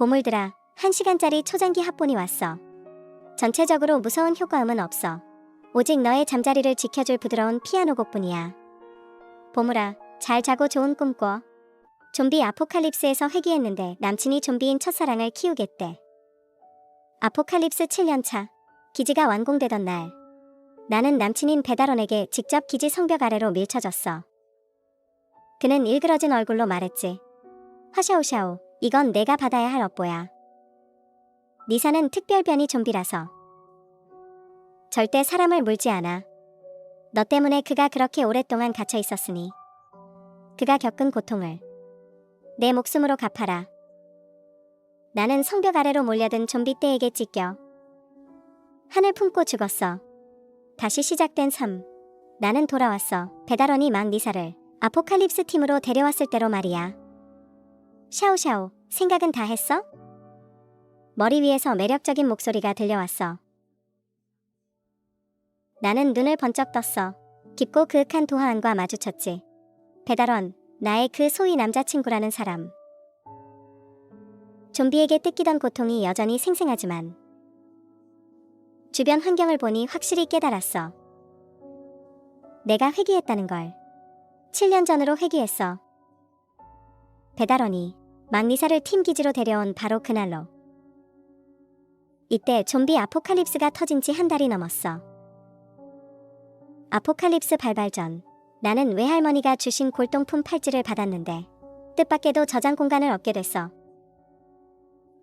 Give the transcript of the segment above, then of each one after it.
보물들아, 1시간짜리 초장기 합본이 왔어. 전체적으로 무서운 효과음은 없어. 오직 너의 잠자리를 지켜줄 부드러운 피아노 곡뿐이야. 보물아, 잘 자고 좋은 꿈 꿔. 좀비 아포칼립스에서 회귀했는데 남친이 좀비인 첫사랑을 키우겠대. 아포칼립스 7년차. 기지가 완공되던 날, 나는 남친인 배달원에게 직접 기지 성벽 아래로 밀쳐졌어. 그는 일그러진 얼굴로 말했지. 화샤오샤오, 이건 내가 받아야 할 업보야. 니사는 특별변이 좀비라서 절대 사람을 물지 않아. 너 때문에 그가 그렇게 오랫동안 갇혀 있었으니 그가 겪은 고통을 내 목숨으로 갚아라. 나는 성벽 아래로 몰려든 좀비 떼에게 찢겨 한을 품고 죽었어. 다시 시작된 삶. 나는 돌아왔어. 배달원이 막 니사를 아포칼립스 팀으로 데려왔을 때로 말이야. 샤오샤오, 생각은 다 했어? 머리 위에서 매력적인 목소리가 들려왔어. 나는 눈을 번쩍 떴어. 깊고 그윽한 도화안과 마주쳤지. 배달원, 나의 그 소위 남자친구라는 사람. 좀비에게 뜯기던 고통이 여전히 생생하지만 주변 환경을 보니 확실히 깨달았어. 내가 회귀했다는 걸. 7년 전으로 회귀했어. 배달원이 막니사를 팀 기지로 데려온 바로 그날로. 이때 좀비 아포칼립스가 터진 지 한 달이 넘었어. 아포칼립스 발발 전, 나는 외할머니가 주신 골동품 팔찌를 받았는데 뜻밖에도 저장 공간을 얻게 됐어.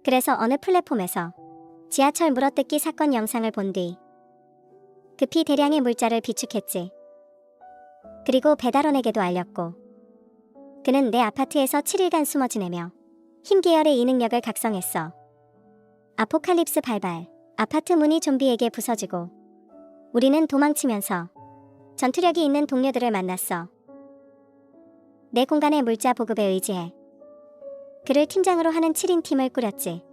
그래서 어느 플랫폼에서 지하철 물어뜯기 사건 영상을 본 뒤 급히 대량의 물자를 비축했지. 그리고 배달원에게도 알렸고 그는 내 아파트에서 7일간 숨어 지내며 힘 계열의 이 능력을 각성했어. 아포칼립스 발발, 아파트 문이 좀비에게 부서지고 우리는 도망치면서 전투력이 있는 동료들을 만났어. 내 공간의 물자 보급에 의지해 그를 팀장으로 하는 7인 팀을 꾸렸지.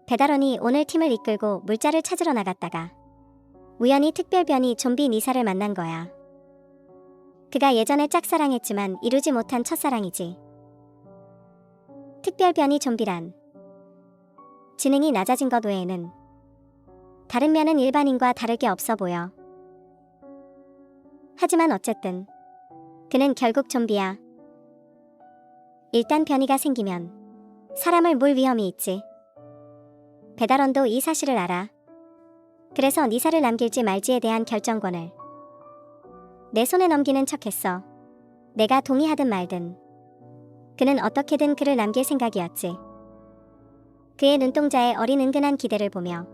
배달원이 오늘 팀을 이끌고 물자를 찾으러 나갔다가 우연히 특별변이 좀비 니사를 만난 거야. 그가 예전에 짝사랑했지만 이루지 못한 첫사랑이지. 특별변이 좀비란 지능이 낮아진 것 외에는 다른 면은 일반인과 다를 게 없어 보여. 하지만 어쨌든 그는 결국 좀비야. 일단 변이가 생기면 사람을 물 위험이 있지. 배달원도 이 사실을 알아. 그래서 니사를 남길지 말지에 대한 결정권을 내 손에 넘기는 척했어. 내가 동의하든 말든 그는 어떻게든 그를 남길 생각이었지. 그의 눈동자에 어린 은근한 기대를 보며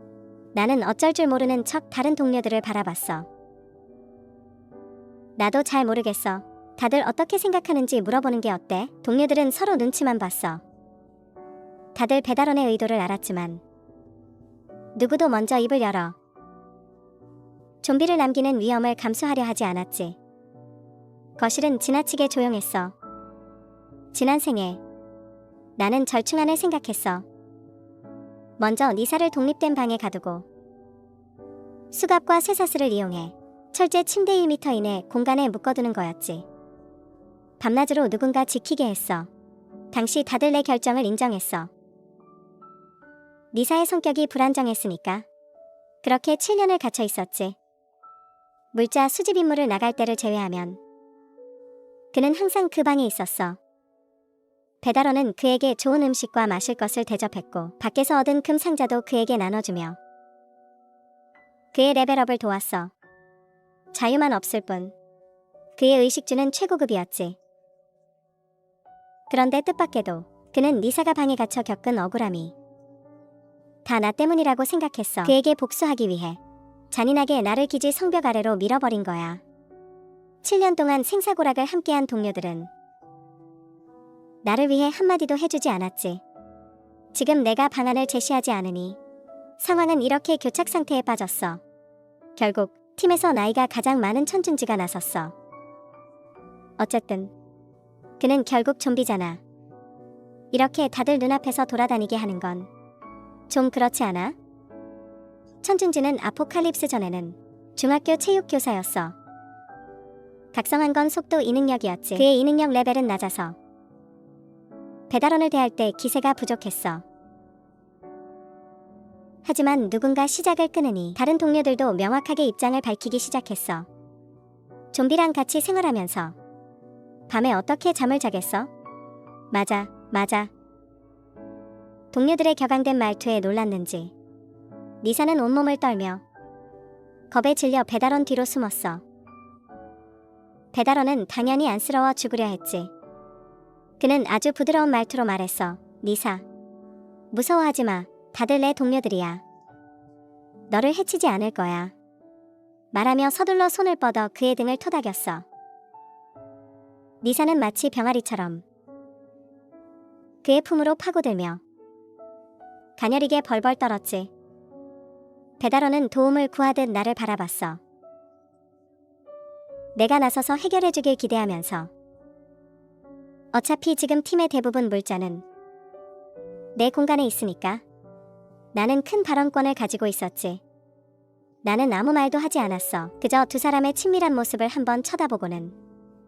나는 어쩔 줄 모르는 척 다른 동료들을 바라봤어. 나도 잘 모르겠어. 다들 어떻게 생각하는지 물어보는 게 어때? 동료들은 서로 눈치만 봤어. 다들 배달원의 의도를 알았지만 누구도 먼저 입을 열어 좀비를 남기는 위험을 감수하려 하지 않았지. 거실은 지나치게 조용했어. 지난 생에 나는 절충안을 생각했어. 먼저 니사를 독립된 방에 가두고 수갑과 쇠사슬을 이용해 철제 침대 1m 이내 공간에 묶어두는 거였지. 밤낮으로 누군가 지키게 했어. 당시 다들 내 결정을 인정했어. 니사의 성격이 불안정했으니까 그렇게 7년을 갇혀 있었지. 물자 수집 임무를 나갈 때를 제외하면 그는 항상 그 방에 있었어. 배달원은 그에게 좋은 음식과 마실 것을 대접했고 밖에서 얻은 금 상자도 그에게 나눠주며 그의 레벨업을 도왔어. 자유만 없을 뿐 그의 의식주는 최고급이었지. 그런데 뜻밖에도 그는 니사가 방에 갇혀 겪은 억울함이 다 나 때문이라고 생각했어. 그에게 복수하기 위해 잔인하게 나를 기지 성벽 아래로 밀어버린 거야. 7년 동안 생사고락을 함께한 동료들은 나를 위해 한마디도 해주지 않았지. 지금 내가 방안을 제시하지 않으니 상황은 이렇게 교착 상태에 빠졌어. 결국 팀에서 나이가 가장 많은 천준지가 나섰어. 어쨌든 그는 결국 좀비잖아. 이렇게 다들 눈앞에서 돌아다니게 하는 건 좀 그렇지 않아? 천준지는 아포칼립스 전에는 중학교 체육교사였어. 각성한 건 속도 이능력이었지. 그의 이능력 레벨은 낮아서 배달원을 대할 때 기세가 부족했어. 하지만 누군가 시작을 끊으니 다른 동료들도 명확하게 입장을 밝히기 시작했어. 좀비랑 같이 생활하면서 밤에 어떻게 잠을 자겠어? 맞아, 맞아. 동료들의 격앙된 말투에 놀랐는지 니사는 온몸을 떨며 겁에 질려 배달원 뒤로 숨었어. 배달원은 당연히 안쓰러워 죽으려 했지. 그는 아주 부드러운 말투로 말했어. 니사, 무서워하지 마. 다들 내 동료들이야. 너를 해치지 않을 거야. 말하며 서둘러 손을 뻗어 그의 등을 토닥였어. 니사는 마치 병아리처럼 그의 품으로 파고들며 가녀리게 벌벌 떨었지. 배달원은 도움을 구하듯 나를 바라봤어. 내가 나서서 해결해주길 기대하면서 어차피 지금 팀의 대부분 물자는 내 공간에 있으니까. 나는 큰 발언권을 가지고 있었지. 나는 아무 말도 하지 않았어. 그저 두 사람의 친밀한 모습을 한번 쳐다보고는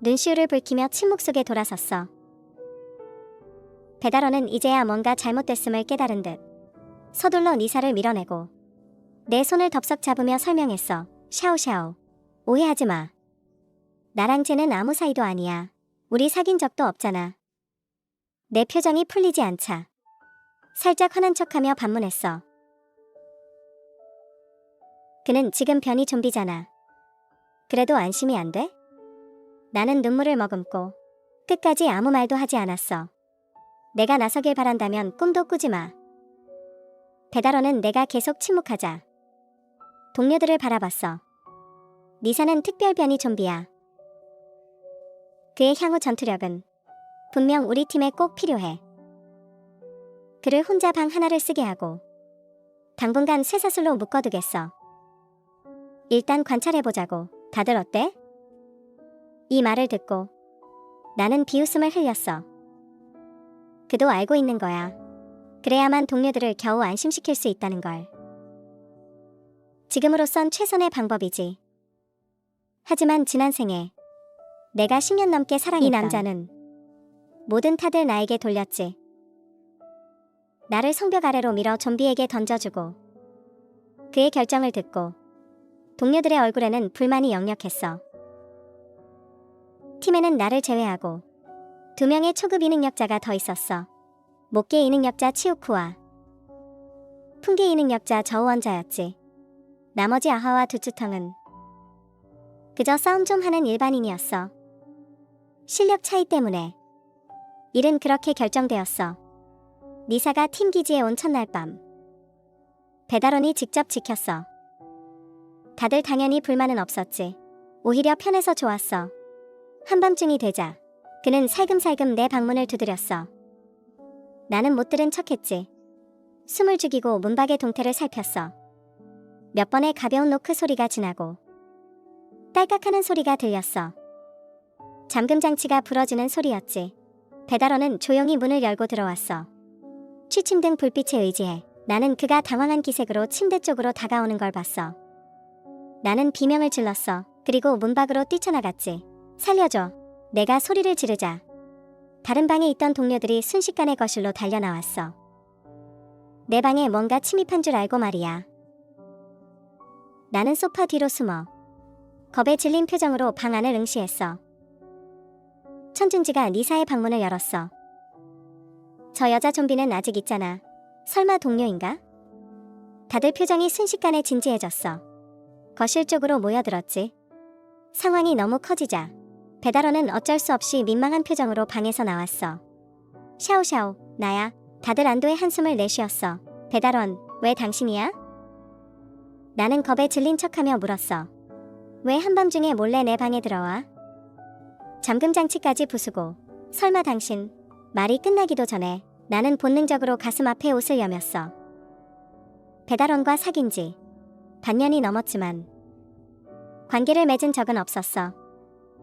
눈시울을 붉히며 침묵 속에 돌아섰어. 배달원은 이제야 뭔가 잘못됐음을 깨달은 듯 서둘러 니사를 밀어내고 내 손을 덥석 잡으며 설명했어. 샤오샤오, 오해하지 마. 나랑 쟤는 아무 사이도 아니야. 우리 사귄 적도 없잖아. 내 표정이 풀리지 않자 살짝 화난 척하며 반문했어. 그는 지금 변이 좀비잖아. 그래도 안심이 안 돼? 나는 눈물을 머금고 끝까지 아무 말도 하지 않았어. 내가 나서길 바란다면 꿈도 꾸지 마. 배달원은 내가 계속 침묵하자 동료들을 바라봤어. 니사는 특별 변이 좀비야. 그의 향후 전투력은 분명 우리 팀에 꼭 필요해. 그를 혼자 방 하나를 쓰게 하고 당분간 쇠사슬로 묶어두겠어. 일단 관찰해보자고. 다들 어때? 이 말을 듣고 나는 비웃음을 흘렸어. 그도 알고 있는 거야. 그래야만 동료들을 겨우 안심시킬 수 있다는 걸. 지금으로선 최선의 방법이지. 하지만 지난 생에 내가 10년 넘게 사랑했던 이 남자는 모든 탓을 나에게 돌렸지. 나를 성벽 아래로 밀어 좀비에게 던져주고 그의 결정을 듣고 동료들의 얼굴에는 불만이 역력했어. 팀에는 나를 제외하고 2명의 초급 이능력자가 더 있었어. 목계 이능력자 치우쿠와 풍계 이능력자 저우원자였지. 나머지 아하와 두추텅은 그저 싸움 좀 하는 일반인이었어. 실력 차이 때문에 일은 그렇게 결정되었어. 니사가 팀 기지에 온 첫날 밤 배달원이 직접 지켰어. 다들 당연히 불만은 없었지. 오히려 편해서 좋았어. 한밤중이 되자 그는 살금살금 내 방문을 두드렸어. 나는 못 들은 척했지. 숨을 죽이고 문밖의 동태를 살폈어. 몇 번의 가벼운 노크 소리가 지나고 딸깍하는 소리가 들렸어. 잠금 장치가 부러지는 소리였지. 배달원은 조용히 문을 열고 들어왔어. 취침등 불빛에 의지해 나는 그가 당황한 기색으로 침대 쪽으로 다가오는 걸 봤어. 나는 비명을 질렀어. 그리고 문 밖으로 뛰쳐나갔지. 살려줘. 내가 소리를 지르자 다른 방에 있던 동료들이 순식간에 거실로 달려나왔어. 내 방에 뭔가 침입한 줄 알고 말이야. 나는 소파 뒤로 숨어 겁에 질린 표정으로 방 안을 응시했어. 천준지가 니사의 방문을 열었어. 저 여자 좀비는 아직 있잖아. 설마 동료인가? 다들 표정이 순식간에 진지해졌어. 거실 쪽으로 모여들었지. 상황이 너무 커지자 배달원은 어쩔 수 없이 민망한 표정으로 방에서 나왔어. 샤오샤오, 나야. 다들 안도의 한숨을 내쉬었어. 배달원, 왜 당신이야? 나는 겁에 질린 척하며 물었어. 왜 한밤중에 몰래 내 방에 들어와? 잠금 장치까지 부수고. 설마 당신. 말이 끝나기도 전에 나는 본능적으로 가슴 앞에 옷을 여몄어. 배달원과 사귄 지 반년이 넘었지만 관계를 맺은 적은 없었어.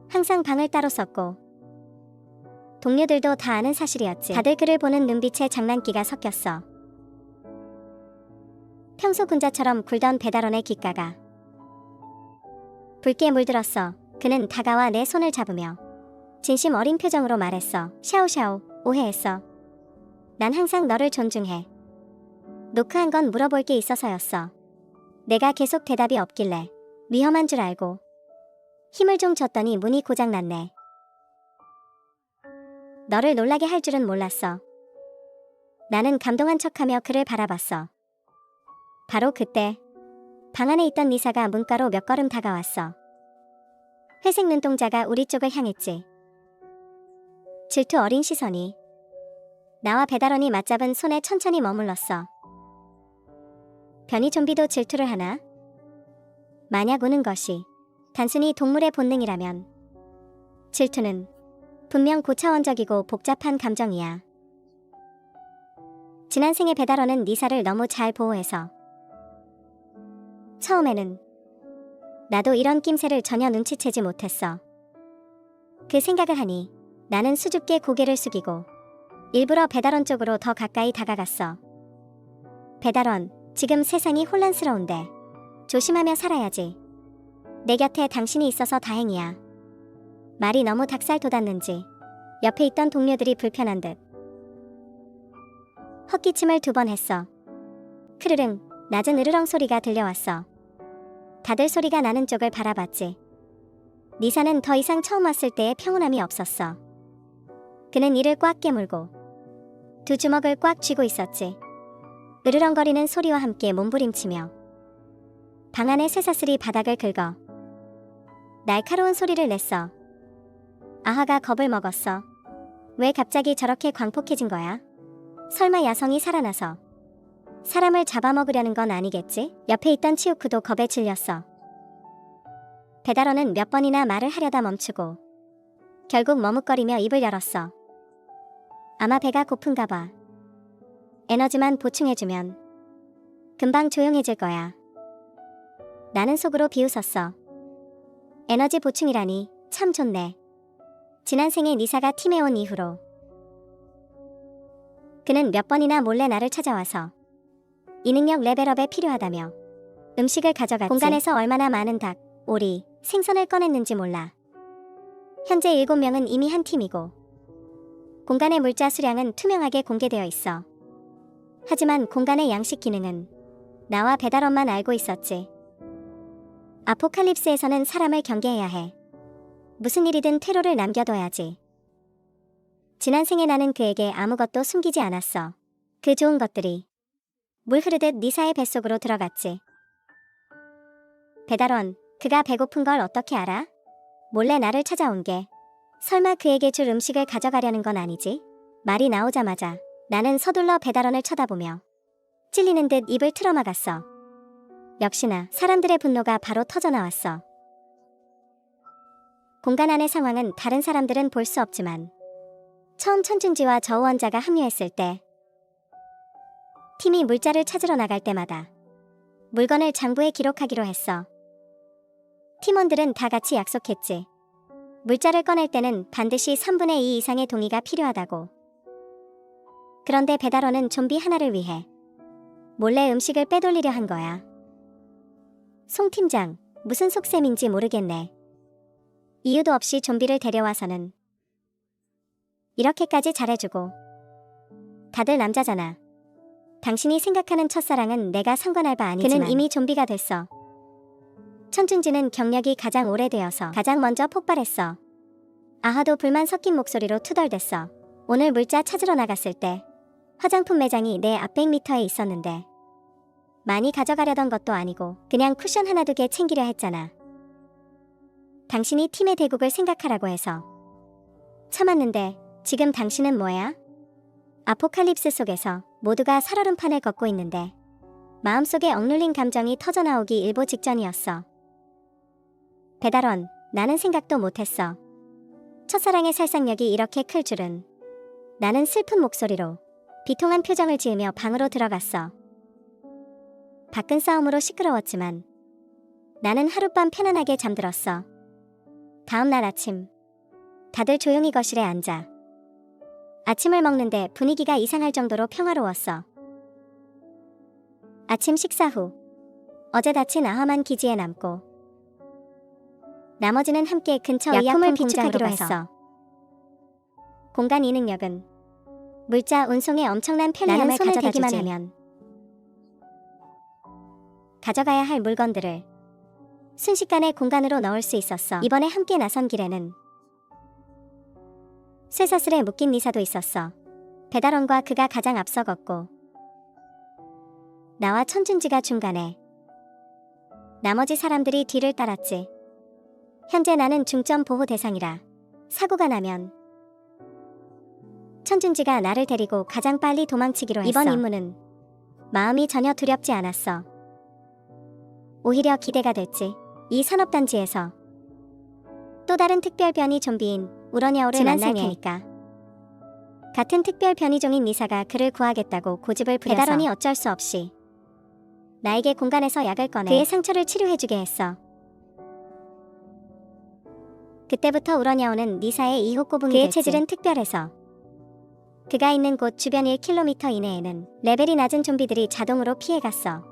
항상 방을 따로 썼고 동료들도 다 아는 사실이었지. 다들 그를 보는 눈빛에 장난기가 섞였어. 평소 군자처럼 굴던 배달원의 귓가가 붉게 물들었어. 그는 다가와 내 손을 잡으며 진심 어린 표정으로 말했어. 샤오샤오, 오해했어. 난 항상 너를 존중해. 노크한 건 물어볼 게 있어서였어. 내가 계속 대답이 없길래 위험한 줄 알고 힘을 좀 줬더니 문이 고장났네. 너를 놀라게 할 줄은 몰랐어. 나는 감동한 척하며 그를 바라봤어. 바로 그때 방 안에 있던 리사가 문가로 몇 걸음 다가왔어. 회색 눈동자가 우리 쪽을 향했지. 질투 어린 시선이 나와 배달원이 맞잡은 손에 천천히 머물렀어. 변이 좀비도 질투를 하나? 만약 우는 것이 단순히 동물의 본능이라면 질투는 분명 고차원적이고 복잡한 감정이야. 지난 생에 배달원은 리사를 너무 잘 보호해서 처음에는 나도 이런 낌새를 전혀 눈치채지 못했어. 그 생각을 하니 나는 수줍게 고개를 숙이고 일부러 배달원 쪽으로 더 가까이 다가갔어. 배달원, 지금 세상이 혼란스러운데 조심하며 살아야지. 내 곁에 당신이 있어서 다행이야. 말이 너무 닭살 돋았는지 옆에 있던 동료들이 불편한 듯 헛기침을 2번 했어. 크르릉, 낮은 으르렁 소리가 들려왔어. 다들 소리가 나는 쪽을 바라봤지. 리사는 더 이상 처음 왔을 때의 평온함이 없었어. 그는 이를 꽉 깨물고 2 주먹을 꽉 쥐고 있었지. 으르렁거리는 소리와 함께 몸부림치며 방 안의 쇠사슬이 바닥을 긁어 날카로운 소리를 냈어. 아하가 겁을 먹었어. 왜 갑자기 저렇게 광폭해진 거야? 설마 야성이 살아나서 사람을 잡아먹으려는 건 아니겠지? 옆에 있던 치우크도 겁에 질렸어. 배달원은 몇 번이나 말을 하려다 멈추고 결국 머뭇거리며 입을 열었어. 아마 배가 고픈가 봐. 에너지만 보충해주면 금방 조용해질 거야. 나는 속으로 비웃었어. 에너지 보충이라니 참 좋네. 지난 생에 리사가 팀에 온 이후로 그는 몇 번이나 몰래 나를 찾아와서 이 능력 레벨업에 필요하다며 음식을 가져갔지. 공간에서 얼마나 많은 닭, 오리, 생선을 꺼냈는지 몰라. 현재 7명은 이미 한 팀이고 공간의 물자 수량은 투명하게 공개되어 있어. 하지만 공간의 양식 기능은 나와 배달원만 알고 있었지. 아포칼립스에서는 사람을 경계해야 해. 무슨 일이든 퇴로를 남겨둬야지. 지난 생에 나는 그에게 아무것도 숨기지 않았어. 그 좋은 것들이 물 흐르듯 리사의 뱃속으로 들어갔지. 배달원, 그가 배고픈 걸 어떻게 알아? 몰래 나를 찾아온 게 설마 그에게 줄 음식을 가져가려는 건 아니지? 말이 나오자마자 나는 서둘러 배달원을 쳐다보며 찔리는 듯 입을 틀어막았어. 역시나 사람들의 분노가 바로 터져나왔어. 공간 안의 상황은 다른 사람들은 볼 수 없지만 처음 천준지와 저우원자가 합류했을 때 팀이 물자를 찾으러 나갈 때마다 물건을 장부에 기록하기로 했어. 팀원들은 다 같이 약속했지. 물자를 꺼낼 때는 반드시 3분의 2 이상의 동의가 필요하다고. 그런데 배달원은 좀비 하나를 위해 몰래 음식을 빼돌리려 한 거야. 송 팀장, 무슨 속셈인지 모르겠네. 이유도 없이 좀비를 데려와서는 이렇게까지 잘해주고. 다들 남자잖아. 당신이 생각하는 첫사랑은 내가 상관할 바 아니지만 그는 이미 좀비가 됐어. 천준지는 경력이 가장 오래되어서 가장 먼저 폭발했어. 아하도 불만 섞인 목소리로 투덜댔어. 오늘 물자 찾으러 나갔을 때 화장품 매장이 내 앞 100m에 있었는데 많이 가져가려던 것도 아니고 그냥 쿠션 하나 두 개 챙기려 했잖아. 당신이 팀의 대국을 생각하라고 해서 참았는데 지금 당신은 뭐야? 아포칼립스 속에서 모두가 살얼음판을 걷고 있는데 마음속에 억눌린 감정이 터져나오기 일보 직전이었어. 배달원, 나는 생각도 못했어. 첫사랑의 살상력이 이렇게 클 줄은. 나는 슬픈 목소리로 비통한 표정을 지으며 방으로 들어갔어. 밖은 싸움으로 시끄러웠지만 나는 하룻밤 편안하게 잠들었어. 다음 날 아침, 다들 조용히 거실에 앉아 아침을 먹는데 분위기가 이상할 정도로 평화로웠어. 아침 식사 후 어제 다친 아하만 기지에 남고 나머지는 함께 근처 약품을 비축하기로 했어. 공간 이 능력은 물자 운송에 엄청난 편리함을 손을 가져다 대기만 주지. 하면 가져가야 할 물건들을 순식간에 공간으로 넣을 수 있었어. 이번에 함께 나선 길에는 쇠사슬에 묶인 리사도 있었어. 배달원과 그가 가장 앞서 걷고 나와 천준지가 중간에, 나머지 사람들이 뒤를 따랐지. 현재 나는 중점 보호 대상이라 사고가 나면 천준지가 나를 데리고 가장 빨리 도망치기로 했어. 이번 임무는 마음이 전혀 두렵지 않았어. 오히려 기대가 됐지. 이 산업단지에서 또 다른 특별 변이 좀비인 우러냐오를 만날 테니까. 같은 특별 변이종인 리사가 그를 구하겠다고 고집을 부려서 배달원이 어쩔 수 없이 나에게 공간에서 약을 꺼내 그의 상처를 치료해주게 했어. 그때부터 우러냐오는 리사의 2호 꼬붕이 그의 됐지. 체질은 특별해서 그가 있는 곳 주변 1km 이내에는 레벨이 낮은 좀비들이 자동으로 피해갔어.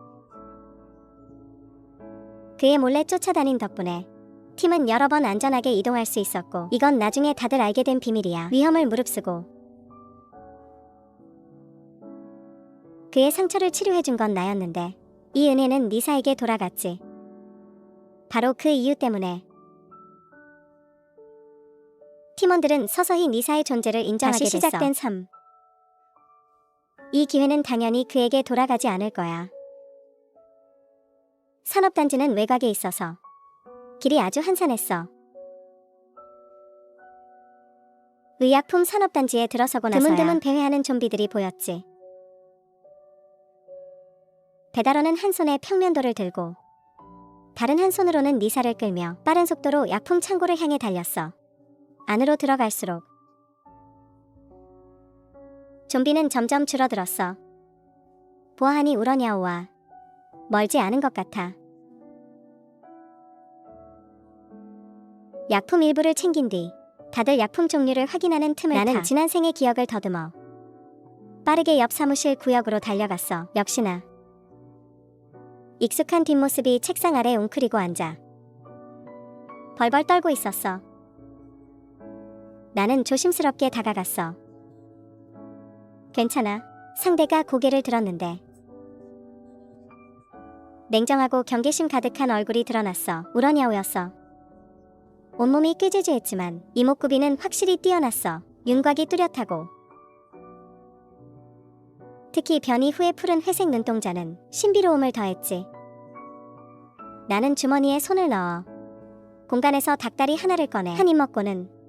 그의 몰래 쫓아다닌 덕분에 팀은 여러 번 안전하게 이동할 수 있었고, 이건 나중에 다들 알게 된 비밀이야. 위험을 무릅쓰고 그의 상처를 치료해준 건 나였는데 이 은혜는 리사에게 돌아갔지. 바로 그 이유 때문에 팀원들은 서서히 리사의 존재를 인정하게 다시 됐어. 시작된 삶. 이 기회는 당연히 그에게 돌아가지 않을 거야. 산업단지는 외곽에 있어서 길이 아주 한산했어. 의약품 산업단지에 들어서고 나서야 드문드문 배회하는 좀비들이 보였지. 배달원은 한 손에 평면도를 들고 다른 한 손으로는 리사를 끌며 빠른 속도로 약품 창고를 향해 달렸어. 안으로 들어갈수록 좀비는 점점 줄어들었어. 보아하니 우러냐오와 멀지 않은 것 같아. 약품 일부를 챙긴 뒤 다들 약품 종류를 확인하는 틈을 나는 지난 생의 기억을 더듬어 빠르게 옆 사무실 구역으로 달려갔어. 역시나 익숙한 뒷모습이 책상 아래 웅크리고 앉아 벌벌 떨고 있었어. 나는 조심스럽게 다가갔어. 괜찮아. 상대가 고개를 들었는데 냉정하고 경계심 가득한 얼굴이 드러났어. 우러냐오였어. 온몸이 꾀죄죄했지만 이목구비는 확실히 뛰어났어. 윤곽이 뚜렷하고 특히 변이 후의 푸른 회색 눈동자는 신비로움을 더했지. 나는 주머니에 손을 넣어 공간에서 닭다리 하나를 꺼내 한 입 먹고는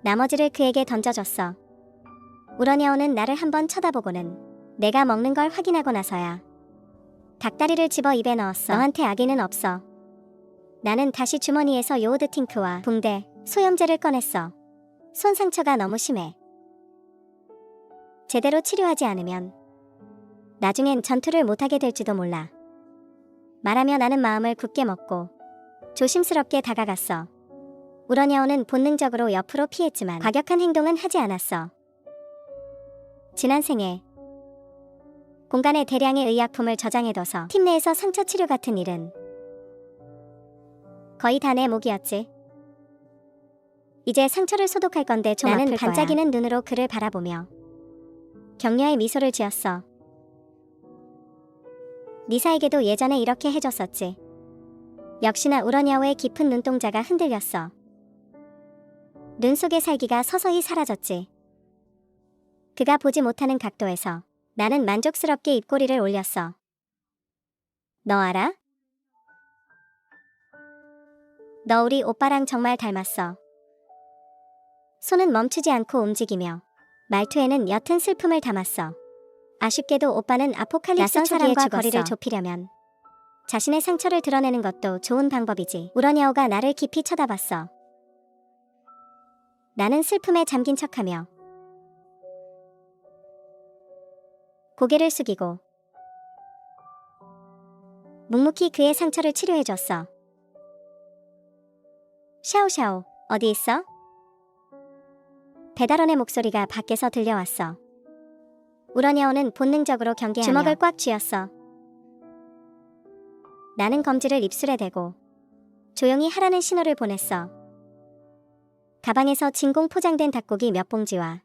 나머지를 그에게 던져줬어. 우러냐오는 나를 한번 쳐다보고는 내가 먹는 걸 확인하고 나서야 닭다리를 집어 입에 넣었어. 너한테 악의는 없어. 나는 다시 주머니에서 요오드 팅크와 붕대, 소염제를 꺼냈어. 손 상처가 너무 심해. 제대로 치료하지 않으면 나중엔 전투를 못하게 될지도 몰라. 말하며 나는 마음을 굳게 먹고 조심스럽게 다가갔어. 우러냐오는 본능적으로 옆으로 피했지만 과격한 행동은 하지 않았어. 지난 생에 공간에 대량의 의약품을 저장해둬서 팀 내에서 상처 치료 같은 일은 거의 다 내 몫이었지. 이제 상처를 소독할 건데 좀 아플 거야. 나는 반짝이는 눈으로 그를 바라보며 격려의 미소를 지었어. 리사에게도 예전에 이렇게 해줬었지. 역시나 우러냐오의 깊은 눈동자가 흔들렸어. 눈 속의 살기가 서서히 사라졌지. 그가 보지 못하는 각도에서 나는 만족스럽게 입꼬리를 올렸어. 너 알아? 너 우리 오빠랑 정말 닮았어. 손은 멈추지 않고 움직이며 말투에는 옅은 슬픔을 담았어. 아쉽게도 오빠는 아포칼립스 낯선 사람과 거리를 좁히려면 자신의 상처를 드러내는 것도 좋은 방법이지. 우러냐오가 나를 깊이 쳐다봤어. 나는 슬픔에 잠긴 척하며 고개를 숙이고 묵묵히 그의 상처를 치료해줬어. 샤오샤오, 어디 있어? 배달원의 목소리가 밖에서 들려왔어. 우러냐오는 본능적으로 경계하며 주먹을 꽉 쥐었어. 나는 검지를 입술에 대고 조용히 하라는 신호를 보냈어. 가방에서 진공 포장된 닭고기 몇 봉지와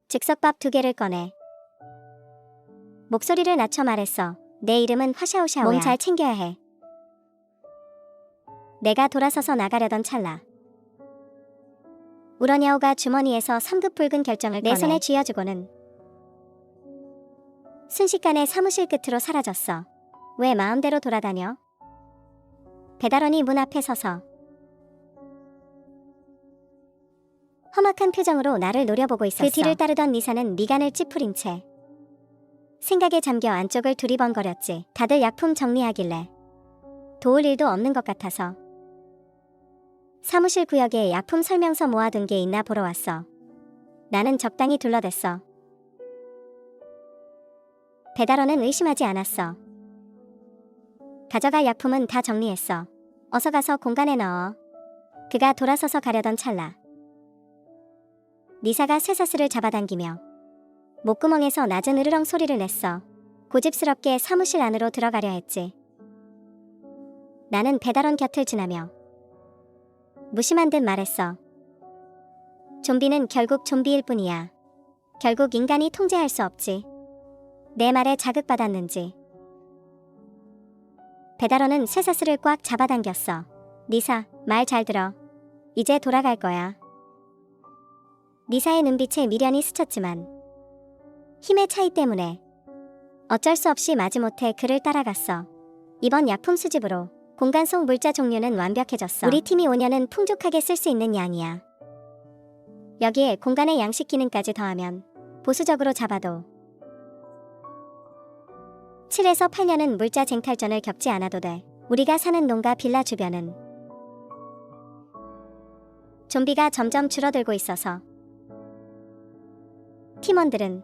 즉석밥 2개를 꺼내 목소리를 낮춰 말했어. 내 이름은 화샤오샤오야. 몸 잘 챙겨야 해. 내가 돌아서서 나가려던 찰나 우러냐오가 주머니에서 3급 붉은 결정을 내 손에 쥐어주고는 순식간에 사무실 끝으로 사라졌어. 왜 마음대로 돌아다녀? 배달원이 문 앞에 서서 험악한 표정으로 나를 노려보고 있었어. 그 뒤를 따르던 니사는 미간을 찌푸린 채 생각에 잠겨 안쪽을 두리번거렸지. 다들 약품 정리하길래 도울 일도 없는 것 같아서 사무실 구역에 약품 설명서 모아둔 게 있나 보러 왔어. 나는 적당히 둘러댔어. 배달원은 의심하지 않았어. 가져갈 약품은 다 정리했어. 어서 가서 공간에 넣어. 그가 돌아서서 가려던 찰나 니사가 쇠사슬을 잡아당기며 목구멍에서 낮은 으르렁 소리를 냈어. 고집스럽게 사무실 안으로 들어가려 했지. 나는 배달원 곁을 지나며 무심한 듯 말했어. 좀비는 결국 좀비일 뿐이야. 결국 인간이 통제할 수 없지. 내 말에 자극받았는지 배달원은 쇠사슬을 꽉 잡아당겼어. 니사, 말 잘 들어. 이제 돌아갈 거야. 니사의 눈빛에 미련이 스쳤지만 힘의 차이 때문에 어쩔 수 없이 마지못해 그를 따라갔어. 이번 약품 수집으로 공간 속 물자 종류는 완벽해졌어. 우리 팀이 5년은 풍족하게 쓸 수 있는 양이야. 여기에 공간의 양식 기능까지 더하면 보수적으로 잡아도 7에서 8년은 물자 쟁탈전을 겪지 않아도 돼. 우리가 사는 농가 빌라 주변은 좀비가 점점 줄어들고 있어서 팀원들은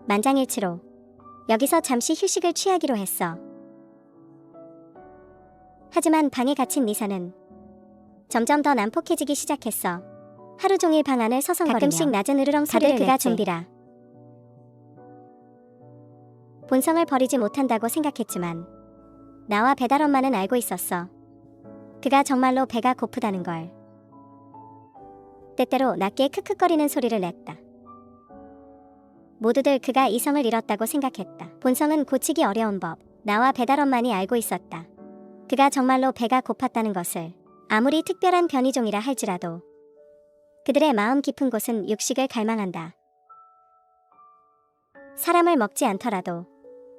만장일치로 여기서 잠시 휴식을 취하기로 했어. 하지만 방에 갇힌 니사는 점점 더 난폭해지기 시작했어. 하루 종일 방 안을 서성거리며 가끔씩 낮은 으르렁 소리를 냈지. 그가 좀비라. 본성을 버리지 못한다고 생각했지만 나와 배달원만은 알고 있었어. 그가 정말로 배가 고프다는 걸. 때때로 낮게 크크거리는 소리를 냈다. 모두들 그가 이성을 잃었다고 생각했다. 본성은 고치기 어려운 법. 나와 배달원만이 알고 있었다. 그가 정말로 배가 고팠다는 것을. 아무리 특별한 변이종이라 할지라도 그들의 마음 깊은 곳은 육식을 갈망한다. 사람을 먹지 않더라도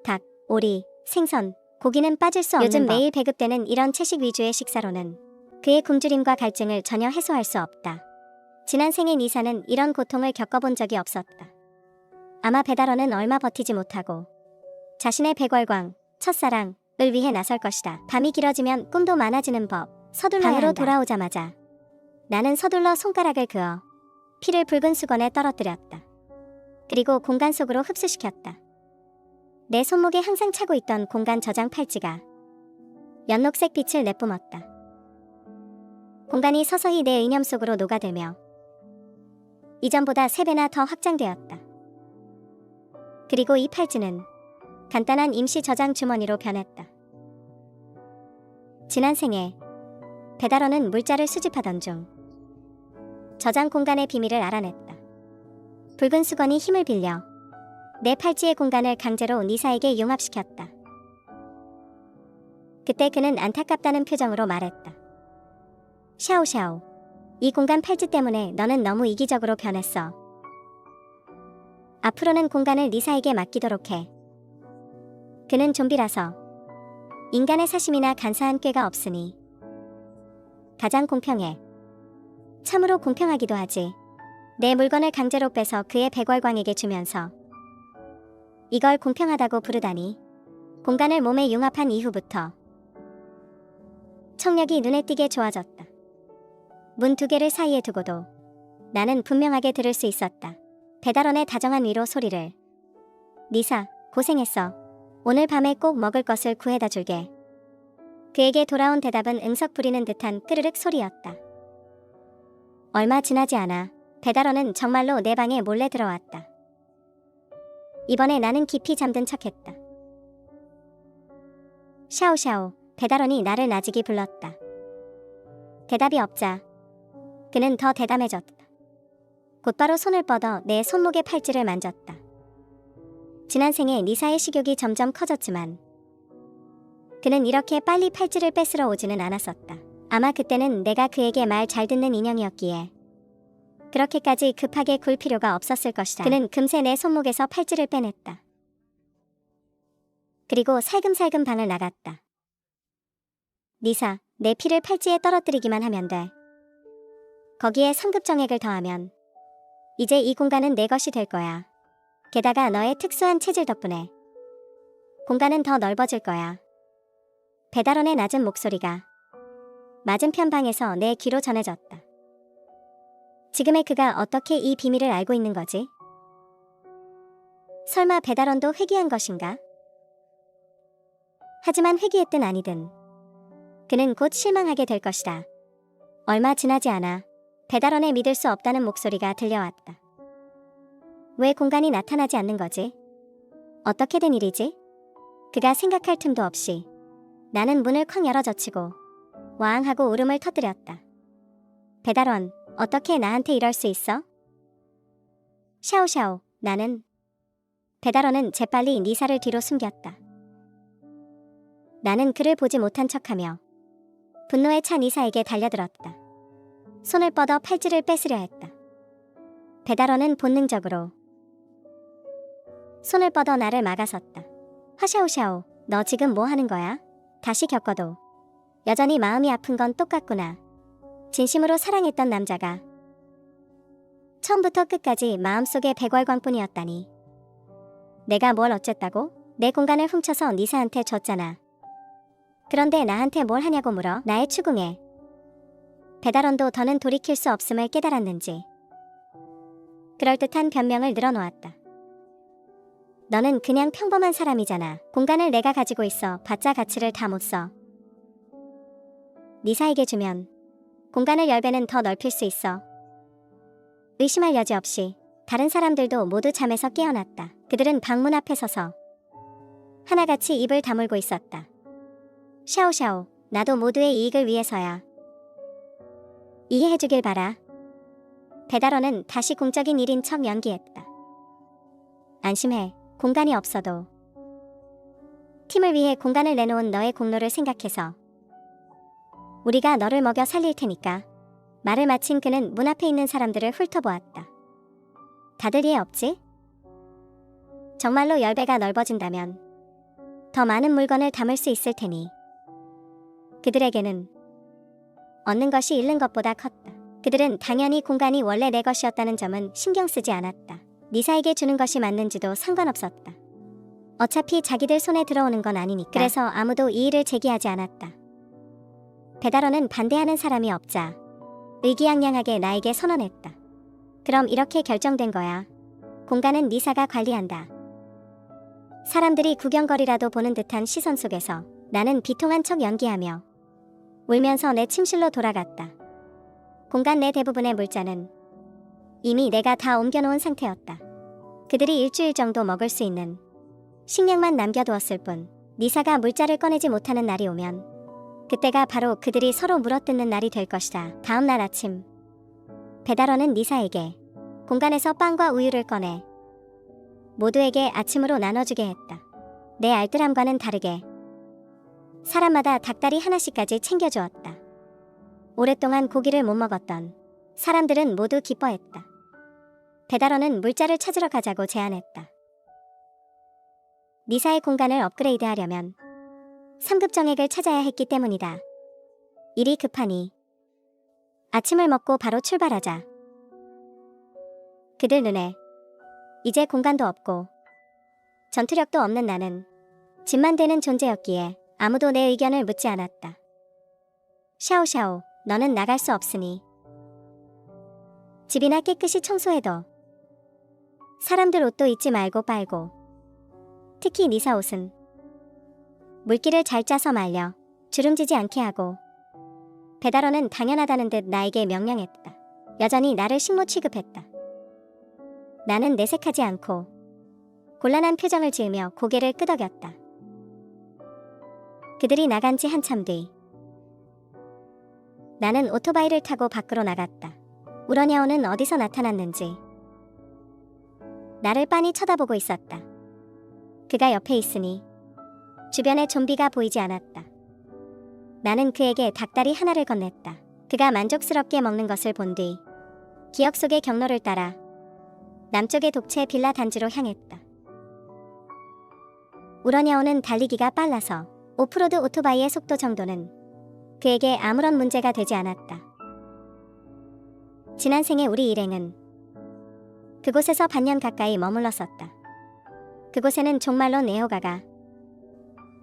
닭, 오리, 생선, 고기는 빠질 수 없는 요즘 법. 매일 배급되는 이런 채식 위주의 식사로는 그의 굶주림과 갈증을 전혀 해소할 수 없다. 지난 생에 니사는 이런 고통을 겪어본 적이 없었다. 아마 배달원은 얼마 버티지 못하고 자신의 배궐광, 첫사랑을 위해 나설 것이다. 밤이 길어지면 꿈도 많아지는 법. 서둘러야 방으로 한다. 돌아오자마자 나는 서둘러 손가락을 그어 피를 붉은 수건에 떨어뜨렸다. 그리고 공간 속으로 흡수시켰다. 내 손목에 항상 차고 있던 공간 저장 팔찌가 연녹색 빛을 내뿜었다. 공간이 서서히 내 의념 속으로 녹아들며 이전보다 3배나 더 확장되었다. 그리고 이 팔찌는 간단한 임시 저장 주머니로 변했다. 지난 생에 배달원은 물자를 수집하던 중 저장 공간의 비밀을 알아냈다. 붉은 수건이 힘을 빌려 내 팔찌의 공간을 강제로 니사에게 융합시켰다. 그때 그는 안타깝다는 표정으로 말했다. 샤오샤오, 이 공간 팔찌 때문에 너는 너무 이기적으로 변했어. 앞으로는 공간을 니사에게 맡기도록 해. 그는 좀비라서 인간의 사심이나 간사한 꾀가 없으니 가장 공평해. 참으로 공평하기도 하지. 내 물건을 강제로 빼서 그의 배궐광에게 주면서 이걸 공평하다고 부르다니. 공간을 몸에 융합한 이후부터 청력이 눈에 띄게 좋아졌다. 문 2개를 사이에 두고도 나는 분명하게 들을 수 있었다. 배달원의 다정한 위로 소리를. 니사, 고생했어. 오늘 밤에 꼭 먹을 것을 구해다 줄게. 그에게 돌아온 대답은 응석 부리는 듯한 끄르륵 소리였다. 얼마 지나지 않아 배달원은 정말로 내 방에 몰래 들어왔다. 이번에 나는 깊이 잠든 척했다. 샤오샤오, 배달원이 나를 나직이 불렀다. 대답이 없자 그는 더 대담해졌다. 곧바로 손을 뻗어 내 손목의 팔찌를 만졌다. 지난 생에 니사의 식욕이 점점 커졌지만 그는 이렇게 빨리 팔찌를 뺏으러 오지는 않았었다. 아마 그때는 내가 그에게 말 잘 듣는 인형이었기에 그렇게까지 급하게 굴 필요가 없었을 것이다. 그는 금세 내 손목에서 팔찌를 빼냈다. 그리고 살금살금 방을 나갔다. 니사, 내 피를 팔찌에 떨어뜨리기만 하면 돼. 거기에 상급정액을 더하면 이제 이 공간은 내 것이 될 거야. 게다가 너의 특수한 체질 덕분에 공간은 더 넓어질 거야. 배달원의 낮은 목소리가 맞은편 방에서 내 귀로 전해졌다. 지금의 그가 어떻게 이 비밀을 알고 있는 거지? 설마 배달원도 회귀한 것인가? 하지만 회귀했든 아니든 그는 곧 실망하게 될 것이다. 얼마 지나지 않아 배달원의 믿을 수 없다는 목소리가 들려왔다. 왜 공간이 나타나지 않는 거지? 어떻게 된 일이지? 그가 생각할 틈도 없이 나는 문을 쾅 열어젖히고 와앙하고 울음을 터뜨렸다. 배달원, 어떻게 나한테 이럴 수 있어? 샤오샤오, 나는... 배달원은 재빨리 니사를 뒤로 숨겼다. 나는 그를 보지 못한 척하며 분노에 찬 니사에게 달려들었다. 손을 뻗어 팔찌를 뺏으려 했다. 배달원은 본능적으로 손을 뻗어 나를 막아섰다. 하샤오샤오, 너 지금 뭐 하는 거야? 다시 겪어도 여전히 마음이 아픈 건 똑같구나. 진심으로 사랑했던 남자가 처음부터 끝까지 마음속에 백월광뿐이었다니. 내가 뭘 어쨌다고? 내 공간을 훔쳐서 니사한테 줬잖아. 그런데 나한테 뭘 하냐고 물어. 나의 추궁에 배달원도 더는 돌이킬 수 없음을 깨달았는지 그럴듯한 변명을 늘어놓았다. 너는 그냥 평범한 사람이잖아. 공간을 내가 가지고 있어 봤자 가치를 다 못 써. 니사에게 주면 공간을 10배는 더 넓힐 수 있어. 의심할 여지 없이 다른 사람들도 모두 잠에서 깨어났다. 그들은 방문 앞에 서서 하나같이 입을 다물고 있었다. 샤오샤오, 나도 모두의 이익을 위해서야. 이해해주길 바라. 배달원은 다시 공적인 일인 척 연기했다. 안심해. 공간이 없어도 팀을 위해 공간을 내놓은 너의 공로를 생각해서 우리가 너를 먹여 살릴 테니까. 말을 마친 그는 문 앞에 있는 사람들을 훑어보았다. 다들 이해 없지? 정말로 10배가 넓어진다면 더 많은 물건을 담을 수 있을 테니 그들에게는 얻는 것이 잃는 것보다 컸다. 그들은 당연히 공간이 원래 내 것이었다는 점은 신경 쓰지 않았다. 니사에게 주는 것이 맞는지도 상관없었다. 어차피 자기들 손에 들어오는 건 아니니까. 그래서 아무도 이의를 제기하지 않았다. 배달원은 반대하는 사람이 없자 의기양양하게 나에게 선언했다. 그럼 이렇게 결정된 거야. 공간은 니사가 관리한다. 사람들이 구경거리라도 보는 듯한 시선 속에서 나는 비통한 척 연기하며 울면서 내 침실로 돌아갔다. 공간 내 대부분의 물자는 이미 내가 다 옮겨놓은 상태였다. 그들이 일주일 정도 먹을 수 있는 식량만 남겨두었을 뿐. 니사가 물자를 꺼내지 못하는 날이 오면 그때가 바로 그들이 서로 물어뜯는 날이 될 것이다. 다음 날 아침 배달원은 니사에게 공간에서 빵과 우유를 꺼내 모두에게 아침으로 나눠주게 했다. 내 알뜰함과는 다르게 사람마다 닭다리 하나씩까지 챙겨주었다. 오랫동안 고기를 못 먹었던 사람들은 모두 기뻐했다. 배달원은 물자를 찾으러 가자고 제안했다. 니사의 공간을 업그레이드하려면 3급 정액을 찾아야 했기 때문이다. 일이 급하니 아침을 먹고 바로 출발하자. 그들 눈에 이제 공간도 없고 전투력도 없는 나는 짐만 되는 존재였기에 아무도 내 의견을 묻지 않았다. 샤오샤오, 너는 나갈 수 없으니 집이나 깨끗이 청소해도 사람들 옷도 잊지 말고 빨고 특히 니사 옷은 물기를 잘 짜서 말려 주름지지 않게 하고. 배달원은 당연하다는 듯 나에게 명령했다. 여전히 나를 식모 취급했다. 나는 내색하지 않고 곤란한 표정을 지으며 고개를 끄덕였다. 그들이 나간 지 한참 뒤 나는 오토바이를 타고 밖으로 나갔다. 우러냐오는 어디서 나타났는지 나를 빤히 쳐다보고 있었다. 그가 옆에 있으니 주변에 좀비가 보이지 않았다. 나는 그에게 닭다리 하나를 건넸다. 그가 만족스럽게 먹는 것을 본 뒤 기억 속의 경로를 따라 남쪽의 독채 빌라 단지로 향했다. 우러냐오는 달리기가 빨라서 오프로드 오토바이의 속도 정도는 그에게 아무런 문제가 되지 않았다. 지난 생에 우리 일행은 그곳에서 반년 가까이 머물렀었다. 그곳에는 종말론 애호가가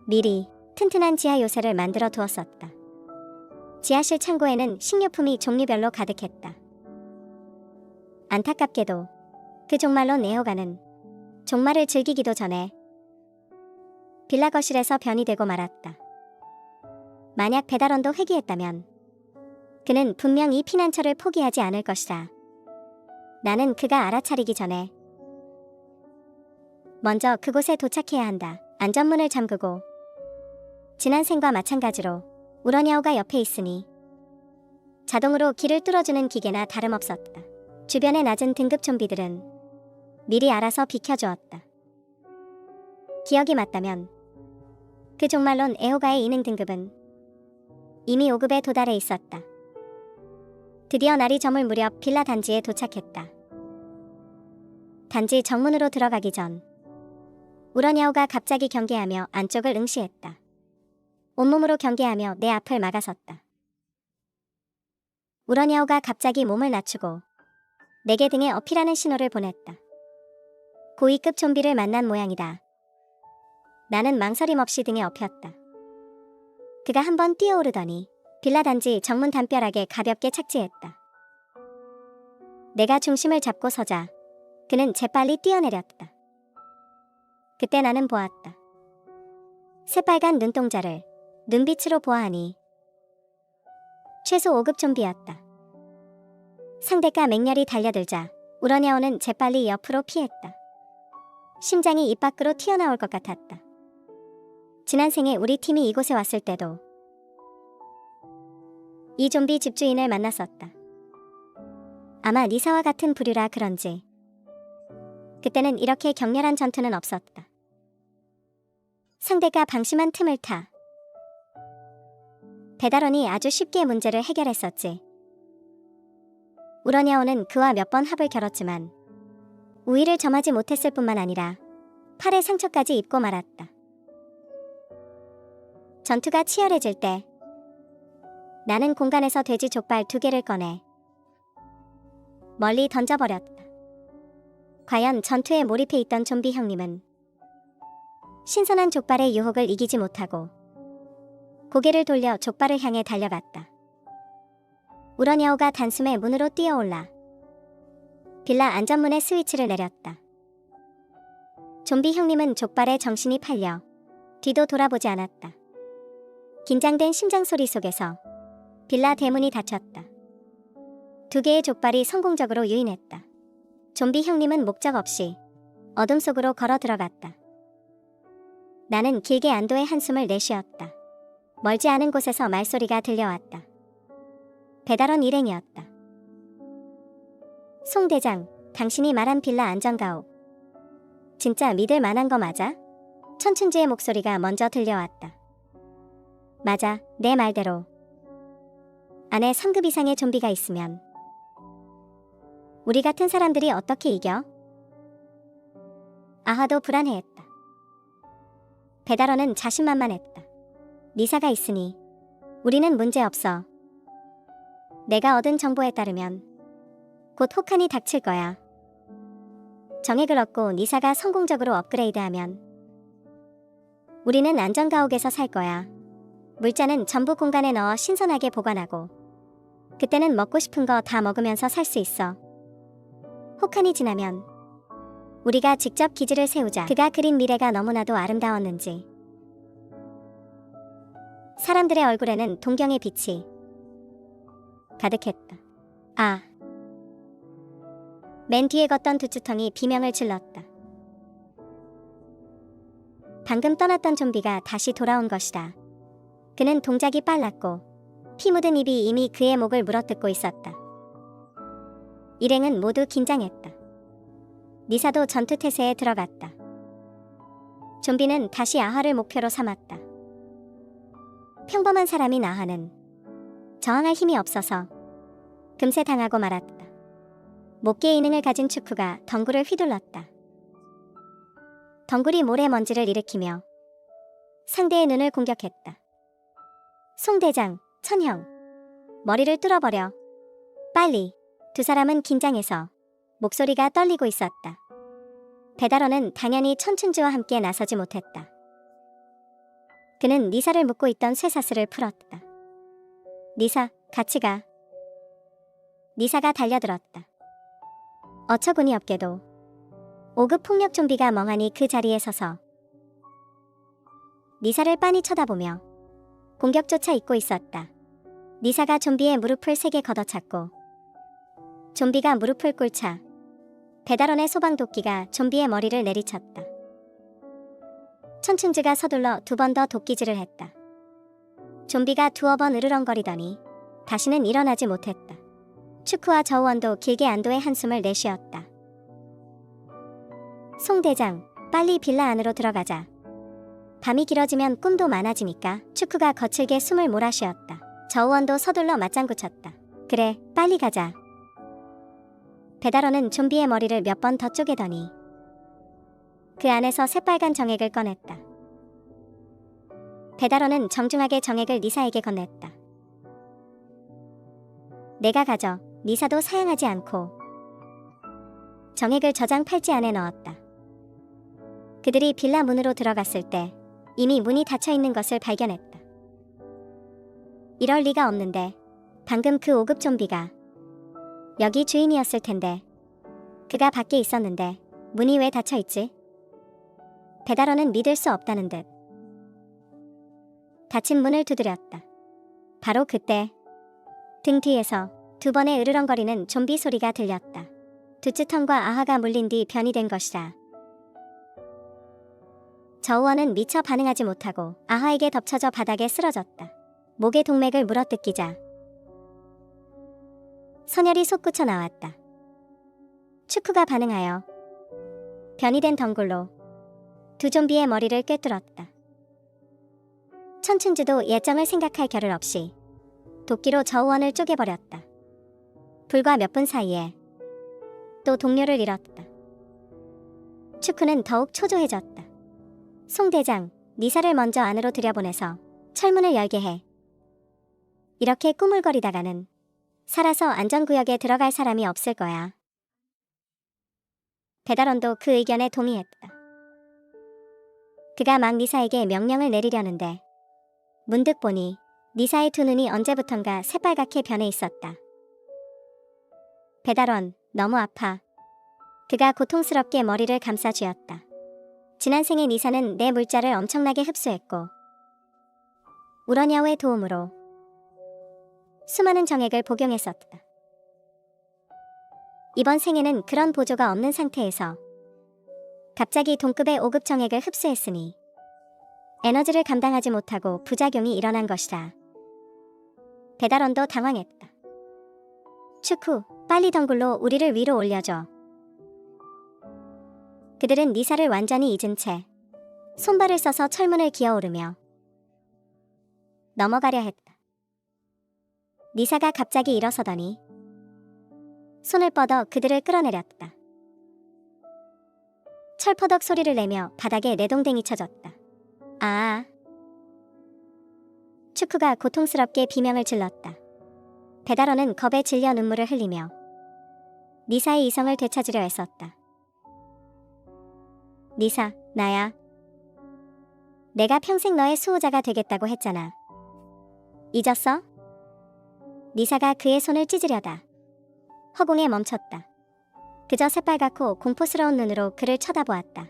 미리 튼튼한 지하 요새를 만들어 두었었다. 지하실 창고에는 식료품이 종류별로 가득했다. 안타깝게도 그 종말론 애호가는 종말을 즐기기도 전에 빌라 거실에서 변이 되고 말았다. 만약 배달원도 회귀했다면 그는 분명 이 피난처를 포기하지 않을 것이다. 나는 그가 알아차리기 전에 먼저 그곳에 도착해야 한다. 안전문을 잠그고 지난 생과 마찬가지로 우러냐오가 옆에 있으니 자동으로 길을 뚫어주는 기계나 다름없었다. 주변의 낮은 등급 좀비들은 미리 알아서 비켜주었다. 기억이 맞다면 그 종말론 애호가의 이능 등급은 이미 5급에 도달해 있었다. 드디어 날이 저물 무렵 빌라 단지에 도착했다. 단지 정문으로 들어가기 전 우러냐오가 갑자기 경계하며 안쪽을 응시했다. 온몸으로 경계하며 내 앞을 막아섰다. 우러냐오가 갑자기 몸을 낮추고 내게 등에 어필하는 신호를 보냈다. 고위급 좀비를 만난 모양이다. 나는 망설임 없이 등에 업혔다. 그가 한번 뛰어오르더니 빌라 단지 정문 담벼락에 가볍게 착지했다. 내가 중심을 잡고 서자 그는 재빨리 뛰어내렸다. 그때 나는 보았다. 새빨간 눈동자를 눈빛으로 보아하니 최소 5급 좀비였다. 상대가 맹렬히 달려들자 우러냐오는 재빨리 옆으로 피했다. 심장이 입 밖으로 튀어나올 것 같았다. 지난 생에 우리 팀이 이곳에 왔을 때도 이 좀비 집주인을 만났었다. 아마 니사와 같은 부류라 그런지 그때는 이렇게 격렬한 전투는 없었다. 상대가 방심한 틈을 타 배달원이 아주 쉽게 문제를 해결했었지. 우러냐오는 그와 몇 번 합을 겨뤘지만 우위를 점하지 못했을 뿐만 아니라 팔에 상처까지 입고 말았다. 전투가 치열해질 때 나는 공간에서 돼지 족발 2개를 꺼내 멀리 던져버렸다. 과연 전투에 몰입해 있던 좀비 형님은 신선한 족발의 유혹을 이기지 못하고 고개를 돌려 족발을 향해 달려갔다. 우러냐오가 단숨에 문으로 뛰어올라 빌라 안전문의 스위치를 내렸다. 좀비 형님은 족발에 정신이 팔려 뒤도 돌아보지 않았다. 긴장된 심장 소리 속에서 빌라 대문이 닫혔다. 2개의 족발이 성공적으로 유인했다. 좀비 형님은 목적 없이 어둠 속으로 걸어 들어갔다. 나는 길게 안도의 한숨을 내쉬었다. 멀지 않은 곳에서 말소리가 들려왔다. 배달원 일행이었다. 송 대장, 당신이 말한 빌라 안전가옥 진짜 믿을 만한 거 맞아? 천춘지의 목소리가 먼저 들려왔다. 맞아, 내 말대로 안에 3급 이상의 좀비가 있으면 우리 같은 사람들이 어떻게 이겨? 아하도 불안해했다. 배달원은 자신만만했다. 니사가 있으니 우리는 문제없어. 내가 얻은 정보에 따르면 곧 혹한이 닥칠 거야. 정액을 얻고 니사가 성공적으로 업그레이드하면 우리는 안전가옥에서 살 거야. 물자는 전부 공간에 넣어 신선하게 보관하고 그때는 먹고 싶은 거 다 먹으면서 살 수 있어. 혹한이 지나면 우리가 직접 기지를 세우자. 그가 그린 미래가 너무나도 아름다웠는지 사람들의 얼굴에는 동경의 빛이 가득했다. 아. 맨 뒤에 걷던 두추텅이 비명을 질렀다. 방금 떠났던 좀비가 다시 돌아온 것이다. 그는 동작이 빨랐고 피 묻은 입이 이미 그의 목을 물어뜯고 있었다. 일행은 모두 긴장했다. 니사도 전투태세에 들어갔다. 좀비는 다시 아하를 목표로 삼았다. 평범한 사람인 아하는 저항할 힘이 없어서 금세 당하고 말았다. 목계 이능을 가진 축구가 덩굴을 휘둘렀다. 덩굴이 모래먼지를 일으키며 상대의 눈을 공격했다. 송대장, 천형, 머리를 뚫어버려. 빨리. 두 사람은 긴장해서 목소리가 떨리고 있었다. 배달원은 당연히 천춘지와 함께 나서지 못했다. 그는 니사를 묶고 있던 쇠사슬을 풀었다. 니사, 같이 가. 니사가 달려들었다. 어처구니 없게도 5급 폭력 좀비가 멍하니 그 자리에 서서 니사를 빤히 쳐다보며 공격조차 잊고 있었다. 니사가 좀비의 무릎을 세게 걷어찼고 좀비가 무릎을 꿇자 배달원의 소방도끼가 좀비의 머리를 내리쳤다. 천춘즈가 서둘러 2번 더 도끼질을 했다. 좀비가 두어 번 으르렁거리더니 다시는 일어나지 못했다. 추크와 저우원도 길게 안도의 한숨을 내쉬었다. 송대장, 빨리 빌라 안으로 들어가자. 밤이 길어지면 꿈도 많아지니까. 추크가 거칠게 숨을 몰아쉬었다. 저우원도 서둘러 맞장구 쳤다. 그래, 빨리 가자. 배달원은 좀비의 머리를 몇 번 더 쪼개더니 그 안에서 새빨간 정액을 꺼냈다. 배달원은 정중하게 정액을 니사에게 건넸다. 내가 가져. 니사도 사양하지 않고 정액을 저장 팔찌 안에 넣었다. 그들이 빌라 문으로 들어갔을 때 이미 문이 닫혀 있는 것을 발견했다. 이럴 리가 없는데 방금 그 5급 좀비가 여기 주인이었을 텐데 그가 밖에 있었는데 문이 왜 닫혀 있지? 배달원은 믿을 수 없다는 듯 닫힌 문을 두드렸다. 바로 그때 등 뒤에서 2번의 으르렁거리는 좀비 소리가 들렸다. 두츠턴과 아하가 물린 뒤 변이 된 것이다. 저우원은 미처 반응하지 못하고 아하에게 덮쳐져 바닥에 쓰러졌다. 목에 동맥을 물어뜯기자 선혈이 솟구쳐 나왔다. 추크가 반응하여 변이 된 덩굴로 두 좀비의 머리를 꿰뚫었다. 천춘주도 예정을 생각할 겨를 없이 도끼로 저우원을 쪼개버렸다. 불과 몇 분 사이에 또 동료를 잃었다. 추크는 더욱 초조해졌다. 송대장, 니사를 먼저 안으로 들여보내서 철문을 열게 해. 이렇게 꾸물거리다가는 살아서 안전구역에 들어갈 사람이 없을 거야. 배달원도 그 의견에 동의했다. 그가 막 니사에게 명령을 내리려는데 문득 보니 니사의 두 눈이 언제부턴가 새빨갛게 변해 있었다. 배달원, 너무 아파. 그가 고통스럽게 머리를 감싸 쥐었다. 지난 생에 니사는 내 물자를 엄청나게 흡수했고 우러냐오의 도움으로 수많은 정액을 복용했었다. 이번 생에는 그런 보조가 없는 상태에서 갑자기 동급의 5급 정액을 흡수했으니 에너지를 감당하지 못하고 부작용이 일어난 것이다. 배달원도 당황했다. 추쿠, 빨리 덩굴로 우리를 위로 올려줘. 그들은 니사를 완전히 잊은 채 손발을 써서 철문을 기어오르며 넘어가려 했다. 니사가 갑자기 일어서더니 손을 뻗어 그들을 끌어내렸다. 철퍼덕 소리를 내며 바닥에 내동댕이 쳐졌다. 아! 추크가 고통스럽게 비명을 질렀다. 배달원은 겁에 질려 눈물을 흘리며 니사의 이성을 되찾으려 애썼다. 니사, 나야. 내가 평생 너의 수호자가 되겠다고 했잖아. 잊었어? 니사가 그의 손을 찢으려다 허공에 멈췄다. 그저 새빨갛고 공포스러운 눈으로 그를 쳐다보았다.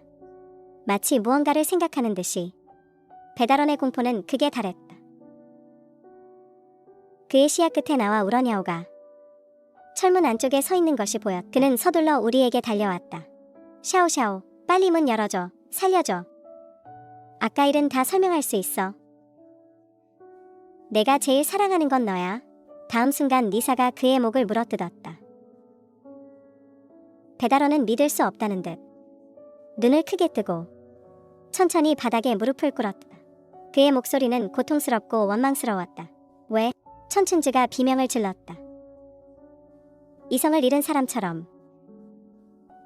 마치 무언가를 생각하는 듯이 배달원의 공포는 극에 달했다. 그의 시야 끝에 나와 우러냐오가 철문 안쪽에 서 있는 것이 보였다. 그는 서둘러 우리에게 달려왔다. 샤오샤오, 빨리 문 열어줘. 살려줘. 아까 일은 다 설명할 수 있어. 내가 제일 사랑하는 건 너야. 다음 순간 니사가 그의 목을 물어뜯었다. 배달원은 믿을 수 없다는 듯 눈을 크게 뜨고 천천히 바닥에 무릎을 꿇었다. 그의 목소리는 고통스럽고 원망스러웠다. 왜? 천춘즈가 비명을 질렀다. 이성을 잃은 사람처럼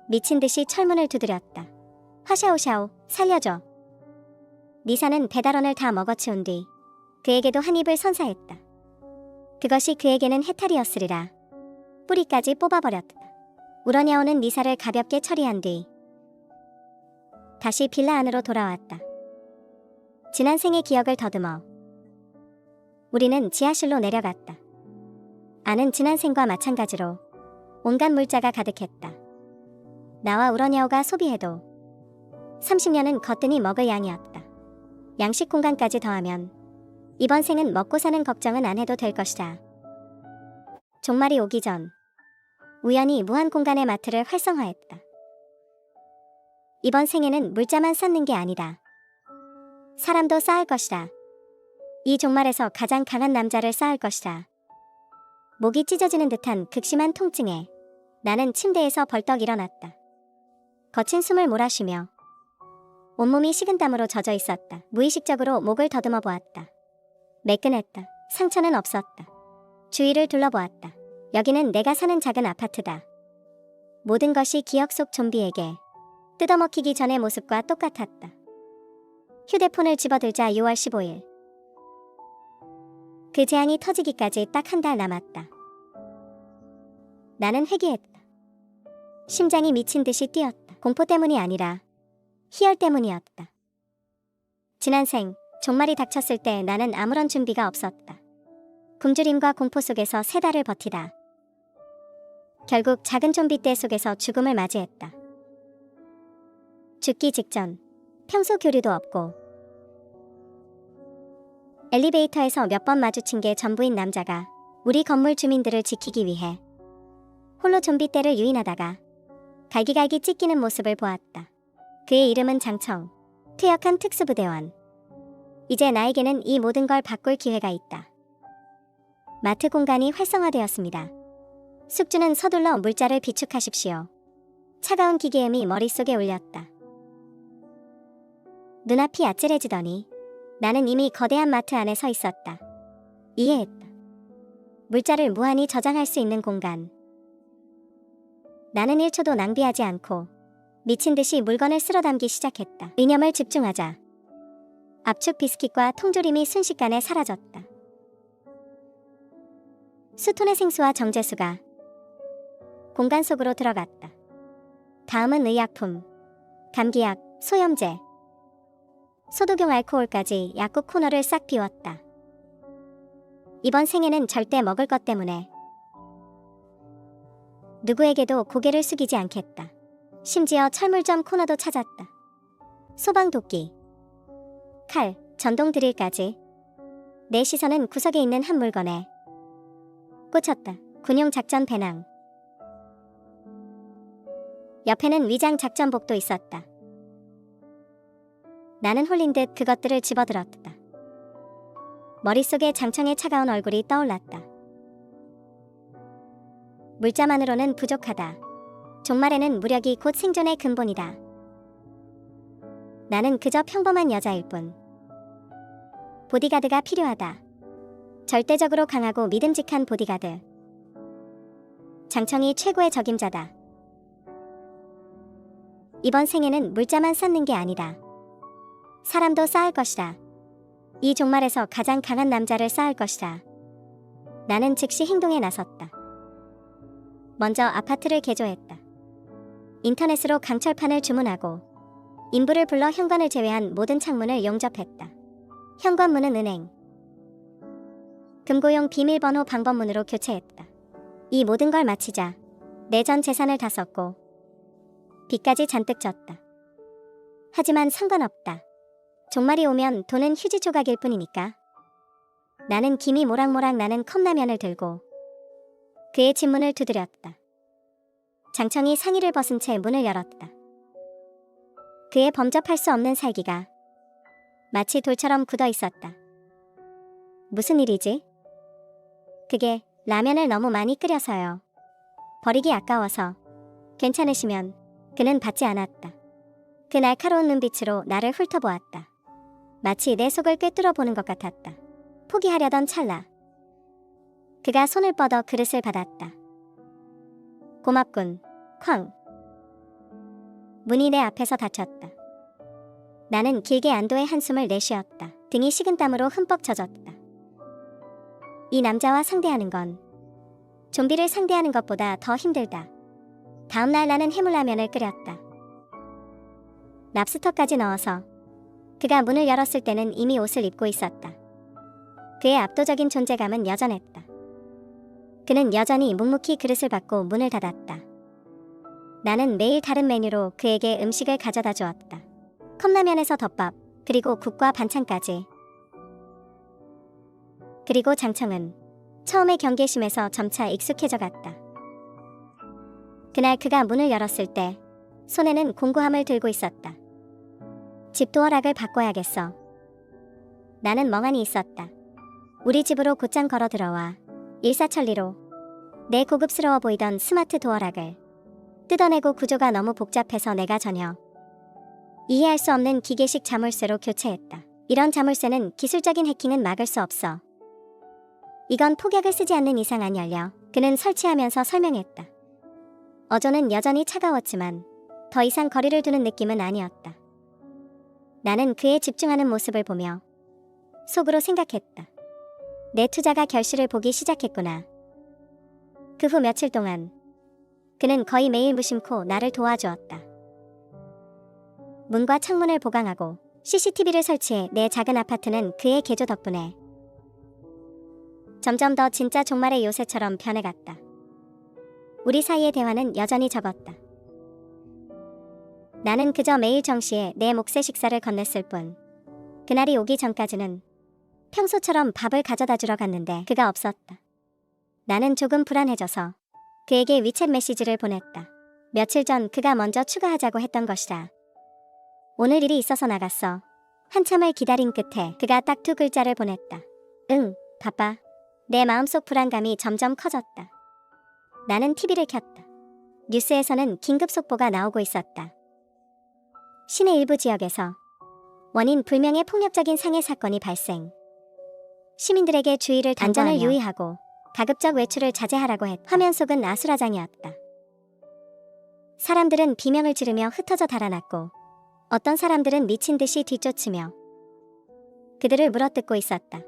미친 듯이 철문을 두드렸다. 화샤오샤오, 살려줘. 니사는 배달원을 다 먹어치운 뒤 그에게도 한 입을 선사했다. 그것이 그에게는 해탈이었으리라. 뿌리까지 뽑아버렸다. 우러냐오는 니사를 가볍게 처리한 뒤 다시 빌라 안으로 돌아왔다. 지난 생의 기억을 더듬어 우리는 지하실로 내려갔다. 안은 지난 생과 마찬가지로 온갖 물자가 가득했다. 나와 우러냐오가 소비해도 30년은 거뜬히 먹을 양이었다. 양식 공간까지 더하면 이번 생은 먹고 사는 걱정은 안 해도 될 것이다. 종말이 오기 전 우연히 무한 공간의 마트를 활성화했다. 이번 생에는 물자만 쌓는 게 아니다. 사람도 쌓을 것이다. 이 종말에서 가장 강한 남자를 쌓을 것이다. 목이 찢어지는 듯한 극심한 통증에 나는 침대에서 벌떡 일어났다. 거친 숨을 몰아쉬며 온몸이 식은땀으로 젖어 있었다. 무의식적으로 목을 더듬어 보았다. 매끈했다. 상처는 없었다. 주위를 둘러보았다. 여기는 내가 사는 작은 아파트다. 모든 것이 기억 속 좀비에게 뜯어먹히기 전의 모습과 똑같았다. 휴대폰을 집어들자 6월 15일. 그 재앙이 터지기까지 딱 한 달 남았다. 나는 회귀했다. 심장이 미친 듯이 뛰었다. 공포 때문이 아니라 희열 때문이었다. 지난 생, 종말이 닥쳤을 때 나는 아무런 준비가 없었다. 굶주림과 공포 속에서 3달을 버티다. 결국 작은 좀비 떼 속에서 죽음을 맞이했다. 죽기 직전, 평소 교류도 없고 엘리베이터에서 몇 번 마주친 게 전부인 남자가 우리 건물 주민들을 지키기 위해 홀로 좀비 떼를 유인하다가 갈기갈기 찢기는 모습을 보았다. 그의 이름은 장청, 퇴역한 특수부대원. 이제 나에게는 이 모든 걸 바꿀 기회가 있다. 마트 공간이 활성화되었습니다. 숙주는 서둘러 물자를 비축하십시오. 차가운 기계음이 머릿속에 울렸다. 눈앞이 아찔해지더니 나는 이미 거대한 마트 안에 서 있었다. 이해했다. 물자를 무한히 저장할 수 있는 공간. 나는 1초도 낭비하지 않고 미친 듯이 물건을 쓸어담기 시작했다. 이념을 집중하자. 압축 비스킷과 통조림이 순식간에 사라졌다. 수톤의 생수와 정제수가 공간 속으로 들어갔다. 다음은 의약품, 감기약, 소염제, 소독용 알코올까지 약국 코너를 싹 비웠다. 이번 생에는 절대 먹을 것 때문에 누구에게도 고개를 숙이지 않겠다. 심지어 철물점 코너도 찾았다. 소방도끼, 칼, 전동 드릴까지. 내 시선은 구석에 있는 한 물건에 꽂혔다. 군용 작전 배낭. 옆에는 위장 작전복도 있었다. 나는 홀린 듯 그것들을 집어들었다. 머릿속에 장청의 차가운 얼굴이 떠올랐다. 물자만으로는 부족하다. 종말에는 무력이 곧 생존의 근본이다. 나는 그저 평범한 여자일 뿐. 보디가드가 필요하다. 절대적으로 강하고 믿음직한 보디가드. 장청이 최고의 적임자다. 이번 생에는 물자만 쌓는 게 아니다. 사람도 쌓을 것이다. 이 종말에서 가장 강한 남자를 쌓을 것이다. 나는 즉시 행동에 나섰다. 먼저 아파트를 개조했다. 인터넷으로 강철판을 주문하고 인부를 불러 현관을 제외한 모든 창문을 용접했다. 현관문은 은행, 금고용 비밀번호 방법문으로 교체했다. 이 모든 걸 마치자 내 전 재산을 다 썼고 빚까지 잔뜩 졌다. 하지만 상관없다. 종말이 오면 돈은 휴지 조각일 뿐이니까. 나는 김이 모락모락 나는 컵라면을 들고 그의 집 문을 두드렸다. 장청이 상의를 벗은 채 문을 열었다. 그의 범접할 수 없는 살기가 마치 돌처럼 굳어 있었다. 무슨 일이지? 그게 라면을 너무 많이 끓여서요. 버리기 아까워서. 괜찮으시면. 그는 받지 않았다. 그 날카로운 눈빛으로 나를 훑어보았다. 마치 내 속을 꿰뚫어 보는 것 같았다. 포기하려던 찰나. 그가 손을 뻗어 그릇을 받았다. 고맙군. 쾅. 문이 내 앞에서 닫혔다. 나는 길게 안도의 한숨을 내쉬었다. 등이 식은땀으로 흠뻑 젖었다. 이 남자와 상대하는 건 좀비를 상대하는 것보다 더 힘들다. 다음날 나는 해물라면을 끓였다. 랍스터까지 넣어서. 그가 문을 열었을 때는 이미 옷을 입고 있었다. 그의 압도적인 존재감은 여전했다. 그는 여전히 묵묵히 그릇을 받고 문을 닫았다. 나는 매일 다른 메뉴로 그에게 음식을 가져다 주었다. 컵라면에서 덮밥, 그리고 국과 반찬까지. 그리고 장청은 처음에 경계심에서 점차 익숙해져 갔다. 그날 그가 문을 열었을 때 손에는 공구함을 들고 있었다. 집도어락을 바꿔야겠어. 나는 멍하니 있었다. 우리 집으로 곧장 걸어 들어와 일사천리로 내 고급스러워 보이던 스마트 도어락을 뜯어내고 구조가 너무 복잡해서 내가 전혀 이해할 수 없는 기계식 자물쇠로 교체했다. 이런 자물쇠는 기술적인 해킹은 막을 수 없어. 이건 폭약을 쓰지 않는 이상 안 열려. 그는 설치하면서 설명했다. 어조는 여전히 차가웠지만 더 이상 거리를 두는 느낌은 아니었다. 나는 그의 집중하는 모습을 보며 속으로 생각했다. 내 투자가 결실을 보기 시작했구나. 그 후 며칠 동안 그는 거의 매일 무심코 나를 도와주었다. 문과 창문을 보강하고 CCTV를 설치해 내 작은 아파트는 그의 개조 덕분에 점점 더 진짜 종말의 요새처럼 변해갔다. 우리 사이의 대화는 여전히 적었다. 나는 그저 매일 정시에 내 몫의 식사를 건넸을 뿐. 그날이 오기 전까지는 평소처럼 밥을 가져다 주러 갔는데 그가 없었다. 나는 조금 불안해져서 그에게 위챗 메시지를 보냈다. 며칠 전 그가 먼저 추가하자고 했던 것이다. 오늘 일이 있어서 나갔어. 한참을 기다린 끝에 그가 딱 2글자를 보냈다. 응, 바빠. 내 마음속 불안감이 점점 커졌다. 나는 TV를 켰다. 뉴스에서는 긴급 속보가 나오고 있었다. 시내 일부 지역에서 원인 불명의 폭력적인 상해 사건이 발생. 시민들에게 주의를 당부하며 안전을 유의하고 가급적 외출을 자제하라고 했다. 화면 속은 아수라장이었다. 사람들은 비명을 지르며 흩어져 달아났고 어떤 사람들은 미친 듯이 뒤쫓으며 그들을 물어뜯고 있었다.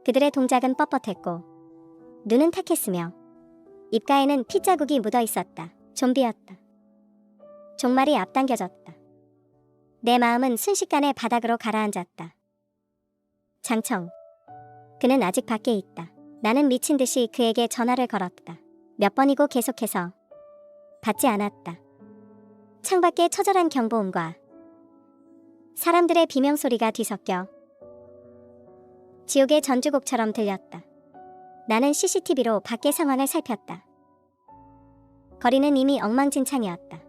그들의 동작은 뻣뻣했고 눈은 탁했으며 입가에는 핏자국이 묻어 있었다. 좀비였다. 종말이 앞당겨졌다. 내 마음은 순식간에 바닥으로 가라앉았다. 장청. 그는 아직 밖에 있다. 나는 미친 듯이 그에게 전화를 걸었다. 몇 번이고 계속해서 받지 않았다. 창밖에 처절한 경보음과 사람들의 비명소리가 뒤섞여 지옥의 전주곡처럼 들렸다. 나는 CCTV로 밖의 상황을 살폈다. 거리는 이미 엉망진창이었다.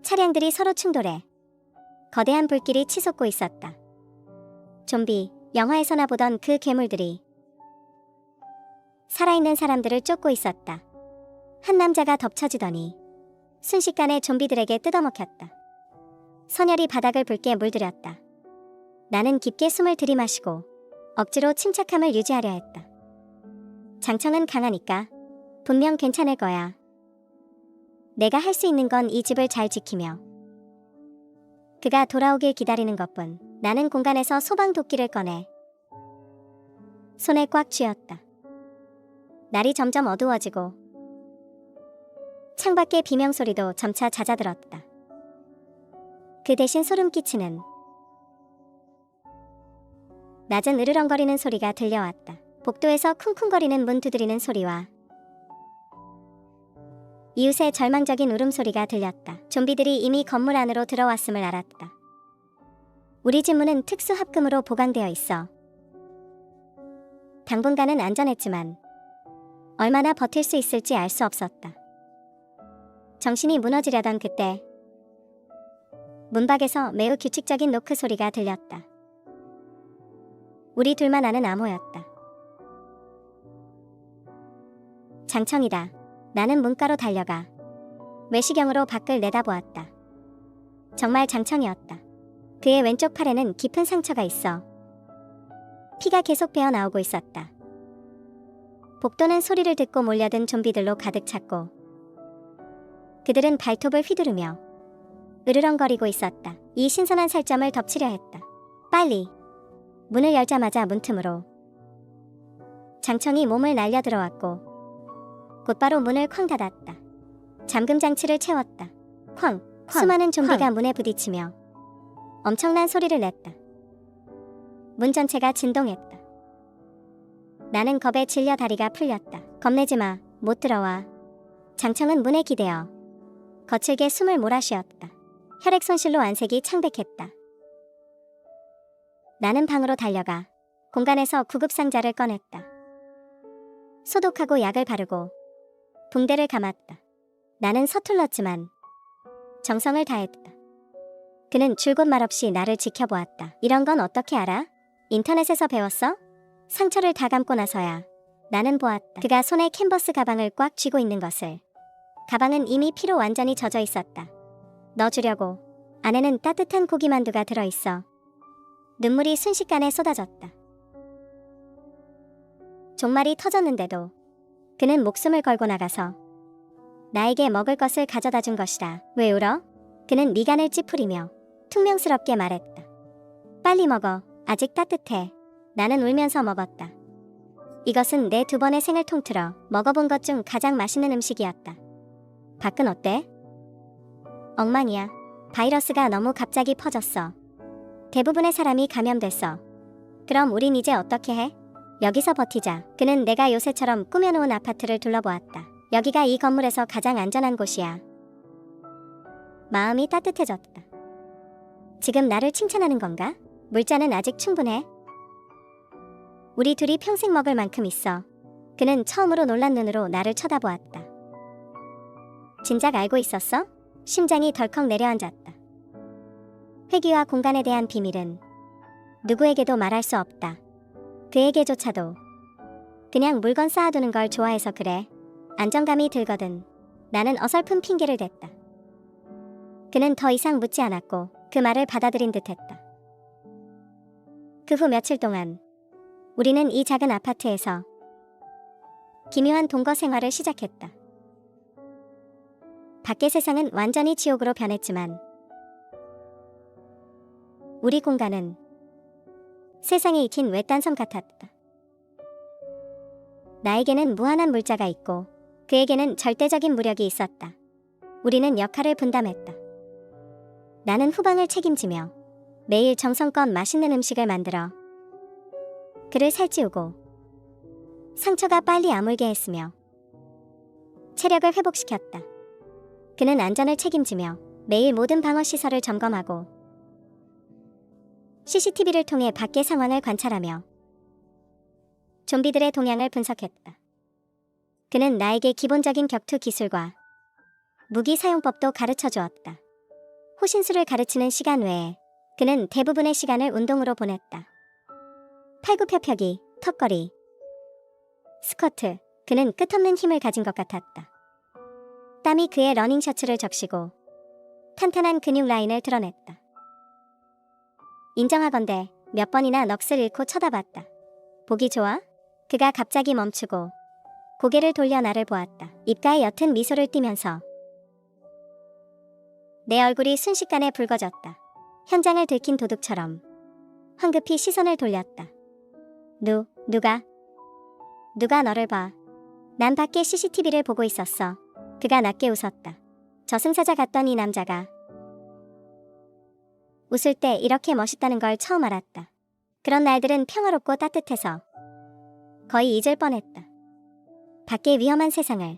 차량들이 서로 충돌해 거대한 불길이 치솟고 있었다. 좀비, 영화에서나 보던 그 괴물들이 살아있는 사람들을 쫓고 있었다. 한 남자가 덮쳐지더니 순식간에 좀비들에게 뜯어먹혔다. 선열이 바닥을 붉게 물들였다. 나는 깊게 숨을 들이마시고 억지로 침착함을 유지하려 했다. 장청은 강하니까 분명 괜찮을 거야. 내가 할 수 있는 건 이 집을 잘 지키며 그가 돌아오길 기다리는 것뿐. 나는 공간에서 소방도끼를 꺼내 손에 꽉 쥐었다. 날이 점점 어두워지고 창밖의 비명소리도 점차 잦아들었다. 그 대신 소름 끼치는 낮은 으르렁거리는 소리가 들려왔다. 복도에서 쿵쿵거리는 문 두드리는 소리와 이웃의 절망적인 울음소리가 들렸다. 좀비들이 이미 건물 안으로 들어왔음을 알았다. 우리 집 문은 특수 합금으로 보강되어 있어 당분간은 안전했지만 얼마나 버틸 수 있을지 알 수 없었다. 정신이 무너지려던 그때 문 밖에서 매우 규칙적인 노크 소리가 들렸다. 우리 둘만 아는 암호였다. 장청이다. 나는 문가로 달려가 외시경으로 밖을 내다보았다. 정말 장청이었다. 그의 왼쪽 팔에는 깊은 상처가 있어 피가 계속 배어나오고 있었다. 복도는 소리를 듣고 몰려든 좀비들로 가득 찼고 그들은 발톱을 휘두르며 으르렁거리고 있었다. 이 신선한 살점을 덮치려 했다. 빨리! 문을 열자마자 문틈으로 장청이 몸을 날려 들어왔고 곧바로 문을 쾅 닫았다. 잠금 장치를 채웠다. 쾅! 수많은 좀비가 문에 부딪히며 엄청난 소리를 냈다. 문 전체가 진동했다. 나는 겁에 질려 다리가 풀렸다. 겁내지 마. 못 들어와. 장청은 문에 기대어 거칠게 숨을 몰아쉬었다. 혈액 손실로 안색이 창백했다. 나는 방으로 달려가 공간에서 구급상자를 꺼냈다. 소독하고 약을 바르고 붕대를 감았다. 나는 서툴렀지만 정성을 다했다. 그는 줄곧 말없이 나를 지켜보았다. 이런 건 어떻게 알아? 인터넷에서 배웠어? 상처를 다 감고 나서야 나는 보았다. 그가 손에 캔버스 가방을 꽉 쥐고 있는 것을. 가방은 이미 피로 완전히 젖어 있었다. 넣어주려고. 안에는 따뜻한 고기만두가 들어있어. 눈물이 순식간에 쏟아졌다. 종말이 터졌는데도 그는 목숨을 걸고 나가서 나에게 먹을 것을 가져다 준 것이다. 왜 울어? 그는 미간을 찌푸리며 퉁명스럽게 말했다. 빨리 먹어. 아직 따뜻해. 나는 울면서 먹었다. 이것은 내 2번의 생을 통틀어 먹어본 것 중 가장 맛있는 음식이었다. 밖은 어때? 엉망이야. 바이러스가 너무 갑자기 퍼졌어. 대부분의 사람이 감염됐어. 그럼 우린 이제 어떻게 해? 여기서 버티자. 그는 내가 요새처럼 꾸며놓은 아파트를 둘러보았다. 여기가 이 건물에서 가장 안전한 곳이야. 마음이 따뜻해졌다. 지금 나를 칭찬하는 건가? 물자는 아직 충분해. 우리 둘이 평생 먹을 만큼 있어. 그는 처음으로 놀란 눈으로 나를 쳐다보았다. 진작 알고 있었어? 심장이 덜컥 내려앉았다. 회귀와 공간에 대한 비밀은 누구에게도 말할 수 없다. 그에게조차도. 그냥 물건 쌓아두는 걸 좋아해서 그래. 안정감이 들거든. 나는 어설픈 핑계를 댔다. 그는 더 이상 묻지 않았고 그 말을 받아들인 듯했다. 그 후 며칠 동안 우리는 이 작은 아파트에서 기묘한 동거 생활을 시작했다. 밖의 세상은 완전히 지옥으로 변했지만 우리 공간은 세상에 익힌 외딴 섬 같았다. 나에게는 무한한 물자가 있고 그에게는 절대적인 무력이 있었다. 우리는 역할을 분담했다. 나는 후방을 책임지며 매일 정성껏 맛있는 음식을 만들어 그를 살찌우고 상처가 빨리 아물게 했으며 체력을 회복시켰다. 그는 안전을 책임지며 매일 모든 방어시설을 점검하고 CCTV를 통해 밖의 상황을 관찰하며 좀비들의 동향을 분석했다. 그는 나에게 기본적인 격투 기술과 무기 사용법도 가르쳐 주었다. 호신술을 가르치는 시간 외에 그는 대부분의 시간을 운동으로 보냈다. 팔굽혀펴기, 턱걸이, 스쿼트. 그는 끝없는 힘을 가진 것 같았다. 땀이 그의 러닝셔츠를 적시고 탄탄한 근육 라인을 드러냈다. 인정하건대 몇 번이나 넋을 잃고 쳐다봤다. 보기 좋아? 그가 갑자기 멈추고 고개를 돌려 나를 보았다. 입가에 옅은 미소를 띠면서 내 얼굴이 순식간에 붉어졌다. 현장을 들킨 도둑처럼 황급히 시선을 돌렸다. 누가 너를 봐. 난 밖에 CCTV를 보고 있었어. 그가 낮게 웃었다. 저승사자 같던 이 남자가 웃을 때 이렇게 멋있다는 걸 처음 알았다. 그런 날들은 평화롭고 따뜻해서 거의 잊을 뻔했다. 밖의 위험한 세상을.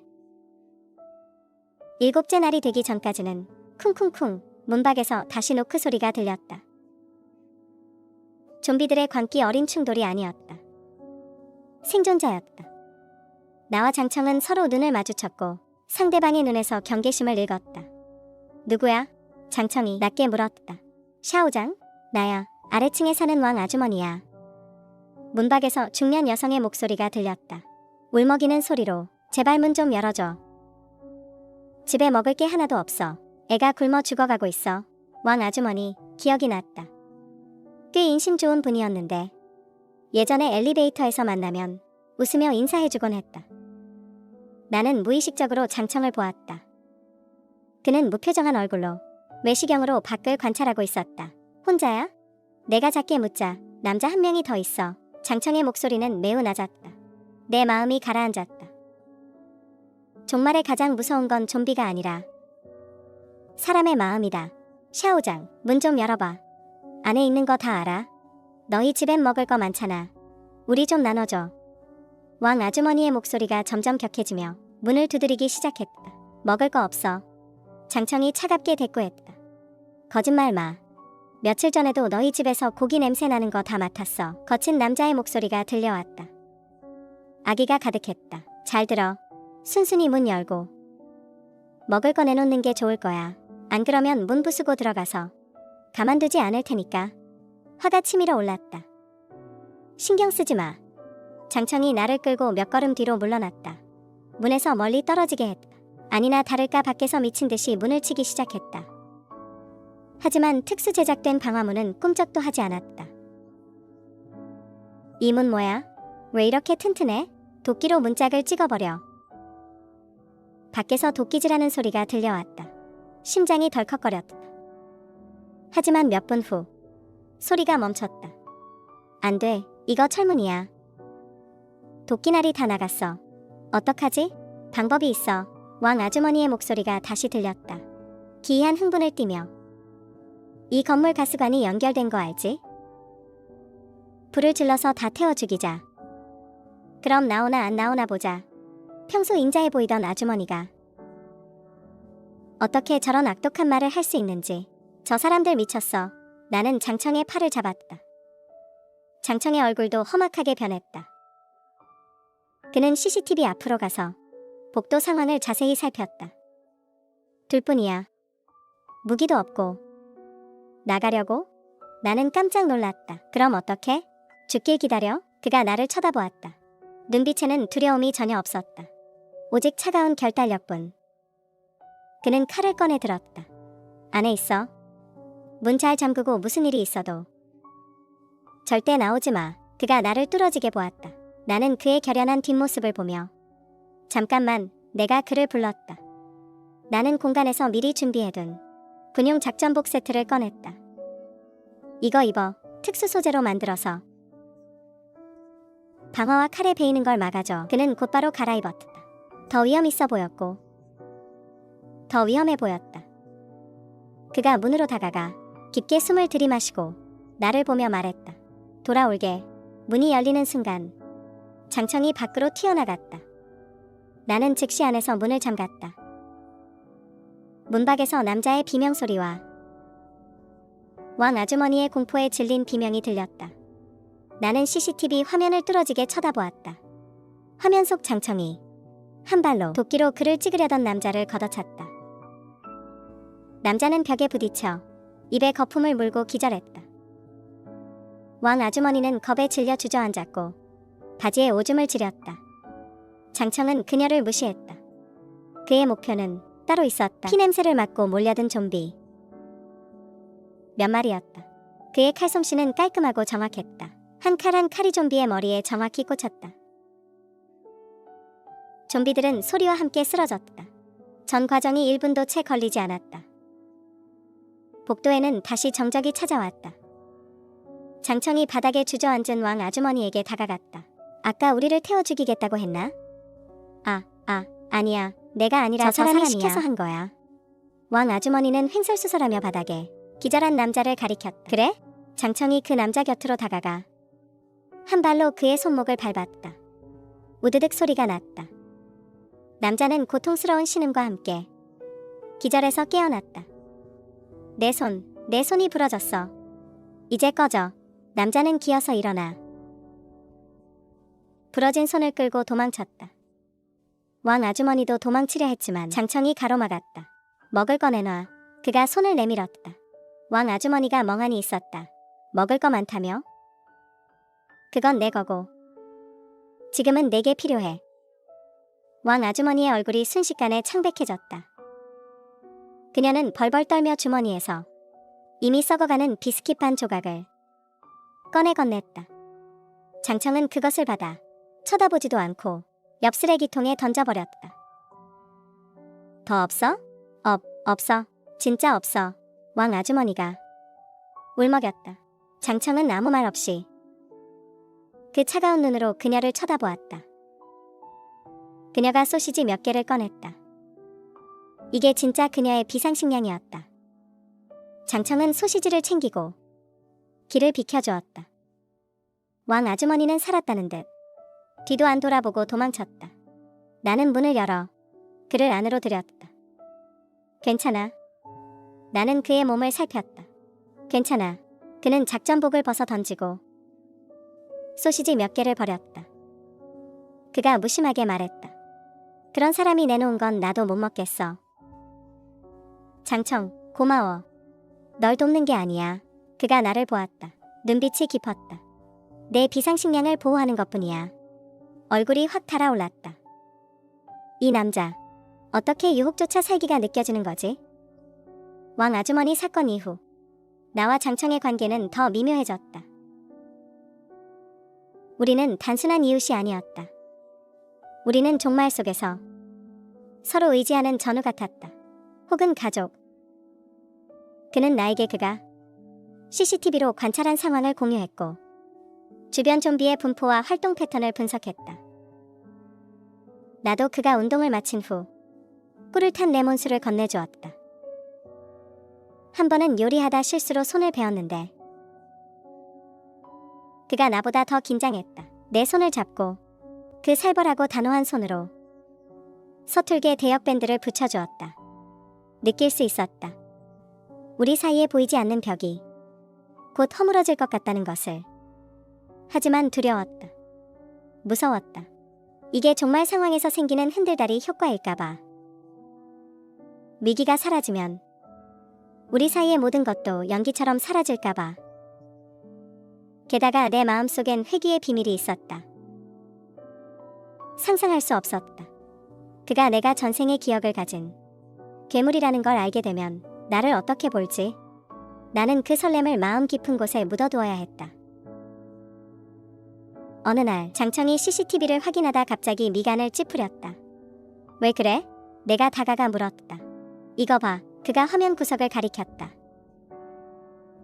7째 날이 되기 전까지는 쿵쿵쿵 문밖에서 다시 노크 소리가 들렸다. 좀비들의 광기 어린 충돌이 아니었다. 생존자였다. 나와 장청은 서로 눈을 마주쳤고 상대방의 눈에서 경계심을 읽었다. 누구야? 장청이 낮게 물었다. 샤오장? 나야. 아래층에 사는 왕 아주머니야. 문 밖에서 중년 여성의 목소리가 들렸다. 울먹이는 소리로 제발 문 좀 열어줘. 집에 먹을 게 하나도 없어. 애가 굶어 죽어가고 있어. 왕 아주머니 기억이 났다. 꽤 인심 좋은 분이었는데 예전에 엘리베이터에서 만나면 웃으며 인사해주곤 했다. 나는 무의식적으로 장청을 보았다. 그는 무표정한 얼굴로 외시경으로 밖을 관찰하고 있었다. 혼자야? 내가 작게 묻자 남자 한 명이 더 있어. 장청의 목소리는 매우 낮았다. 내 마음이 가라앉았다. 종말에 가장 무서운 건 좀비가 아니라 사람의 마음이다. 샤오장, 문 좀 열어봐. 안에 있는 거 다 알아? 너희 집엔 먹을 거 많잖아. 우리 좀 나눠줘. 왕 아주머니의 목소리가 점점 격해지며 문을 두드리기 시작했다. 먹을 거 없어. 장청이 차갑게 대꾸했다. 거짓말 마. 며칠 전에도 너희 집에서 고기 냄새 나는 거 다 맡았어. 거친 남자의 목소리가 들려왔다. 아기가 가득했다. 잘 들어. 순순히 문 열고 먹을 거 내놓는 게 좋을 거야. 안 그러면 문 부수고 들어가서 가만두지 않을 테니까. 화가 치밀어 올랐다. 신경 쓰지 마. 장청이 나를 끌고 몇 걸음 뒤로 물러났다. 문에서 멀리 떨어지게 했다. 아니나 다를까 밖에서 미친 듯이 문을 치기 시작했다. 하지만 특수 제작된 방화문은 꿈쩍도 하지 않았다. 이 문 뭐야? 왜 이렇게 튼튼해? 도끼로 문짝을 찍어버려. 밖에서 도끼질하는 소리가 들려왔다. 심장이 덜컥거렸다. 하지만 몇 분 후 소리가 멈췄다. 안 돼, 이거 철문이야. 도끼날이 다 나갔어. 어떡하지? 방법이 있어. 왕 아주머니의 목소리가 다시 들렸다. 기이한 흥분을 띠며. 이 건물 가스관이 연결된 거 알지? 불을 질러서 다 태워 죽이자. 그럼 나오나 안 나오나 보자. 평소 인자해 보이던 아주머니가 어떻게 저런 악독한 말을 할 수 있는지. 저 사람들 미쳤어. 나는 장청의 팔을 잡았다. 장청의 얼굴도 험악하게 변했다. 그는 CCTV 앞으로 가서 복도 상황을 자세히 살폈다. 둘뿐이야. 무기도 없고. 나가려고? 나는 깜짝 놀랐다. 그럼 어떡해? 죽길 기다려? 그가 나를 쳐다보았다. 눈빛에는 두려움이 전혀 없었다. 오직 차가운 결단력뿐. 그는 칼을 꺼내 들었다. 안에 있어. 문 잘 잠그고 무슨 일이 있어도 절대 나오지 마. 그가 나를 뚫어지게 보았다. 나는 그의 결연한 뒷모습을 보며 잠깐만, 내가 그를 불렀다. 나는 공간에서 미리 준비해둔 군용 작전복 세트를 꺼냈다. 이거 입어. 특수 소재로 만들어서 방화와 칼에 베이는 걸 막아줘. 그는 곧바로 갈아입었다. 더 위험 있어 보였고 더 위험해 보였다. 그가 문으로 다가가 깊게 숨을 들이마시고 나를 보며 말했다. 돌아올게. 문이 열리는 순간 장청이 밖으로 튀어나갔다. 나는 즉시 안에서 문을 잠갔다. 문 밖에서 남자의 비명소리와 왕 아주머니의 공포에 질린 비명이 들렸다. 나는 CCTV 화면을 뚫어지게 쳐다보았다. 화면 속 장청이 한 발로 도끼로 그를 찌그려던 남자를 걷어찼다. 남자는 벽에 부딪혀 입에 거품을 물고 기절했다. 왕 아주머니는 겁에 질려 주저앉았고 바지에 오줌을 지렸다. 장청은 그녀를 무시했다. 그의 목표는 따로 있었다. 피냄새를 맡고 몰려든 좀비. 몇 마리였다. 그의 칼솜씨는 깔끔하고 정확했다. 한 칼 한 칼이 좀비의 머리에 정확히 꽂혔다. 좀비들은 소리와 함께 쓰러졌다. 전 과정이 1분도 채 걸리지 않았다. 복도에는 다시 정적이 찾아왔다. 장청이 바닥에 주저앉은 왕 아주머니에게 다가갔다. 아까 우리를 태워 죽이겠다고 했나? 아니야. 내가 아니라 저 사람이 시켜서 한 거야. 왕 아주머니는 횡설수설하며 바닥에 기절한 남자를 가리켰다. 그래? 장청이 그 남자 곁으로 다가가 한 발로 그의 손목을 밟았다. 우드득 소리가 났다. 남자는 고통스러운 신음과 함께 기절해서 깨어났다. 내 손이 부러졌어. 이제 꺼져. 남자는 기어서 일어나 부러진 손을 끌고 도망쳤다. 왕 아주머니도 도망치려 했지만 장청이 가로막았다. 먹을 거 내놔. 그가 손을 내밀었다. 왕 아주머니가 멍하니 있었다. 먹을 거 많다며? 그건 내 거고. 지금은 내게 필요해. 왕 아주머니의 얼굴이 순식간에 창백해졌다. 그녀는 벌벌 떨며 주머니에서 이미 썩어가는 비스킷 반 조각을 꺼내 건넸다. 장청은 그것을 받아 쳐다보지도 않고 옆 쓰레기통에 던져버렸다. 더 없어? 없어. 진짜 없어. 왕 아주머니가 울먹였다. 장청은 아무 말 없이 그 차가운 눈으로 그녀를 쳐다보았다. 그녀가 소시지 몇 개를 꺼냈다. 이게 진짜 그녀의 비상식량이었다. 장청은 소시지를 챙기고 길을 비켜주었다. 왕 아주머니는 살았다는 듯 뒤도 안 돌아보고 도망쳤다. 나는 문을 열어 그를 안으로 들였다. 괜찮아. 나는 그의 몸을 살폈다. 괜찮아. 그는 작전복을 벗어 던지고 소시지 몇 개를 버렸다. 그가 무심하게 말했다. 그런 사람이 내놓은 건 나도 못 먹겠어. 장청, 고마워. 널 돕는 게 아니야. 그가 나를 보았다. 눈빛이 깊었다. 내 비상식량을 보호하는 것뿐이야. 얼굴이 확 달아올랐다. 이 남자, 어떻게 유혹조차 살기가 느껴지는 거지? 왕 아주머니 사건 이후 나와 장청의 관계는 더 미묘해졌다. 우리는 단순한 이웃이 아니었다. 우리는 종말 속에서 서로 의지하는 전우 같았다. 혹은 가족. 그는 나에게 그가 CCTV로 관찰한 상황을 공유했고 주변 좀비의 분포와 활동 패턴을 분석했다. 나도 그가 운동을 마친 후 꿀을 탄 레몬수를 건네주었다. 한 번은 요리하다 실수로 손을 베었는데 그가 나보다 더 긴장했다. 내 손을 잡고 그 살벌하고 단호한 손으로 서툴게 대역밴드를 붙여주었다. 느낄 수 있었다. 우리 사이에 보이지 않는 벽이 곧 허물어질 것 같다는 것을. 하지만 두려웠다. 무서웠다. 이게 종말 상황에서 생기는 흔들다리 효과일까봐. 위기가 사라지면 우리 사이의 모든 것도 연기처럼 사라질까봐. 게다가 내 마음속엔 회귀의 비밀이 있었다. 상상할 수 없었다. 그가 내가 전생의 기억을 가진 괴물이라는 걸 알게 되면 나를 어떻게 볼지. 나는 그 설렘을 마음 깊은 곳에 묻어두어야 했다. 어느 날 장청이 CCTV를 확인하다 갑자기 미간을 찌푸렸다. 왜 그래? 내가 다가가 물었다. 이거 봐. 그가 화면 구석을 가리켰다.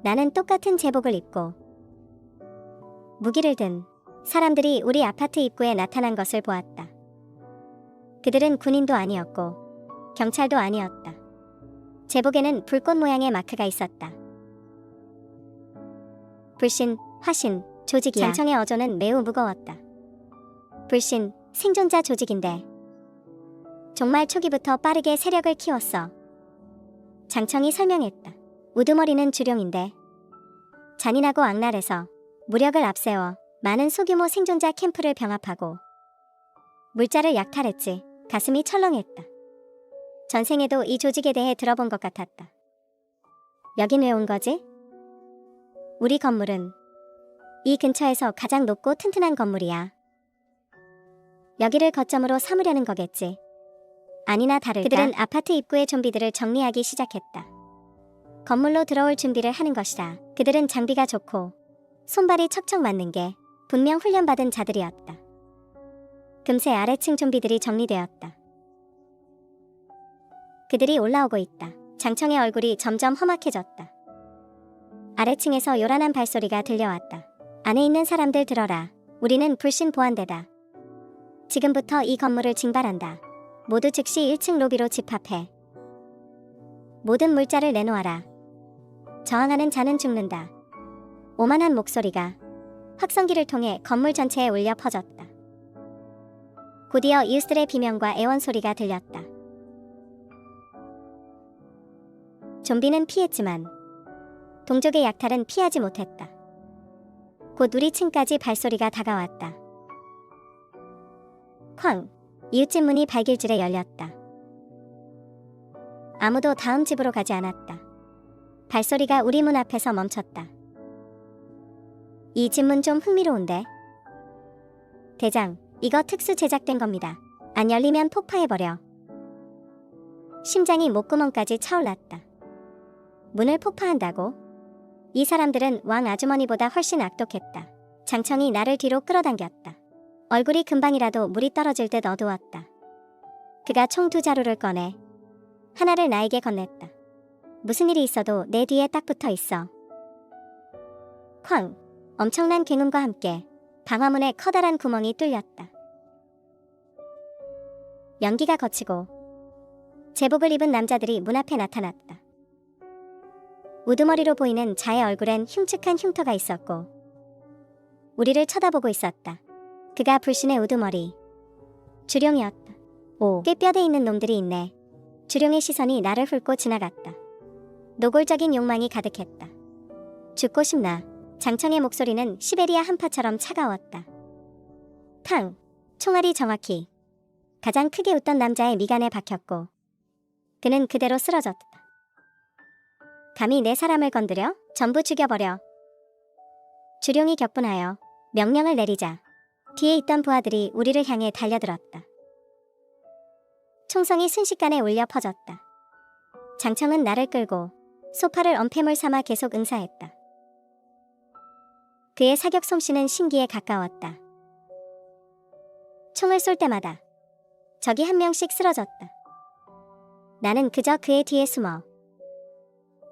나는 똑같은 제복을 입고 무기를 든 사람들이 우리 아파트 입구에 나타난 것을 보았다. 그들은 군인도 아니었고 경찰도 아니었다. 제복에는 불꽃 모양의 마크가 있었다. 불신, 화신, 조직이야. 장청의 어조는 매우 무거웠다. 불신, 생존자 조직인데 종말 초기부터 빠르게 세력을 키웠어. 장청이 설명했다. 우두머리는 주룡인데 잔인하고 악랄해서 무력을 앞세워 많은 소규모 생존자 캠프를 병합하고 물자를 약탈했지. 가슴이 철렁했다. 전생에도 이 조직에 대해 들어본 것 같았다. 여긴 왜 온 거지? 우리 건물은 이 근처에서 가장 높고 튼튼한 건물이야. 여기를 거점으로 삼으려는 거겠지. 아니나 다를까 그들은 아파트 입구의 좀비들을 정리하기 시작했다. 건물로 들어올 준비를 하는 것이다. 그들은 장비가 좋고 손발이 척척 맞는 게 분명 훈련받은 자들이었다. 금세 아래층 좀비들이 정리되었다. 그들이 올라오고 있다. 장청의 얼굴이 점점 험악해졌다. 아래층에서 요란한 발소리가 들려왔다. 안에 있는 사람들 들어라. 우리는 불신 보안대다. 지금부터 이 건물을 징발한다. 모두 즉시 1층 로비로 집합해. 모든 물자를 내놓아라. 저항하는 자는 죽는다. 오만한 목소리가 확성기를 통해 건물 전체에 울려 퍼졌다. 곧이어 이웃들의 비명과 애원 소리가 들렸다. 좀비는 피했지만 동족의 약탈은 피하지 못했다. 곧 우리 층까지 발소리가 다가왔다. 쾅! 이웃집 문이 발길질에 열렸다. 아무도 다음 집으로 가지 않았다. 발소리가 우리 문 앞에서 멈췄다. 이 집 문 좀 흥미로운데? 대장, 이거 특수 제작된 겁니다. 안 열리면 폭파해버려. 심장이 목구멍까지 차올랐다. 문을 폭파한다고? 이 사람들은 왕 아주머니보다 훨씬 악독했다. 장청이 나를 뒤로 끌어당겼다. 얼굴이 금방이라도 물이 떨어질 듯 어두웠다. 그가 총 2자루를 꺼내 하나를 나에게 건넸다. 무슨 일이 있어도 내 뒤에 딱 붙어 있어. 쾅! 엄청난 굉음과 함께 방화문에 커다란 구멍이 뚫렸다. 연기가 거치고 제복을 입은 남자들이 문 앞에 나타났다. 우두머리로 보이는 자의 얼굴엔 흉측한 흉터가 있었고 우리를 쳐다보고 있었다. 그가 불신의 우두머리 주룡이었다. 오, 꽤 뼈대 있는 놈들이 있네. 주룡의 시선이 나를 훑고 지나갔다. 노골적인 욕망이 가득했다. 죽고 싶나? 장청의 목소리는 시베리아 한파처럼 차가웠다. 탕! 총알이 정확히 가장 크게 웃던 남자의 미간에 박혔고 그는 그대로 쓰러졌다. 감히 내 사람을 건드려? 전부 죽여버려. 주룡이 격분하여 명령을 내리자 뒤에 있던 부하들이 우리를 향해 달려들었다. 총성이 순식간에 울려 퍼졌다. 장청은 나를 끌고 소파를 엄폐물 삼아 계속 응사했다. 그의 사격 솜씨는 신기에 가까웠다. 총을 쏠 때마다 적이 한 명씩 쓰러졌다. 나는 그저 그의 뒤에 숨어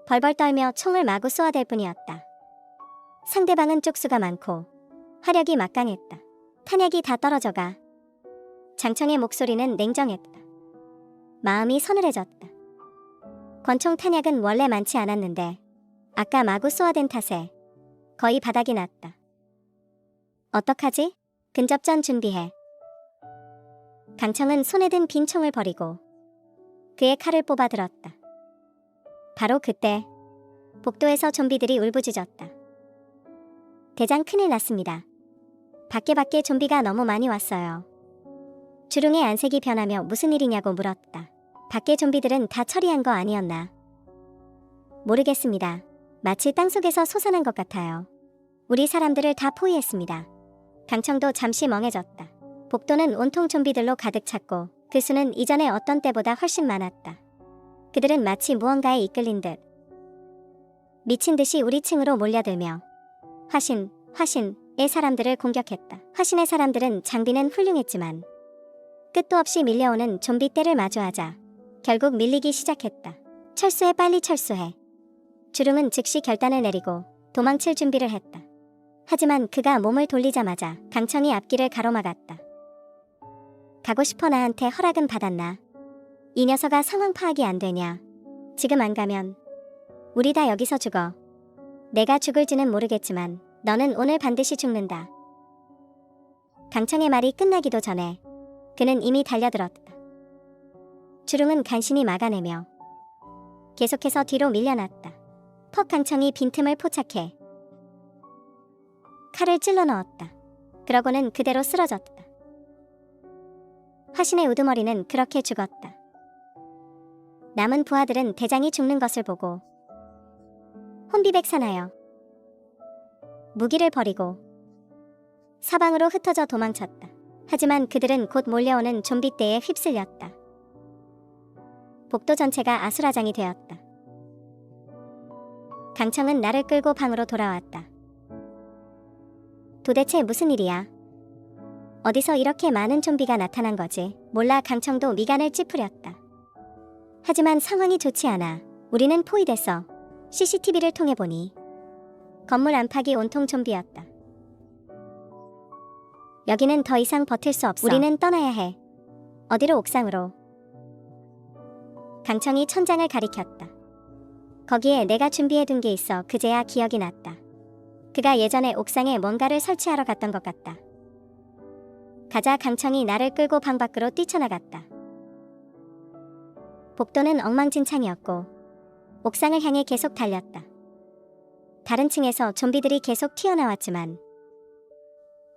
벌벌 떨며 총을 마구 쏘아댈 뿐이었다. 상대방은 쪽수가 많고 화력이 막강했다. 탄약이 다 떨어져가 장청의 목소리는 냉정했다. 마음이 서늘해졌다. 권총 탄약은 원래 많지 않았는데 아까 마구 쏘아댄 탓에 거의 바닥이 났다. 어떡하지? 근접전 준비해. 강청은 손에 든 빈 총을 버리고 그의 칼을 뽑아 들었다. 바로 그때 복도에서 좀비들이 울부짖었다. 대장, 큰일 났습니다. 밖에 좀비가 너무 많이 왔어요. 주룡의 안색이 변하며 무슨 일이냐고 물었다. 밖에 좀비들은 다 처리한 거 아니었나? 모르겠습니다. 마치 땅속에서 솟아난 것 같아요. 우리 사람들을 다 포위했습니다. 강청도 잠시 멍해졌다. 복도는 온통 좀비들로 가득 찼고 그 수는 이전의 어떤 때보다 훨씬 많았다. 그들은 마치 무언가에 이끌린 듯 미친 듯이 우리 층으로 몰려들며 화신의 사람들을 공격했다. 화신의 사람들은 장비는 훌륭했지만 끝도 없이 밀려오는 좀비 떼를 마주하자 결국 밀리기 시작했다. 철수해, 빨리 철수해. 주룡은 즉시 결단을 내리고 도망칠 준비를 했다. 하지만 그가 몸을 돌리자마자 강청이 앞길을 가로막았다. 가고 싶어? 나한테 허락은 받았나? 이 녀석아, 상황 파악이 안 되냐? 지금 안 가면 우리 다 여기서 죽어. 내가 죽을지는 모르겠지만 너는 오늘 반드시 죽는다. 강청의 말이 끝나기도 전에 그는 이미 달려들었다. 주룡은 간신히 막아내며 계속해서 뒤로 밀려났다. 퍽! 강청이 빈틈을 포착해 칼을 찔러 넣었다. 그러고는 그대로 쓰러졌다. 화신의 우두머리는 그렇게 죽었다. 남은 부하들은 대장이 죽는 것을 보고 혼비백산하여 무기를 버리고 사방으로 흩어져 도망쳤다. 하지만 그들은 곧 몰려오는 좀비 떼에 휩쓸렸다. 복도 전체가 아수라장이 되었다. 강청은 나를 끌고 방으로 돌아왔다. 도대체 무슨 일이야? 어디서 이렇게 많은 좀비가 나타난 거지? 몰라. 강청도 미간을 찌푸렸다. 하지만 상황이 좋지 않아. 우리는 포위됐어. CCTV를 통해 보니 건물 안팎이 온통 좀비였다. 여기는 더 이상 버틸 수 없어. 우리는 떠나야 해. 어디로? 옥상으로. 강청이 천장을 가리켰다. 거기에 내가 준비해둔 게 있어. 그제야 기억이 났다. 그가 예전에 옥상에 뭔가를 설치하러 갔던 것 같다. 가자. 강청이 나를 끌고 방 밖으로 뛰쳐나갔다. 복도는 엉망진창이었고 옥상을 향해 계속 달렸다. 다른 층에서 좀비들이 계속 튀어나왔지만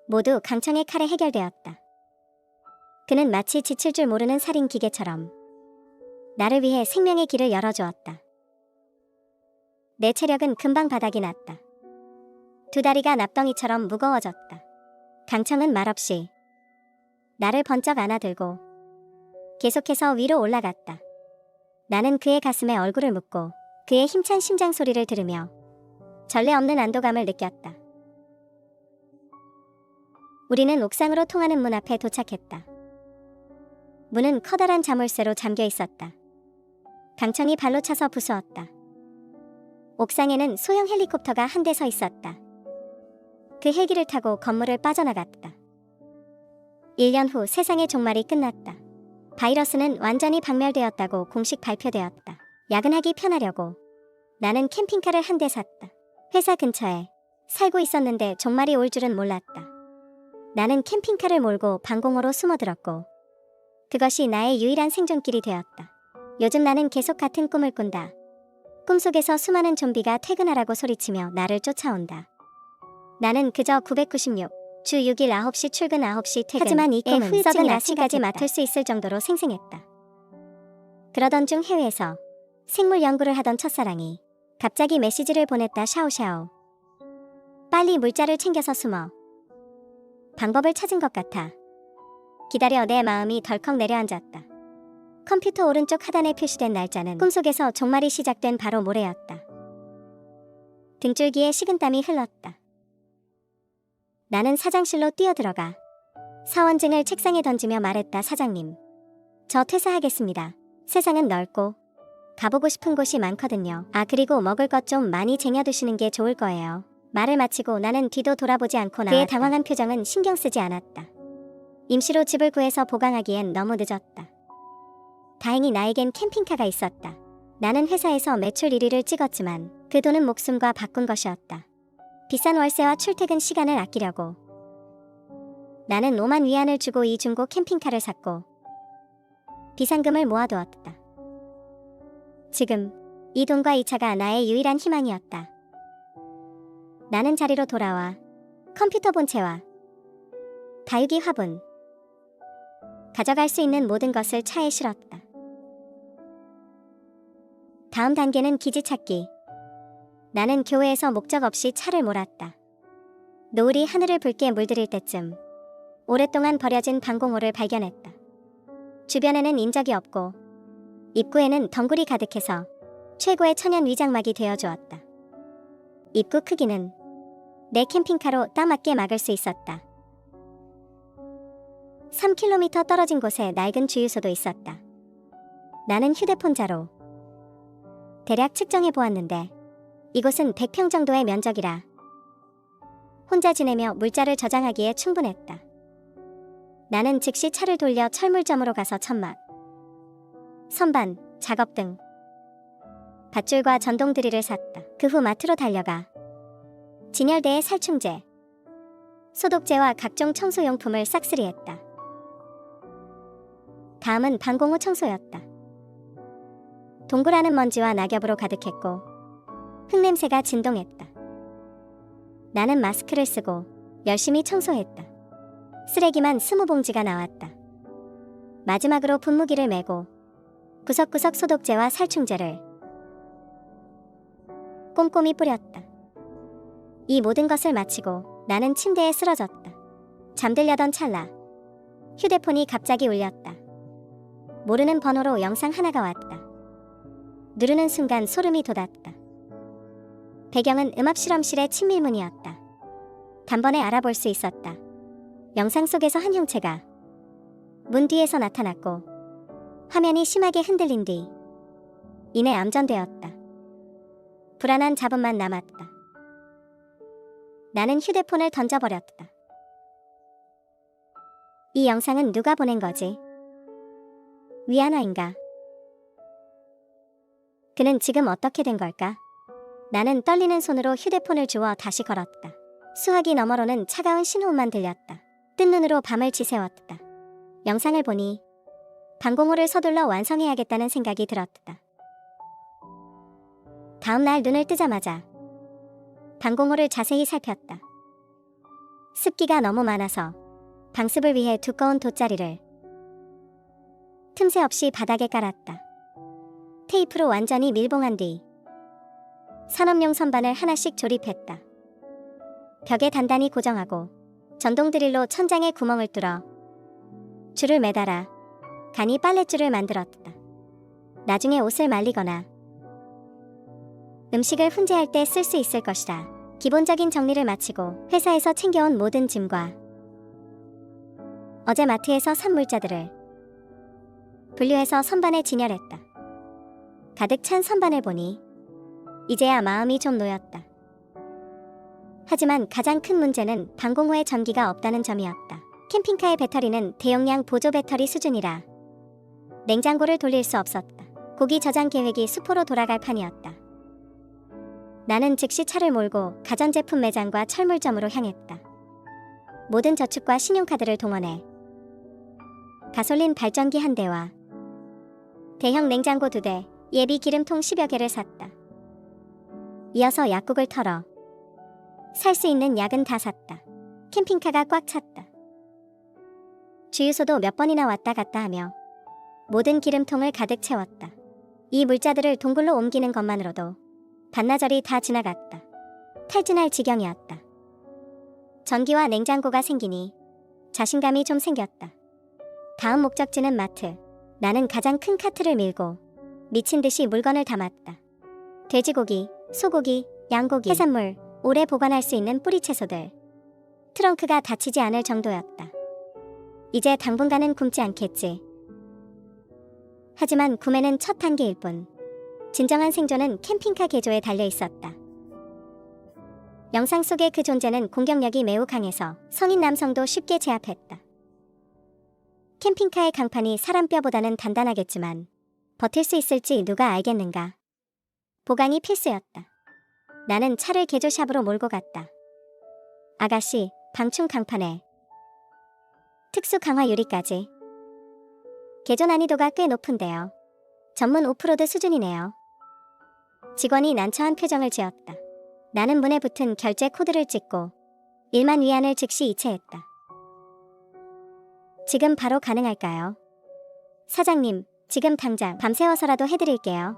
모두 강청의 칼에 해결되었다. 그는 마치 지칠 줄 모르는 살인 기계처럼 나를 위해 생명의 길을 열어주었다. 내 체력은 금방 바닥이 났다. 두 다리가 납덩이처럼 무거워졌다. 강청은 말없이 나를 번쩍 안아들고 계속해서 위로 올라갔다. 나는 그의 가슴에 얼굴을 묻고 그의 힘찬 심장 소리를 들으며 전례 없는 안도감을 느꼈다. 우리는 옥상으로 통하는 문 앞에 도착했다. 문은 커다란 자물쇠로 잠겨 있었다. 강청이 발로 차서 부수었다. 옥상에는 소형 헬리콥터가 한 대 서 있었다. 그 헬기를 타고 건물을 빠져나갔다. 1년 후 세상의 종말이 끝났다. 바이러스는 완전히 박멸되었다고 공식 발표되었다. 야근하기 편하려고 나는 캠핑카를 한 대 샀다. 회사 근처에 살고 있었는데 종말이 올 줄은 몰랐다. 나는 캠핑카를 몰고 방공호로 숨어들었고 그것이 나의 유일한 생존길이 되었다. 요즘 나는 계속 같은 꿈을 꾼다. 꿈속에서 수많은 좀비가 퇴근하라고 소리치며 나를 쫓아온다. 나는 그저 996, 주 6일 9시 출근 9시 퇴근. 하지만 이 꿈은 썩은 아침까지 맡을 수 있을 정도로 생생했다. 그러던 중 해외에서 생물 연구를 하던 첫사랑이 갑자기 메시지를 보냈다. 샤오샤오. 빨리 물자를 챙겨서 숨어. 방법을 찾은 것 같아. 기다려. 내 마음이 덜컥 내려앉았다. 컴퓨터 오른쪽 하단에 표시된 날짜는 꿈속에서 종말이 시작된 바로 모레였다. 등줄기에 식은땀이 흘렀다. 나는 사장실로 뛰어들어가 사원증을 책상에 던지며 말했다. 사장님, 저 퇴사하겠습니다. 세상은 넓고 가보고 싶은 곳이 많거든요. 아, 그리고 먹을 것 좀 많이 쟁여두시는 게 좋을 거예요. 말을 마치고 나는 뒤도 돌아보지 않고 나왔다. 그의 당황한 표정은 신경 쓰지 않았다. 임시로 집을 구해서 보강하기엔 너무 늦었다. 다행히 나에겐 캠핑카가 있었다. 나는 회사에서 매출 1위를 찍었지만 그 돈은 목숨과 바꾼 것이었다. 비싼 월세와 출퇴근 시간을 아끼려고 나는 5만 위안을 주고 이 중고 캠핑카를 샀고 비상금을 모아두었다. 지금 이 돈과 이 차가 나의 유일한 희망이었다. 나는 자리로 돌아와 컴퓨터 본체와 다육이 화분, 가져갈 수 있는 모든 것을 차에 실었다. 다음 단계는 기지 찾기. 나는 교회에서 목적 없이 차를 몰았다. 노을이 하늘을 붉게 물들일 때쯤 오랫동안 버려진 방공호를 발견했다. 주변에는 인적이 없고 입구에는 덩굴이 가득해서 최고의 천연 위장막이 되어주었다. 입구 크기는 내 캠핑카로 딱 맞게 막을 수 있었다. 3km 떨어진 곳에 낡은 주유소도 있었다. 나는 휴대폰자로 대략 측정해 보았는데 이곳은 100평 정도의 면적이라 혼자 지내며 물자를 저장하기에 충분했다. 나는 즉시 차를 돌려 철물점으로 가서 천막, 선반, 작업 등 밧줄과 전동 드릴을 샀다. 그 후 마트로 달려가 진열대에 살충제, 소독제와 각종 청소용품을 싹쓸이했다. 다음은 방공호 청소였다. 동굴안은 먼지와 낙엽으로 가득했고 흙냄새가 진동했다. 나는 마스크를 쓰고 열심히 청소했다. 쓰레기만 20봉지가 나왔다. 마지막으로 분무기를 메고 구석구석 소독제와 살충제를 꼼꼼히 뿌렸다. 이 모든 것을 마치고 나는 침대에 쓰러졌다. 잠들려던 찰나 휴대폰이 갑자기 울렸다. 모르는 번호로 영상 하나가 왔다. 누르는 순간 소름이 돋았다. 배경은 음압 실험실의 친밀문이었다. 단번에 알아볼 수 있었다. 영상 속에서 한 형체가 문 뒤에서 나타났고 화면이 심하게 흔들린 뒤 이내 암전되었다. 불안한 잡음만 남았다. 나는 휴대폰을 던져버렸다. 이 영상은 누가 보낸 거지? 위안화인가? 그는 지금 어떻게 된 걸까? 나는 떨리는 손으로 휴대폰을 주워 다시 걸었다. 수화기 너머로는 차가운 신호음만 들렸다. 뜬 눈으로 밤을 지새웠다. 영상을 보니 방공호를 서둘러 완성해야겠다는 생각이 들었다. 다음 날 눈을 뜨자마자 방공호를 자세히 살폈다. 습기가 너무 많아서 방습을 위해 두꺼운 돗자리를 틈새 없이 바닥에 깔았다. 테이프로 완전히 밀봉한 뒤 산업용 선반을 하나씩 조립했다. 벽에 단단히 고정하고 전동 드릴로 천장에 구멍을 뚫어 줄을 매달아 간이 빨랫줄을 만들었다. 나중에 옷을 말리거나 음식을 훈제할 때 쓸 수 있을 것이라. 기본적인 정리를 마치고 회사에서 챙겨온 모든 짐과 어제 마트에서 산 물자들을 분류해서 선반에 진열했다. 가득 찬 선반을 보니 이제야 마음이 좀 놓였다. 하지만 가장 큰 문제는 방공 후에 전기가 없다는 점이었다. 캠핑카의 배터리는 대용량 보조 배터리 수준이라 냉장고를 돌릴 수 없었다. 고기 저장 계획이 수포로 돌아갈 판이었다. 나는 즉시 차를 몰고 가전제품 매장과 철물점으로 향했다. 모든 저축과 신용카드를 동원해 가솔린 발전기 1대와 대형 냉장고 2대, 예비 기름통 10여 개를 샀다. 이어서 약국을 털어 살 수 있는 약은 다 샀다. 캠핑카가 꽉 찼다. 주유소도 몇 번이나 왔다 갔다 하며 모든 기름통을 가득 채웠다. 이 물자들을 동굴로 옮기는 것만으로도 반나절이 다 지나갔다. 탈진할 지경이었다. 전기와 냉장고가 생기니 자신감이 좀 생겼다. 다음 목적지는 마트. 나는 가장 큰 카트를 밀고 미친 듯이 물건을 담았다. 돼지고기, 소고기, 양고기, 해산물, 오래 보관할 수 있는 뿌리채소들. 트렁크가 닫히지 않을 정도였다. 이제 당분간은 굶지 않겠지. 하지만 구매는 첫 단계일 뿐. 진정한 생존은 캠핑카 개조에 달려 있었다. 영상 속의 그 존재는 공격력이 매우 강해서 성인 남성도 쉽게 제압했다. 캠핑카의 강판이 사람 뼈보다는 단단하겠지만 버틸 수 있을지 누가 알겠는가. 보강이 필수였다. 나는 차를 개조샵으로 몰고 갔다. 아가씨, 방충 강판에 특수 강화 유리까지. 개조 난이도가 꽤 높은데요. 전문 오프로드 수준이네요. 직원이 난처한 표정을 지었다. 나는 문에 붙은 결제 코드를 찍고 1만 위안을 즉시 이체했다. 지금 바로 가능할까요? 사장님, 지금 당장 밤새워서라도 해드릴게요.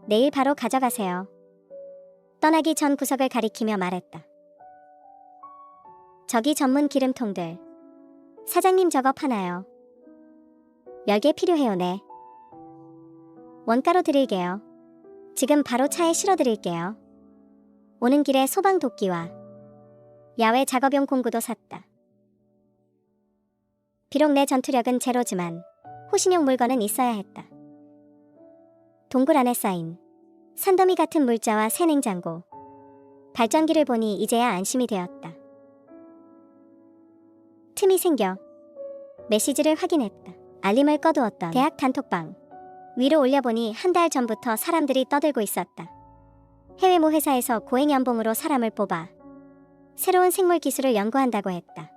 내일 바로 가져가세요. 떠나기 전 구석을 가리키며 말했다. 저기 전문 기름통들. 사장님 저거 파나요? 10개 필요해요. 네. 원가로 드릴게요. 지금 바로 차에 실어드릴게요. 오는 길에 소방도끼와 야외 작업용 공구도 샀다. 비록 내 전투력은 제로지만 호신용 물건은 있어야 했다. 동굴 안에 쌓인 산더미 같은 물자와 새 냉장고, 발전기를 보니 이제야 안심이 되었다. 틈이 생겨 메시지를 확인했다. 알림을 꺼두었던 대학 단톡방. 위로 올려보니 한 달 전부터 사람들이 떠들고 있었다. 해외 모 회사에서 고액 연봉으로 사람을 뽑아 새로운 생물 기술을 연구한다고 했다.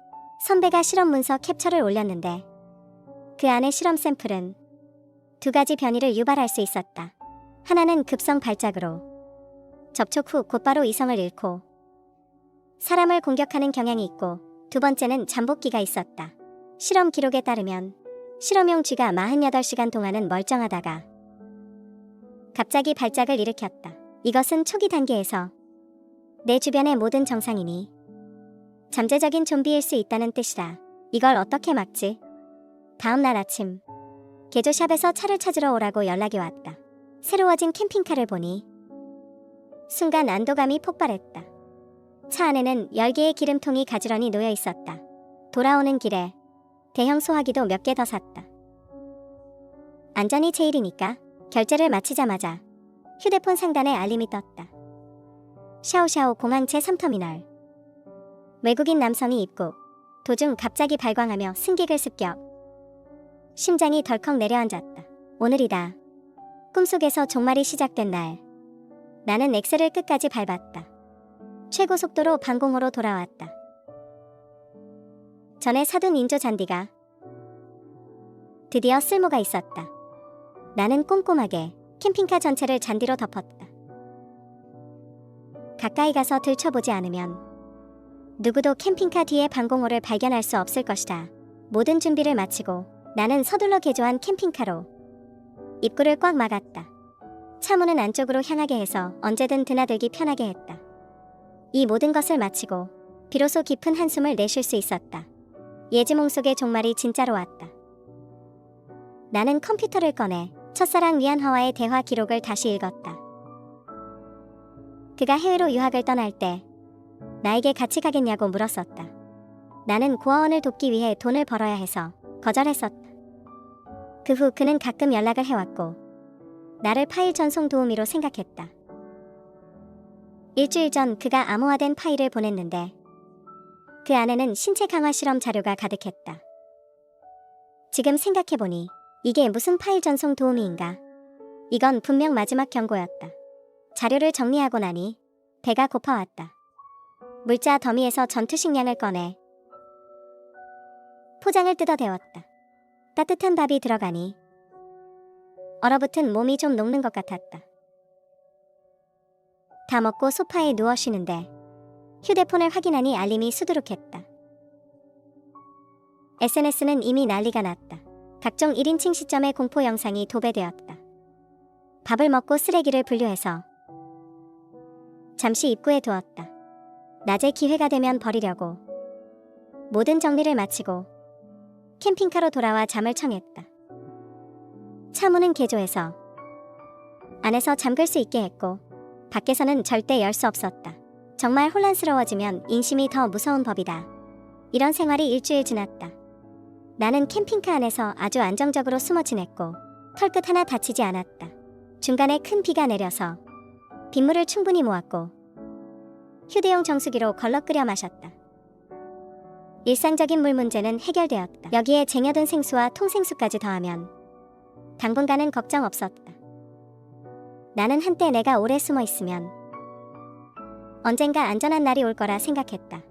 선배가 실험 문서 캡처를 올렸는데 그 안에 실험 샘플은 2가지 변이를 유발할 수 있었다. 하나는 급성 발작으로 접촉 후 곧바로 이성을 잃고 사람을 공격하는 경향이 있고, 2번째는 잠복기가 있었다. 실험 기록에 따르면 실험용 쥐가 48시간 동안은 멀쩡하다가 갑자기 발작을 일으켰다. 이것은 초기 단계에서 내 주변의 모든 정상인이 잠재적인 좀비일 수 있다는 뜻이라. 이걸 어떻게 막지? 다음 날 아침 개조샵에서 차를 찾으러 오라고 연락이 왔다. 새로워진 캠핑카를 보니 순간 안도감이 폭발했다. 차 안에는 10개의 기름통이 가지런히 놓여 있었다. 돌아오는 길에 대형 소화기도 몇 개 더 샀다. 안전이 제일이니까. 결제를 마치자마자 휴대폰 상단에 알림이 떴다. 샤오샤오 공항 제3터미널. 외국인 남성이 입국. 도중 갑자기 발광하며 승객을 습격. 심장이 덜컥 내려앉았다. 오늘이다. 꿈속에서 종말이 시작된 날. 나는 엑셀을 끝까지 밟았다. 최고 속도로 방공호로 돌아왔다. 전에 사둔 인조 잔디가 드디어 쓸모가 있었다. 나는 꼼꼼하게 캠핑카 전체를 잔디로 덮었다. 가까이 가서 들춰보지 않으면 누구도 캠핑카 뒤에 방공호를 발견할 수 없을 것이다. 모든 준비를 마치고 나는 서둘러 개조한 캠핑카로 입구를 꽉 막았다. 차문은 안쪽으로 향하게 해서 언제든 드나들기 편하게 했다. 이 모든 것을 마치고 비로소 깊은 한숨을 내쉴 수 있었다. 예지몽 속의 종말이 진짜로 왔다. 나는 컴퓨터를 꺼내 첫사랑 위안화와의 대화 기록을 다시 읽었다. 그가 해외로 유학을 떠날 때 나에게 같이 가겠냐고 물었었다. 나는 고아원을 돕기 위해 돈을 벌어야 해서 거절했었다. 그 후 그는 가끔 연락을 해왔고 나를 파일 전송 도우미로 생각했다. 일주일 전 그가 암호화된 파일을 보냈는데 그 안에는 신체 강화 실험 자료가 가득했다. 지금 생각해보니 이게 무슨 파일 전송 도우미인가? 이건 분명 마지막 경고였다. 자료를 정리하고 나니 배가 고파왔다. 물자 더미에서 전투 식량을 꺼내 포장을 뜯어대었다. 따뜻한 밥이 들어가니 얼어붙은 몸이 좀 녹는 것 같았다. 다 먹고 소파에 누워 쉬는데 휴대폰을 확인하니 알림이 수두룩했다. SNS는 이미 난리가 났다. 각종 1인칭 시점의 공포 영상이 도배되었다. 밥을 먹고 쓰레기를 분류해서 잠시 입구에 두었다. 낮에 기회가 되면 버리려고. 모든 정리를 마치고 캠핑카로 돌아와 잠을 청했다. 차 문은 개조해서 안에서 잠글 수 있게 했고 밖에서는 절대 열 수 없었다. 정말 혼란스러워지면 인심이 더 무서운 법이다. 이런 생활이 일주일 지났다. 나는 캠핑카 안에서 아주 안정적으로 숨어 지냈고 털끝 하나 다치지 않았다. 중간에 큰 비가 내려서 빗물을 충분히 모았고 휴대용 정수기로 걸러 끓여 마셨다. 일상적인 물 문제는 해결되었다. 여기에 쟁여둔 생수와 통생수까지 더하면 당분간은 걱정 없었다. 나는 한때 내가 오래 숨어 있으면 언젠가 안전한 날이 올 거라 생각했다.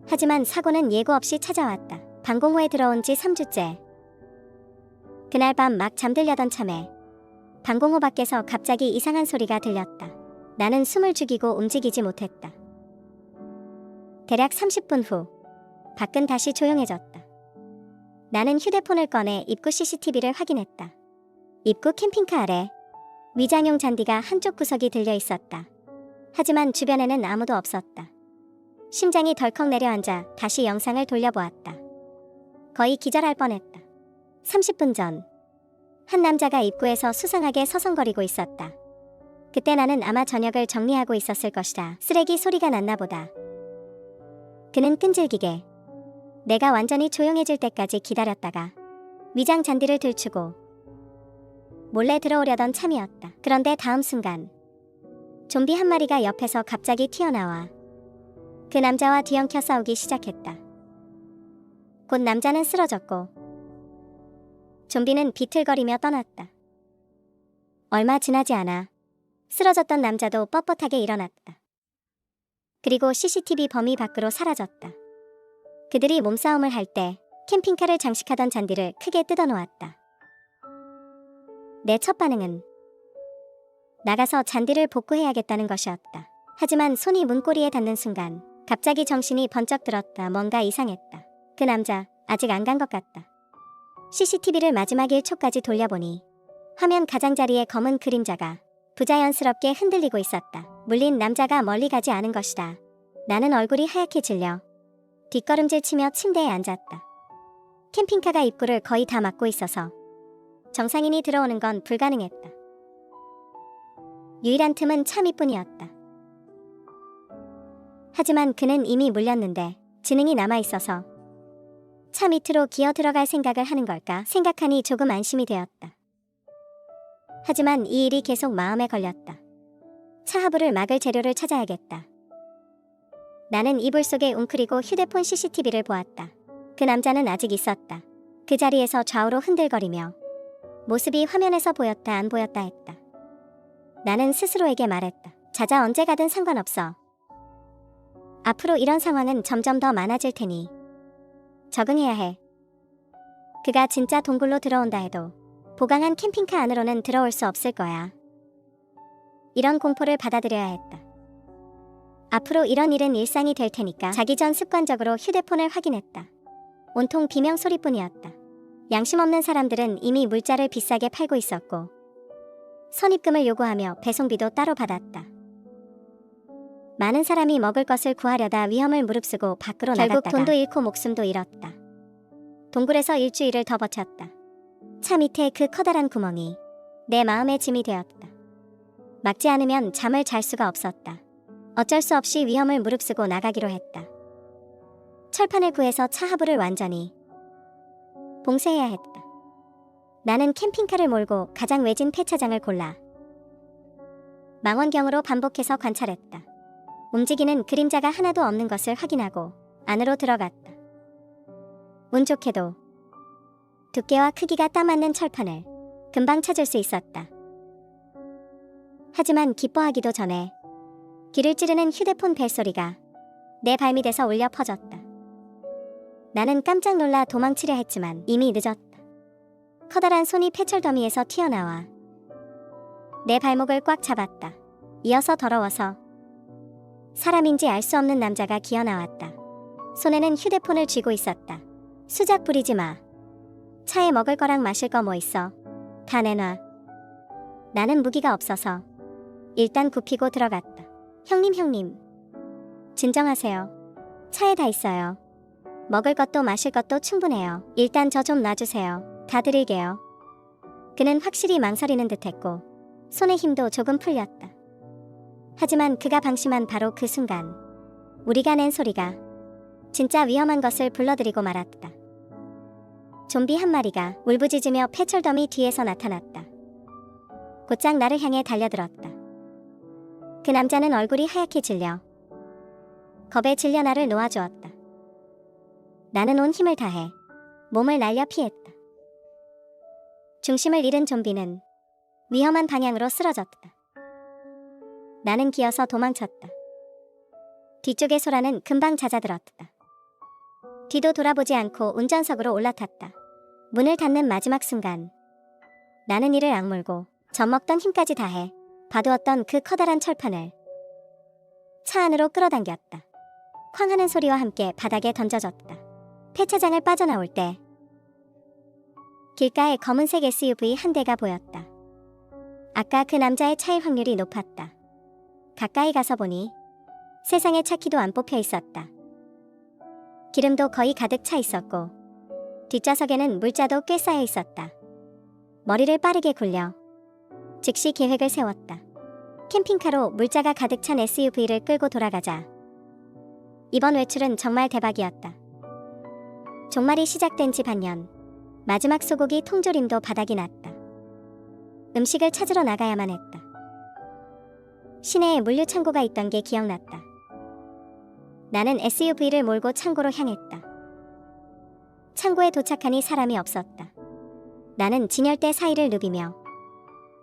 하지만 사고는 예고 없이 찾아왔다. 방공호에 들어온 지 3주째. 그날 밤 막 잠들려던 참에 방공호 밖에서 갑자기 이상한 소리가 들렸다. 나는 숨을 죽이고 움직이지 못했다. 대략 30분 후 밖은 다시 조용해졌다. 나는 휴대폰을 꺼내 입구 CCTV를 확인했다. 입구 캠핑카 아래 위장용 잔디가 한쪽 구석이 들려 있었다. 하지만 주변에는 아무도 없었다. 심장이 덜컥 내려앉아 다시 영상을 돌려보았다. 거의 기절할 뻔했다. 30분 전, 한 남자가 입구에서 수상하게 서성거리고 있었다. 그때 나는 아마 저녁을 정리하고 있었을 것이다. 쓰레기 소리가 났나 보다. 그는 끈질기게 내가 완전히 조용해질 때까지 기다렸다가 위장 잔디를 들추고 몰래 들어오려던 참이었다. 그런데 다음 순간 좀비 한 마리가 옆에서 갑자기 튀어나와 그 남자와 뒤엉켜 싸우기 시작했다. 곧 남자는 쓰러졌고 좀비는 비틀거리며 떠났다. 얼마 지나지 않아 쓰러졌던 남자도 뻣뻣하게 일어났다. 그리고 CCTV 범위 밖으로 사라졌다. 그들이 몸싸움을 할 때 캠핑카를 장식하던 잔디를 크게 뜯어놓았다. 내 첫 반응은 나가서 잔디를 복구해야겠다는 것이었다. 하지만 손이 문고리에 닿는 순간 갑자기 정신이 번쩍 들었다. 뭔가 이상했다. 그 남자 아직 안 간 것 같다. CCTV를 마지막 1초까지 돌려보니 화면 가장자리에 검은 그림자가 부자연스럽게 흔들리고 있었다. 물린 남자가 멀리 가지 않은 것이다. 나는 얼굴이 하얗게 질려 뒷걸음질 치며 침대에 앉았다. 캠핑카가 입구를 거의 다 막고 있어서 정상인이 들어오는 건 불가능했다. 유일한 틈은 차 밑뿐이었다. 하지만 그는 이미 물렸는데 지능이 남아있어서 차 밑으로 기어 들어갈 생각을 하는 걸까 생각하니 조금 안심이 되었다. 하지만 이 일이 계속 마음에 걸렸다. 차 하부를 막을 재료를 찾아야겠다. 나는 이불 속에 웅크리고 휴대폰 CCTV를 보았다. 그 남자는 아직 있었다. 그 자리에서 좌우로 흔들거리며 모습이 화면에서 보였다 안 보였다 했다. 나는 스스로에게 말했다. 자자 언제 가든 상관없어. 앞으로 이런 상황은 점점 더 많아질 테니 적응해야 해. 그가 진짜 동굴로 들어온다 해도 보강한 캠핑카 안으로는 들어올 수 없을 거야. 이런 공포를 받아들여야 했다. 앞으로 이런 일은 일상이 될 테니까 자기 전 습관적으로 휴대폰을 확인했다. 온통 비명 소리뿐이었다. 양심 없는 사람들은 이미 물자를 비싸게 팔고 있었고 선입금을 요구하며 배송비도 따로 받았다. 많은 사람이 먹을 것을 구하려다 위험을 무릅쓰고 밖으로 나갔다가 결국 돈도 잃고 목숨도 잃었다. 동굴에서 일주일을 더 버텼다. 차 밑에 그 커다란 구멍이 내 마음의 짐이 되었다. 막지 않으면 잠을 잘 수가 없었다. 어쩔 수 없이 위험을 무릅쓰고 나가기로 했다. 철판을 구해서 차 하부를 완전히 봉쇄해야 했다. 나는 캠핑카를 몰고 가장 외진 폐차장을 골라 망원경으로 반복해서 관찰했다. 움직이는 그림자가 하나도 없는 것을 확인하고 안으로 들어갔다. 운 좋게도 두께와 크기가 딱 맞는 철판을 금방 찾을 수 있었다. 하지만 기뻐하기도 전에 귀를 찌르는 휴대폰 벨소리가 내 발밑에서 울려 퍼졌다. 나는 깜짝 놀라 도망치려 했지만 이미 늦었다. 커다란 손이 폐철 더미에서 튀어나와 내 발목을 꽉 잡았다. 이어서 더러워서 사람인지 알 수 없는 남자가 기어나왔다. 손에는 휴대폰을 쥐고 있었다. 수작 부리지 마. 차에 먹을 거랑 마실 거 뭐 있어? 다 내놔. 나는 무기가 없어서 일단 굽히고 들어갔다. 형님. 진정하세요. 차에 다 있어요. 먹을 것도 마실 것도 충분해요. 일단 저 좀 놔주세요. 다 드릴게요. 그는 확실히 망설이는 듯했고 손의 힘도 조금 풀렸다. 하지만 그가 방심한 바로 그 순간 우리가 낸 소리가 진짜 위험한 것을 불러들이고 말았다. 좀비 한 마리가 울부짖으며 폐철더미 뒤에서 나타났다. 곧장 나를 향해 달려들었다. 그 남자는 얼굴이 하얗게 질려 겁에 질려 나를 놓아주었다. 나는 온 힘을 다해 몸을 날려 피했다. 중심을 잃은 좀비는 위험한 방향으로 쓰러졌다. 나는 기어서 도망쳤다. 뒤쪽의 소라는 금방 잦아들었다. 뒤도 돌아보지 않고 운전석으로 올라탔다. 문을 닫는 마지막 순간 나는 이를 악물고 젖먹던 힘까지 다해 봐두었던 그 커다란 철판을 차 안으로 끌어당겼다. 쾅 하는 소리와 함께 바닥에 던져졌다. 폐차장을 빠져나올 때 길가에 검은색 SUV 한 대가 보였다. 아까 그 남자의 차일 확률이 높았다. 가까이 가서 보니 세상에 차 키도 안 뽑혀 있었다. 기름도 거의 가득 차 있었고 뒷좌석에는 물자도 꽤 쌓여 있었다. 머리를 빠르게 굴려 즉시 계획을 세웠다. 캠핑카로 물자가 가득 찬 SUV를 끌고 돌아가자. 이번 외출은 정말 대박이었다. 종말이 시작된 지 반년. 마지막 소고기 통조림도 바닥이 났다. 음식을 찾으러 나가야만 했다. 시내에 물류 창고가 있던 게 기억났다. 나는 SUV를 몰고 창고로 향했다. 창고에 도착하니 사람이 없었다. 나는 진열대 사이를 누비며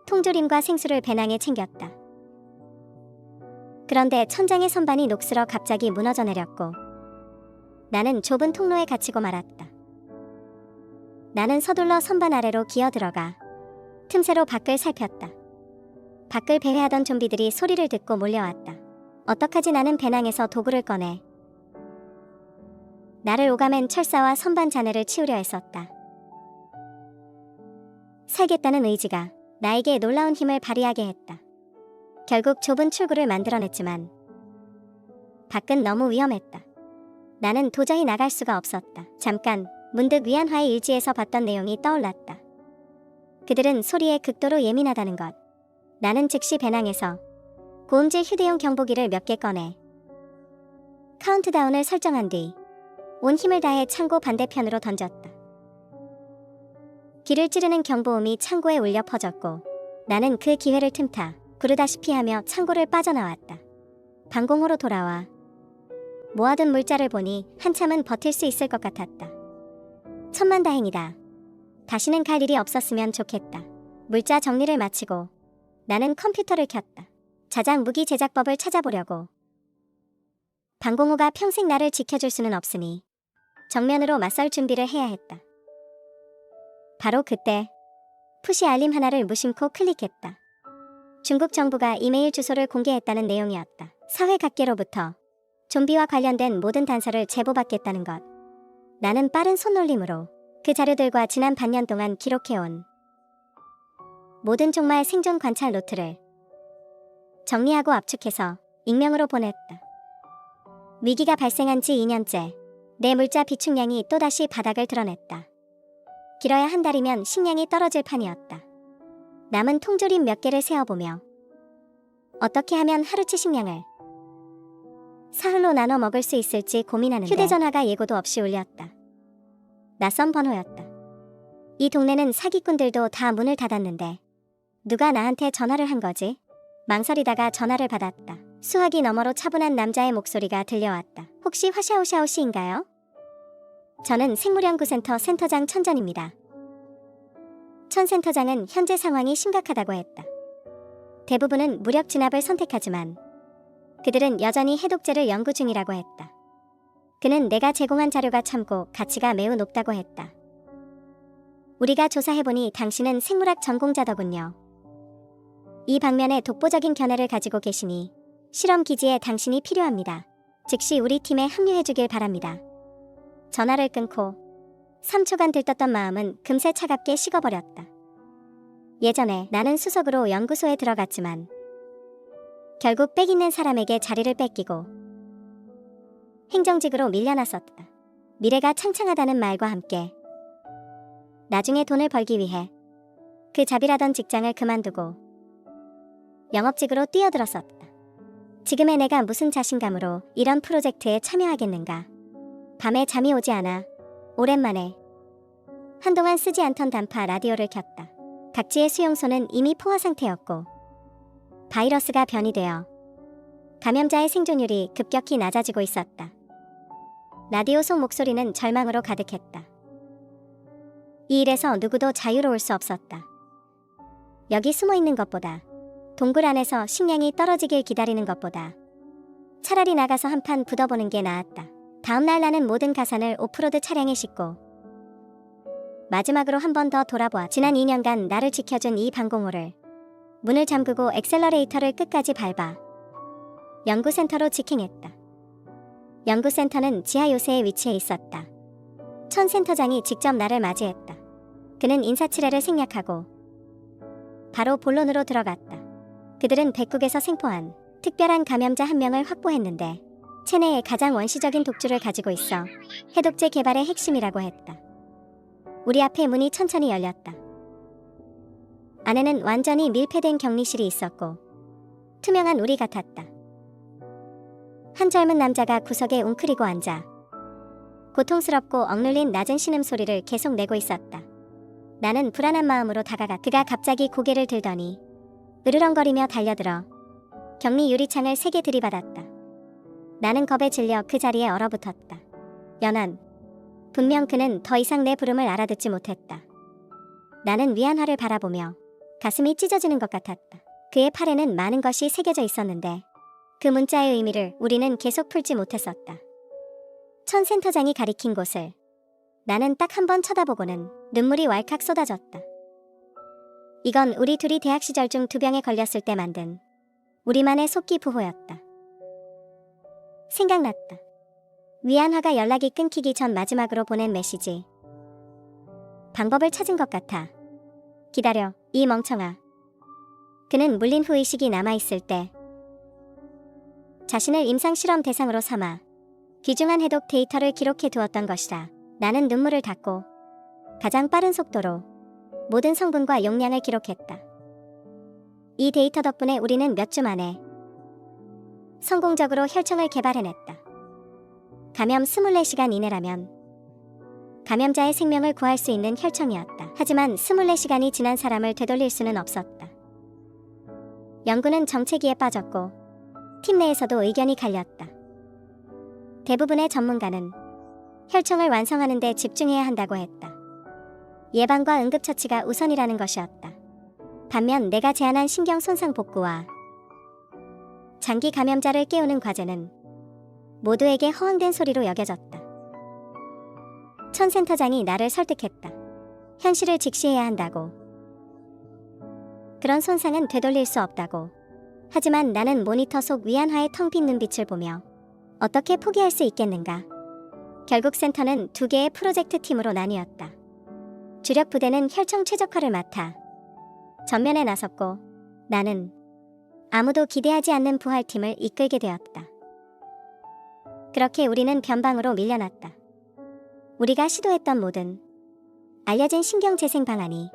통조림과 생수를 배낭에 챙겼다. 그런데 천장의 선반이 녹슬어 갑자기 무너져 내렸고 나는 좁은 통로에 갇히고 말았다. 나는 서둘러 선반 아래로 기어 들어가 틈새로 밖을 살폈다. 밖을 배회하던 좀비들이 소리를 듣고 몰려왔다. 어떡하지? 나는 배낭에서 도구를 꺼내 나를 오가맨 철사와 선반 잔해를 치우려 했었다. 살겠다는 의지가 나에게 놀라운 힘을 발휘하게 했다. 결국 좁은 출구를 만들어냈지만 밖은 너무 위험했다. 나는 도저히 나갈 수가 없었다. 잠깐 문득 위안화의 일지에서 봤던 내용이 떠올랐다. 그들은 소리에 극도로 예민하다는 것. 나는 즉시 배낭에서 고음질 휴대용 경보기를 몇 개 꺼내 카운트다운을 설정한 뒤 온 힘을 다해 창고 반대편으로 던졌다. 귀를 찌르는 경보음이 창고에 울려 퍼졌고 나는 그 기회를 틈타 구르다시피 하며 창고를 빠져나왔다. 방공호로 돌아와 모아둔 물자를 보니 한참은 버틸 수 있을 것 같았다. 천만다행이다. 다시는 갈 일이 없었으면 좋겠다. 물자 정리를 마치고 나는 컴퓨터를 켰다. 자작 무기 제작법을 찾아보려고. 방공호가 평생 나를 지켜줄 수는 없으니 정면으로 맞설 준비를 해야 했다. 바로 그때 푸시 알림 하나를 무심코 클릭했다. 중국 정부가 이메일 주소를 공개했다는 내용이었다. 사회 각계로부터 좀비와 관련된 모든 단서를 제보받겠다는 것. 나는 빠른 손놀림으로 그 자료들과 지난 반년 동안 기록해온 모든 종말 생존 관찰 노트를 정리하고 압축해서 익명으로 보냈다. 위기가 발생한 지 2년째 내 물자 비축량이 또다시 바닥을 드러냈다. 길어야 한 달이면 식량이 떨어질 판이었다. 남은 통조림 몇 개를 세어보며 어떻게 하면 하루치 식량을 사흘로 나눠 먹을 수 있을지 고민하는데 휴대전화가 예고도 없이 울렸다. 낯선 번호였다. 이 동네는 사기꾼들도 다 문을 닫았는데 누가 나한테 전화를 한 거지? 망설이다가 전화를 받았다. 수화기 너머로 차분한 남자의 목소리가 들려왔다. 혹시 화샤오샤오 씨인가요? 저는 생물연구센터 센터장 천전입니다. 천 센터장은 현재 상황이 심각하다고 했다. 대부분은 무력 진압을 선택하지만 그들은 여전히 해독제를 연구 중이라고 했다. 그는 내가 제공한 자료가 참고 가치가 매우 높다고 했다. 우리가 조사해보니 당신은 생물학 전공자더군요. 이 방면에 독보적인 견해를 가지고 계시니 실험 기지에 당신이 필요합니다. 즉시 우리 팀에 합류해주길 바랍니다. 전화를 끊고 3초간 들떴던 마음은 금세 차갑게 식어버렸다. 예전에 나는 수석으로 연구소에 들어갔지만 결국 빽 있는 사람에게 자리를 뺏기고 행정직으로 밀려났었다. 미래가 창창하다는 말과 함께 나중에 돈을 벌기 위해 그 잡일하던 직장을 그만두고 영업직으로 뛰어들었었다. 지금의 내가 무슨 자신감으로 이런 프로젝트에 참여하겠는가. 밤에 잠이 오지 않아 오랜만에 한동안 쓰지 않던 단파 라디오를 켰다. 각지의 수용소는 이미 포화 상태였고 바이러스가 변이되어 감염자의 생존율이 급격히 낮아지고 있었다. 라디오 속 목소리는 절망으로 가득했다. 이 일에서 누구도 자유로울 수 없었다. 여기 숨어 있는 것보다 동굴 안에서 식량이 떨어지길 기다리는 것보다 차라리 나가서 한판 붙어보는 게 나았다. 다음날 나는 모든 가산을 오프로드 차량에 싣고 마지막으로 한 번 더 돌아보아 지난 2년간 나를 지켜준 이 방공호를 문을 잠그고 엑셀러레이터를 끝까지 밟아 연구센터로 직행했다. 연구센터는 지하 요새에 위치해 있었다. 천 센터장이 직접 나를 맞이했다. 그는 인사치레를 생략하고 바로 본론으로 들어갔다. 그들은 백국에서 생포한 특별한 감염자 한 명을 확보했는데 체내에 가장 원시적인 독주를 가지고 있어 해독제 개발의 핵심이라고 했다. 우리 앞에 문이 천천히 열렸다. 안에는 완전히 밀폐된 격리실이 있었고 투명한 우리 같았다. 한 젊은 남자가 구석에 웅크리고 앉아 고통스럽고 억눌린 낮은 신음소리를 계속 내고 있었다. 나는 불안한 마음으로 다가가 그가 갑자기 고개를 들더니 으르렁거리며 달려들어 격리 유리창을 3개 들이받았다. 나는 겁에 질려 그 자리에 얼어붙었다. 연한. 분명 그는 더 이상 내 부름을 알아듣지 못했다. 나는 위안화를 바라보며 가슴이 찢어지는 것 같았다. 그의 팔에는 많은 것이 새겨져 있었는데 그 문자의 의미를 우리는 계속 풀지 못했었다. 천 센터장이 가리킨 곳을 나는 딱 한 번 쳐다보고는 눈물이 왈칵 쏟아졌다. 이건 우리 둘이 대학 시절 중 두 병에 걸렸을 때 만든 우리만의 속기 부호였다. 생각났다. 위안화가 연락이 끊기기 전 마지막으로 보낸 메시지. 방법을 찾은 것 같아. 기다려, 이 멍청아. 그는 물린 후 의식이 남아있을 때 자신을 임상실험 대상으로 삼아 귀중한 해독 데이터를 기록해 두었던 것이다. 나는 눈물을 닦고 가장 빠른 속도로 모든 성분과 용량을 기록했다. 이 데이터 덕분에 우리는 몇 주 만에 성공적으로 혈청을 개발해냈다. 감염 24시간 이내라면 감염자의 생명을 구할 수 있는 혈청이었다. 하지만 24시간이 지난 사람을 되돌릴 수는 없었다. 연구는 정체기에 빠졌고 팀 내에서도 의견이 갈렸다. 대부분의 전문가는 혈청을 완성하는 데 집중해야 한다고 했다. 예방과 응급처치가 우선이라는 것이었다. 반면 내가 제안한 신경 손상 복구와 장기 감염자를 깨우는 과제는 모두에게 허황된 소리로 여겨졌다. 천 센터장이 나를 설득했다. 현실을 직시해야 한다고. 그런 손상은 되돌릴 수 없다고. 하지만 나는 모니터 속 위안화의 텅 빈 눈빛을 보며 어떻게 포기할 수 있겠는가. 결국 센터는 2개의 프로젝트 팀으로 나뉘었다. 주력 부대는 혈청 최적화를 맡아 전면에 나섰고 나는 아무도 기대하지 않는 부활팀을 이끌게 되었다. 그렇게 우리는 변방으로 밀려났다. 우리가 시도했던 모든 알려진 신경재생 방안이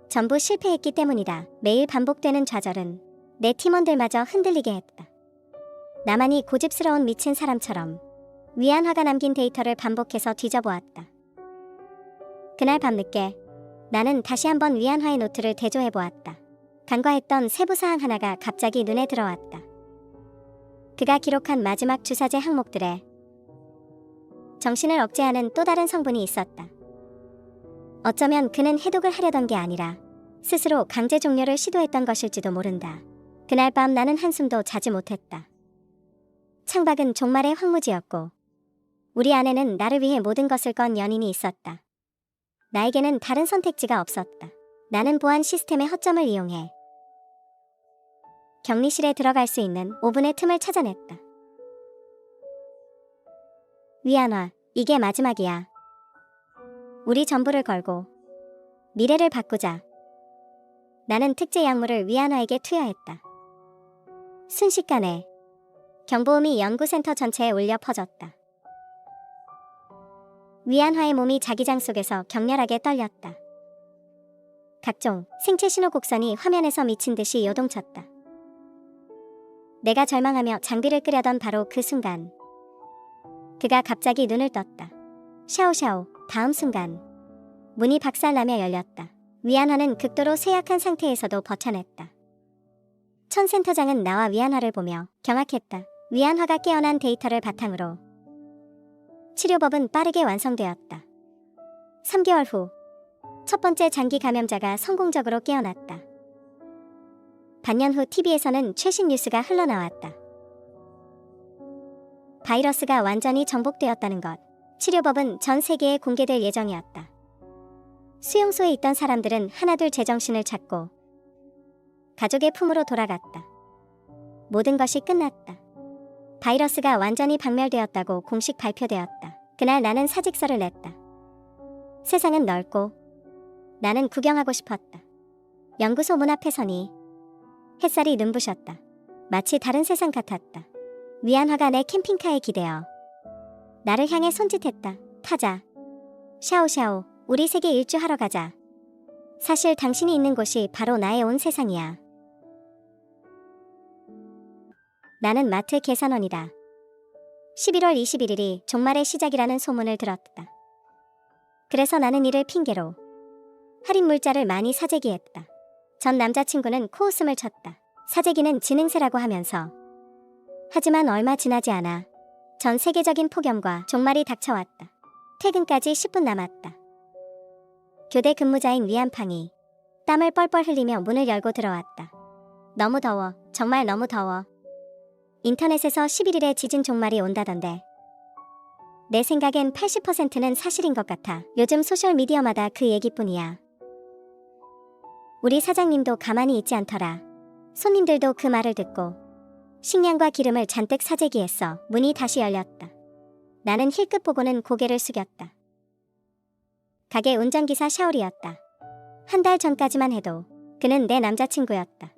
전부 실패했기 때문이다. 매일 반복되는 좌절은 내 팀원들마저 흔들리게 했다. 나만이 고집스러운 미친 사람처럼 위안화가 남긴 데이터를 반복해서 뒤져보았다. 그날 밤늦게 나는 다시 한번 위안화의 노트를 대조해보았다. 간과했던 세부사항 하나가 갑자기 눈에 들어왔다. 그가 기록한 마지막 주사제 항목들에 정신을 억제하는 또 다른 성분이 있었다. 어쩌면 그는 해독을 하려던 게 아니라 스스로 강제 종료를 시도했던 것일지도 모른다. 그날 밤 나는 한숨도 자지 못했다. 창밖은 종말의 황무지였고 우리 안에는 나를 위해 모든 것을 건 연인이 있었다. 나에게는 다른 선택지가 없었다. 나는 보안 시스템의 허점을 이용해 격리실에 들어갈 수 있는 5분의 틈을 찾아냈다. 위안화, 이게 마지막이야. 우리 전부를 걸고 미래를 바꾸자. 나는 특제 약물을 위안화에게 투여했다. 순식간에 경보음이 연구센터 전체에 울려 퍼졌다. 위안화의 몸이 자기장 속에서 격렬하게 떨렸다. 각종 생체 신호 곡선이 화면에서 미친 듯이 요동쳤다. 내가 절망하며 장비를 끄려던 바로 그 순간 그가 갑자기 눈을 떴다. 샤오샤오. 다음 순간 문이 박살나며 열렸다. 위안화는 극도로 쇠약한 상태에서도 버텨냈다. 천 센터장은 나와 위안화를 보며 경악했다. 위안화가 깨어난 데이터를 바탕으로 치료법은 빠르게 완성되었다. 3개월 후 첫 번째 장기 감염자가 성공적으로 깨어났다. 반년 후 TV에서는 최신 뉴스가 흘러나왔다. 바이러스가 완전히 정복되었다는 것. 치료법은 전 세계에 공개될 예정이었다. 수용소에 있던 사람들은 하나둘 제정신을 찾고 가족의 품으로 돌아갔다. 모든 것이 끝났다. 바이러스가 완전히 박멸되었다고 공식 발표되었다. 그날 나는 사직서를 냈다. 세상은 넓고 나는 구경하고 싶었다. 연구소 문 앞에 서니 햇살이 눈부셨다. 마치 다른 세상 같았다. 위안화가 내 캠핑카에 기대어 나를 향해 손짓했다. 타자. 샤오샤오, 우리 세계 일주하러 가자. 사실 당신이 있는 곳이 바로 나의 온 세상이야. 나는 마트 계산원이다. 11월 21일이 종말의 시작이라는 소문을 들었다. 그래서 나는 이를 핑계로 할인 물자를 많이 사재기했다. 전 남자친구는 코웃음을 쳤다. 사재기는 지능세라고 하면서. 하지만 얼마 지나지 않아 전 세계적인 폭염과 종말이 닥쳐왔다. 퇴근까지 10분 남았다. 교대 근무자인 위안팡이 땀을 뻘뻘 흘리며 문을 열고 들어왔다. 너무 더워. 정말 너무 더워. 인터넷에서 11일에 지진 종말이 온다던데. 내 생각엔 80%는 사실인 것 같아. 요즘 소셜미디어마다 그 얘기뿐이야. 우리 사장님도 가만히 있지 않더라. 손님들도 그 말을 듣고 식량과 기름을 잔뜩 사재기했어. 문이 다시 열렸다. 나는 힐끗 보고는 고개를 숙였다. 가게 운전기사 샤오리였다. 한 달 전까지만 해도 그는 내 남자친구였다.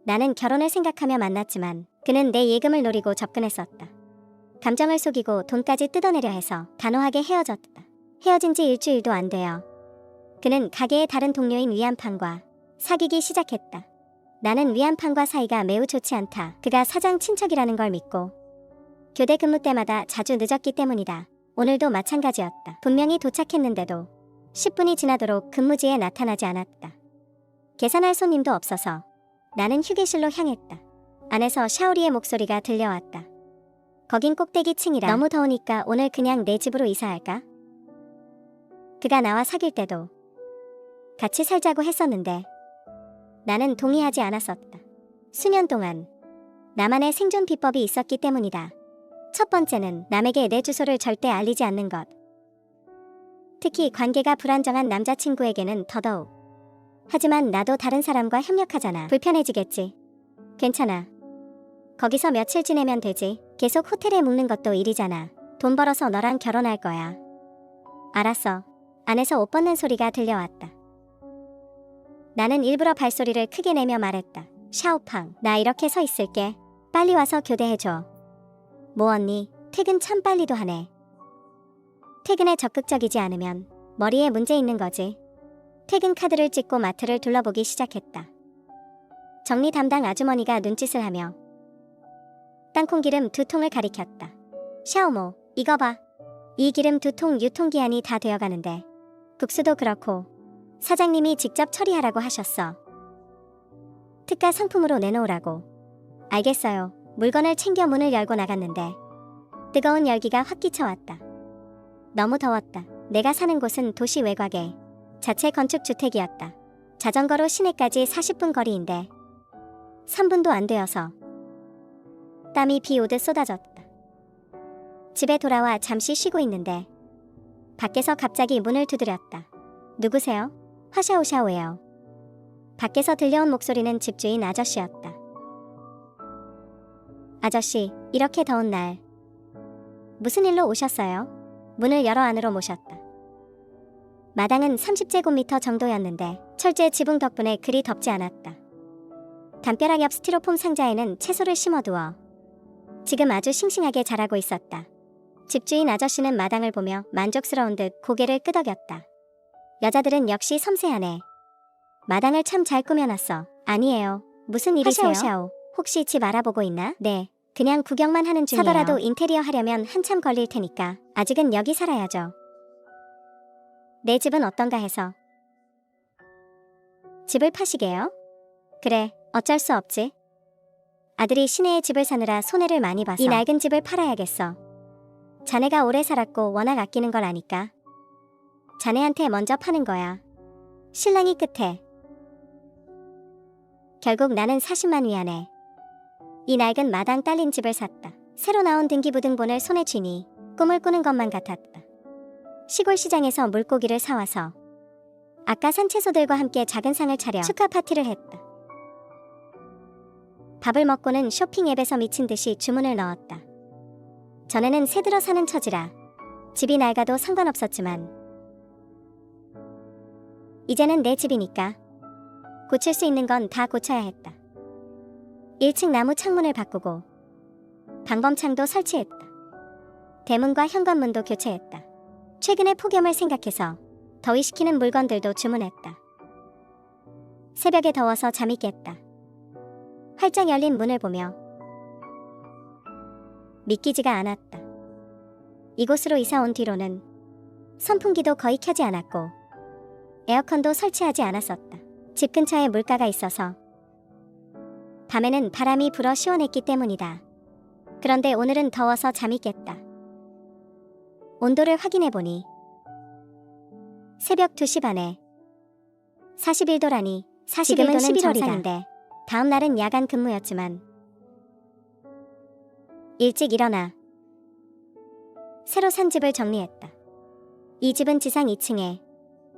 나는 결혼을 생각하며 만났지만 그는 내 예금을 노리고 접근했었다. 감정을 속이고 돈까지 뜯어내려 해서 단호하게 헤어졌다. 헤어진 지 일주일도 안 돼요. 그는 가게의 다른 동료인 위안팡과 사귀기 시작했다. 나는 위안팡과 사이가 매우 좋지 않다. 그가 사장 친척이라는 걸 믿고 교대 근무 때마다 자주 늦었기 때문이다. 오늘도 마찬가지였다. 분명히 도착했는데도 10분이 지나도록 근무지에 나타나지 않았다. 계산할 손님도 없어서 나는 휴게실로 향했다. 안에서 샤오리의 목소리가 들려왔다. 거긴 꼭대기 층이라 너무 더우니까 오늘 그냥 내 집으로 이사할까? 그가 나와 사귈 때도 같이 살자고 했었는데 나는 동의하지 않았었다. 수년 동안 나만의 생존 비법이 있었기 때문이다. 첫 번째는 남에게 내 주소를 절대 알리지 않는 것. 특히 관계가 불안정한 남자친구에게는 더더욱. 하지만 나도 다른 사람과 협력하잖아. 불편해지겠지. 괜찮아. 거기서 며칠 지내면 되지. 계속 호텔에 묵는 것도 일이잖아. 돈 벌어서 너랑 결혼할 거야. 알았어. 안에서 옷 벗는 소리가 들려왔다. 나는 일부러 발소리를 크게 내며 말했다. 샤오팡, 나 이렇게 서 있을게. 빨리 와서 교대해줘. 뭐 언니, 퇴근 참 빨리도 하네. 퇴근에 적극적이지 않으면 머리에 문제 있는 거지. 퇴근 카드를 찍고 마트를 둘러보기 시작했다. 정리 담당 아주머니가 눈짓을 하며 땅콩기름 2통을 가리켰다. 샤오모, 이거 봐. 이 기름 2통 유통기한이 다 되어가는데 국수도 그렇고 사장님이 직접 처리하라고 하셨어. 특가 상품으로 내놓으라고. 알겠어요. 물건을 챙겨 문을 열고 나갔는데 뜨거운 열기가 확 끼쳐왔다. 너무 더웠다. 내가 사는 곳은 도시 외곽의 자체 건축 주택이었다. 자전거로 시내까지 40분 거리인데 3분도 안 되어서 땀이 비 오듯 쏟아졌다. 집에 돌아와 잠시 쉬고 있는데 밖에서 갑자기 문을 두드렸다. 누구세요? 화샤오샤오예요. 밖에서 들려온 목소리는 집주인 아저씨였다. 아저씨, 이렇게 더운 날 무슨 일로 오셨어요? 문을 열어 안으로 모셨다. 마당은 30제곱미터 정도였는데 철제 지붕 덕분에 그리 덥지 않았다. 담벼락 옆 스티로폼 상자에는 채소를 심어두어 지금 아주 싱싱하게 자라고 있었다. 집주인 아저씨는 마당을 보며 만족스러운 듯 고개를 끄덕였다. 여자들은 역시 섬세하네. 마당을 참 잘 꾸며놨어. 아니에요. 무슨 일이세요? 샤오샤오, 혹시 집 알아보고 있나? 네. 그냥 구경만 하는 중이에요. 사더라도 인테리어 하려면 한참 걸릴 테니까 아직은 여기 살아야죠. 내 집은 어떤가 해서. 집을 파시게요? 그래, 어쩔 수 없지. 아들이 시내에 집을 사느라 손해를 많이 봐서 이 낡은 집을 팔아야겠어. 자네가 오래 살았고 워낙 아끼는 걸 아니까 자네한테 먼저 파는 거야. 신랑이 끝에. 결국 나는 40만 위안에 이 낡은 마당 딸린 집을 샀다. 새로 나온 등기부등본을 손에 쥐니 꿈을 꾸는 것만 같았다. 시골 시장에서 물고기를 사와서 아까 산 채소들과 함께 작은 상을 차려 축하 파티를 했다. 밥을 먹고는 쇼핑 앱에서 미친 듯이 주문을 넣었다. 전에는 새들어 사는 처지라 집이 낡아도 상관없었지만 이제는 내 집이니까 고칠 수 있는 건 다 고쳐야 했다. 1층 나무 창문을 바꾸고 방범창도 설치했다. 대문과 현관문도 교체했다. 최근에 폭염을 생각해서 더위시키는 물건들도 주문했다. 새벽에 더워서 잠이 깼다. 활짝 열린 문을 보며 믿기지가 않았다. 이곳으로 이사 온 뒤로는 선풍기도 거의 켜지 않았고 에어컨도 설치하지 않았었다. 집 근처에 물가가 있어서 밤에는 바람이 불어 시원했기 때문이다. 그런데 오늘은 더워서 잠이 깼다. 온도를 확인해보니 새벽 2시 반에 41도라니. 41도는 11월인데 다음 날은 야간 근무였지만 일찍 일어나 새로 산 집을 정리했다. 이 집은 지상 2층에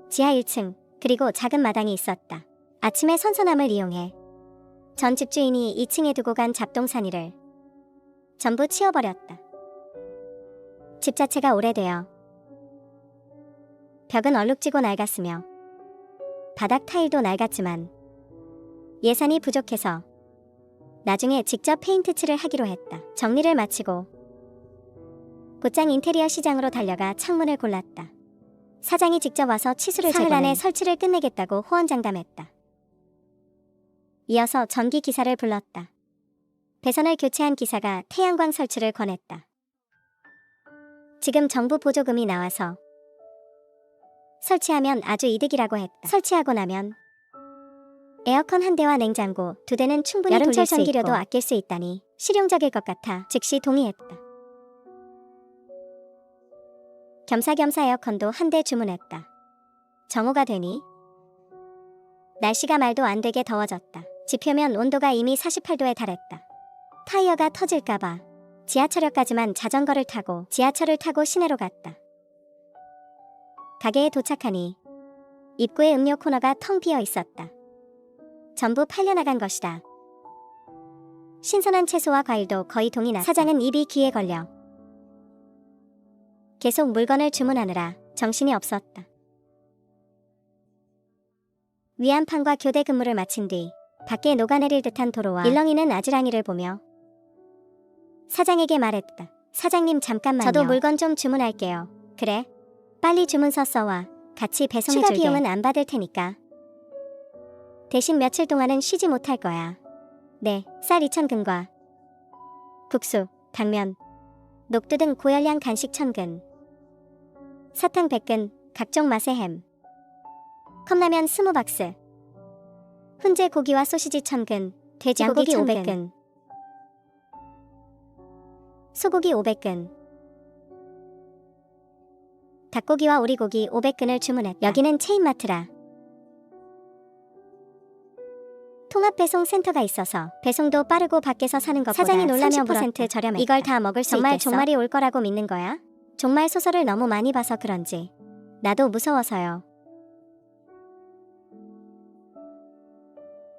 지하 1층 그리고 작은 마당이 있었다. 아침에 선선함을 이용해 전 집주인이 2층에 두고 간 잡동사니를 전부 치워버렸다. 집 자체가 오래되어 벽은 얼룩지고 낡았으며 바닥 타일도 낡았지만 예산이 부족해서 나중에 직접 페인트 칠을 하기로 했다. 정리를 마치고 곧장 인테리어 시장으로 달려가 창문을 골랐다. 사장이 직접 와서 치수를 재고는 사흘 안에 설치를 끝내겠다고 호언장담했다. 이어서 전기 기사를 불렀다. 배선을 교체한 기사가 태양광 설치를 권했다. 지금 정부 보조금이 나와서 설치하면 아주 이득이라고 했다. 설치하고 나면 에어컨 한 대와 냉장고 2대는 충분히 여름철 전기료도 아낄 수 있다니 실용적일 것 같아 즉시 동의했다. 겸사겸사 에어컨도 한 대 주문했다. 정오가 되니 날씨가 말도 안 되게 더워졌다. 지표면 온도가 이미 48도에 달했다. 타이어가 터질까봐 지하철역까지만 자전거를 타고 지하철을 타고 시내로 갔다. 가게에 도착하니 입구에 음료 코너가 텅 비어 있었다. 전부 팔려나간 것이다. 신선한 채소와 과일도 거의 동이 났다. 사장은 입이 귀에 걸려 계속 물건을 주문하느라 정신이 없었다. 위안판과 교대 근무를 마친 뒤 밖에 녹아내릴 듯한 도로와 일렁이는 아지랑이를 보며 사장에게 말했다. 사장님 잠깐만요. 저도 물건 좀 주문할게요. 그래? 빨리 주문서 써와. 같이 배송해줄게. 추가 비용은 안 받을 테니까. 대신 며칠 동안은 쉬지 못할 거야. 네, 쌀 2,000근과 국수, 당면, 녹두 등 고열량 간식 1,000근, 사탕 100근, 각종 맛의 햄, 컵라면 20박스, 훈제 고기와 소시지 1,000근, 돼지고기 1,500근, 소고기 500근, 닭고기와 오리고기 500근을 주문했다. 여기는 체인마트라 통합배송 센터가 있어서 배송도 빠르고 밖에서 사는 것보다 사장이 놀라며 30% 저렴했다. 이걸 다 먹을 수 정말 있겠어? 종말이 올 거라고 믿는 거야? 종말 소설을 너무 많이 봐서 그런지 나도 무서워서요.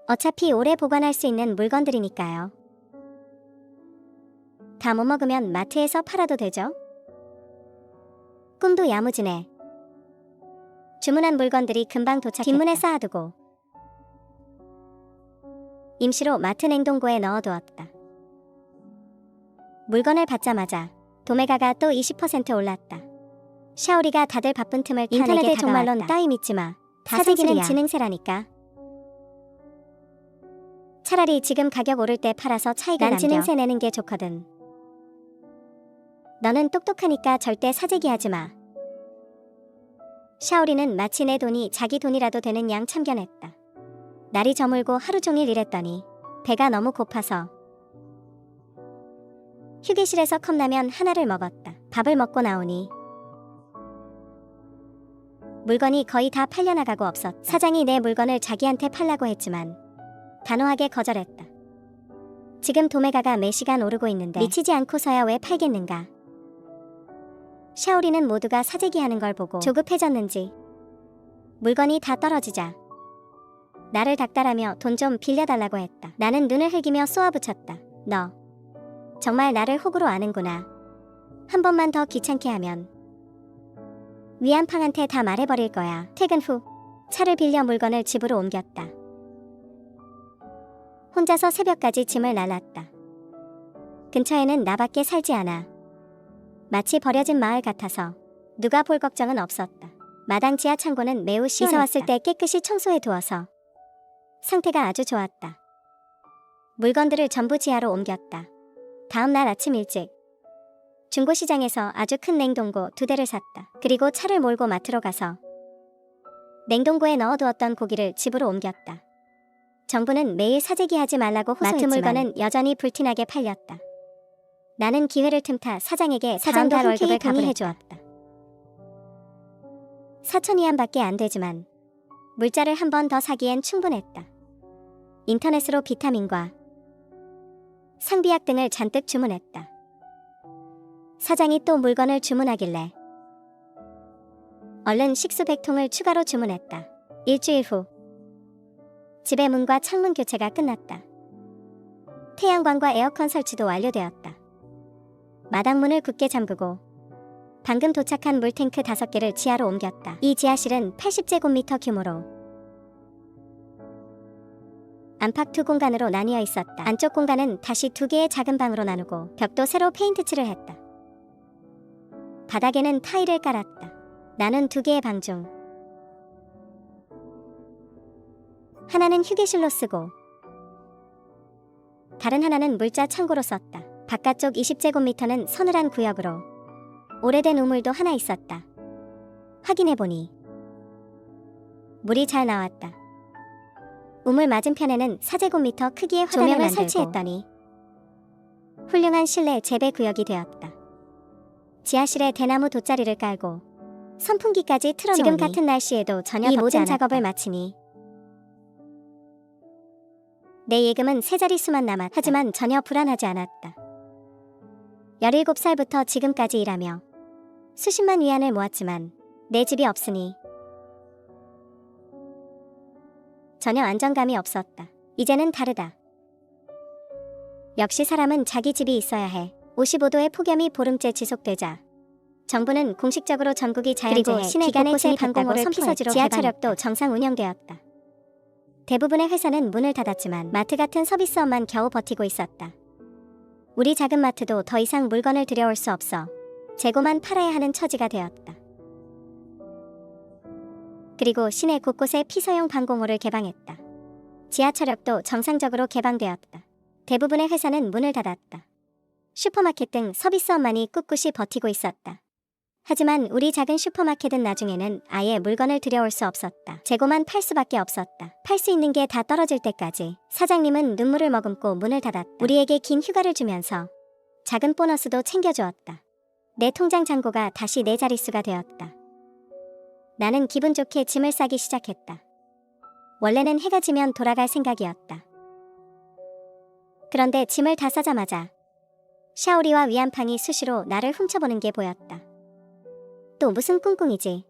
어차피 오래 보관할 수 있는 물건들이니까요. 다 못 먹으면 마트에서 팔아도 되죠? 꿈도 야무지네. 주문한 물건들이 금방 도착했다. 뒷문에 쌓아두고 임시로 마트 냉동고에 넣어두었다. 물건을 받자마자 도매가가 또 20% 올랐다. 샤오리가 다들 바쁜 틈을 타 인터넷에 정말론 따위 믿지마. 사재기는 지능세라니까. 차라리 지금 가격 오를 때 팔아서 차익을 남겨. 난 지능세 내는 게 좋거든. 너는 똑똑하니까 절대 사재기 하지마. 샤오리는 마치 내 돈이 자기 돈이라도 되는 양 참견했다. 날이 저물고 하루 종일 일했더니 배가 너무 고파서 휴게실에서 컵라면 하나를 먹었다. 밥을 먹고 나오니 물건이 거의 다 팔려나가고 없었다. 사장이 내 물건을 자기한테 팔라고 했지만 단호하게 거절했다. 지금 도매가가 매시간 오르고 있는데 미치지 않고서야 왜 팔겠는가. 샤오리는 모두가 사재기 하는 걸 보고 조급해졌는지 물건이 다 떨어지자 나를 닥달하며 돈 좀 빌려달라고 했다. 나는 눈을 흘기며 쏘아붙였다. 너 정말 나를 호구로 아는구나. 한 번만 더 귀찮게 하면 위안팡한테 다 말해버릴 거야. 퇴근 후 차를 빌려 물건을 집으로 옮겼다. 혼자서 새벽까지 짐을 날랐다. 근처에는 나밖에 살지 않아. 마치 버려진 마을 같아서 누가 볼 걱정은 없었다. 마당 지하 창고는 매우 시원했다. 이사 왔을 때 깨끗이 청소해 두어서 상태가 아주 좋았다. 물건들을 전부 지하로 옮겼다. 다음 날 아침 일찍 중고시장에서 아주 큰 냉동고 2대를 샀다. 그리고 차를 몰고 마트로 가서 냉동고에 넣어두었던 고기를 집으로 옮겼다. 정부는 매일 사재기 하지 말라고 호소했지만 마트 물건은 여전히 불티나게 팔렸다. 나는 기회를 틈타 사장에게 사장도 흔쾌히 동의해주었다. 4,000위안밖에 안 되지만 물자를 한 번 더 사기엔 충분했다. 인터넷으로 비타민과 상비약 등을 잔뜩 주문했다. 사장이 또 물건을 주문하길래 얼른 식수 100통을 추가로 주문했다. 일주일 후 집의 문과 창문 교체가 끝났다. 태양광과 에어컨 설치도 완료되었다. 마당문을 굳게 잠그고 방금 도착한 물탱크 5개를 지하로 옮겼다. 이 지하실은 80제곱미터 규모로 안팎 2공간으로 나뉘어 있었다. 안쪽 공간은 다시 2개의 작은 방으로 나누고 벽도 새로 페인트칠을 했다. 바닥에는 타일을 깔았다. 나는 2개의 방 중 하나는 휴게실로 쓰고 다른 하나는 물자 창고로 썼다. 바깥쪽 20제곱미터는 서늘한 구역으로 오래된 우물도 하나 있었다. 확인해보니 물이 잘 나왔다. 우물 맞은편에는 4제곱미터 크기의 조명을 설치했더니 훌륭한 실내 재배 구역이 되었다. 지하실에 대나무 돗자리를 깔고 선풍기까지 틀어놓으니 지금 같은 날씨에도 전혀 덥지 않았다. 이 모든 작업을 마치니 내 예금은 3자릿수만 남았다. 하지만 전혀 불안하지 않았다. 17살부터 지금까지 일하며 수십만 위안을 모았지만 내 집이 없으니 전혀 안정감이 없었다. 이제는 다르다. 역시 사람은 자기 집이 있어야 해. 55도의 폭염이 보름째 지속되자 정부는 공식적으로 전국이 자연재해 시내 곳곳에 방공호를 선피서지로 지하철역도 정상 운영되었다. 대부분의 회사는 문을 닫았지만 마트 같은 서비스업만 겨우 버티고 있었다. 우리 작은 마트도 더 이상 물건을 들여올 수 없어 재고만 팔아야 하는 처지가 되었다. 그리고 시내 곳곳에 피서용 방공호를 개방했다. 지하철역도 정상적으로 개방되었다. 대부분의 회사는 문을 닫았다. 슈퍼마켓 등 서비스업만이 꿋꿋이 버티고 있었다. 하지만 우리 작은 슈퍼마켓은 나중에는 아예 물건을 들여올 수 없었다. 재고만 팔 수밖에 없었다. 팔 수 있는 게 다 떨어질 때까지 사장님은 눈물을 머금고 문을 닫았다. 우리에게 긴 휴가를 주면서 작은 보너스도 챙겨주었다. 내 통장 잔고가 다시 네 자릿수가 되었다. 나는 기분 좋게 짐을 싸기 시작했다. 원래는 해가 지면 돌아갈 생각이었다. 그런데 짐을 다 싸자마자 샤오리와 위안팡이 수시로 나를 훔쳐보는 게 보였다. 또 무슨 꿍꿍이지?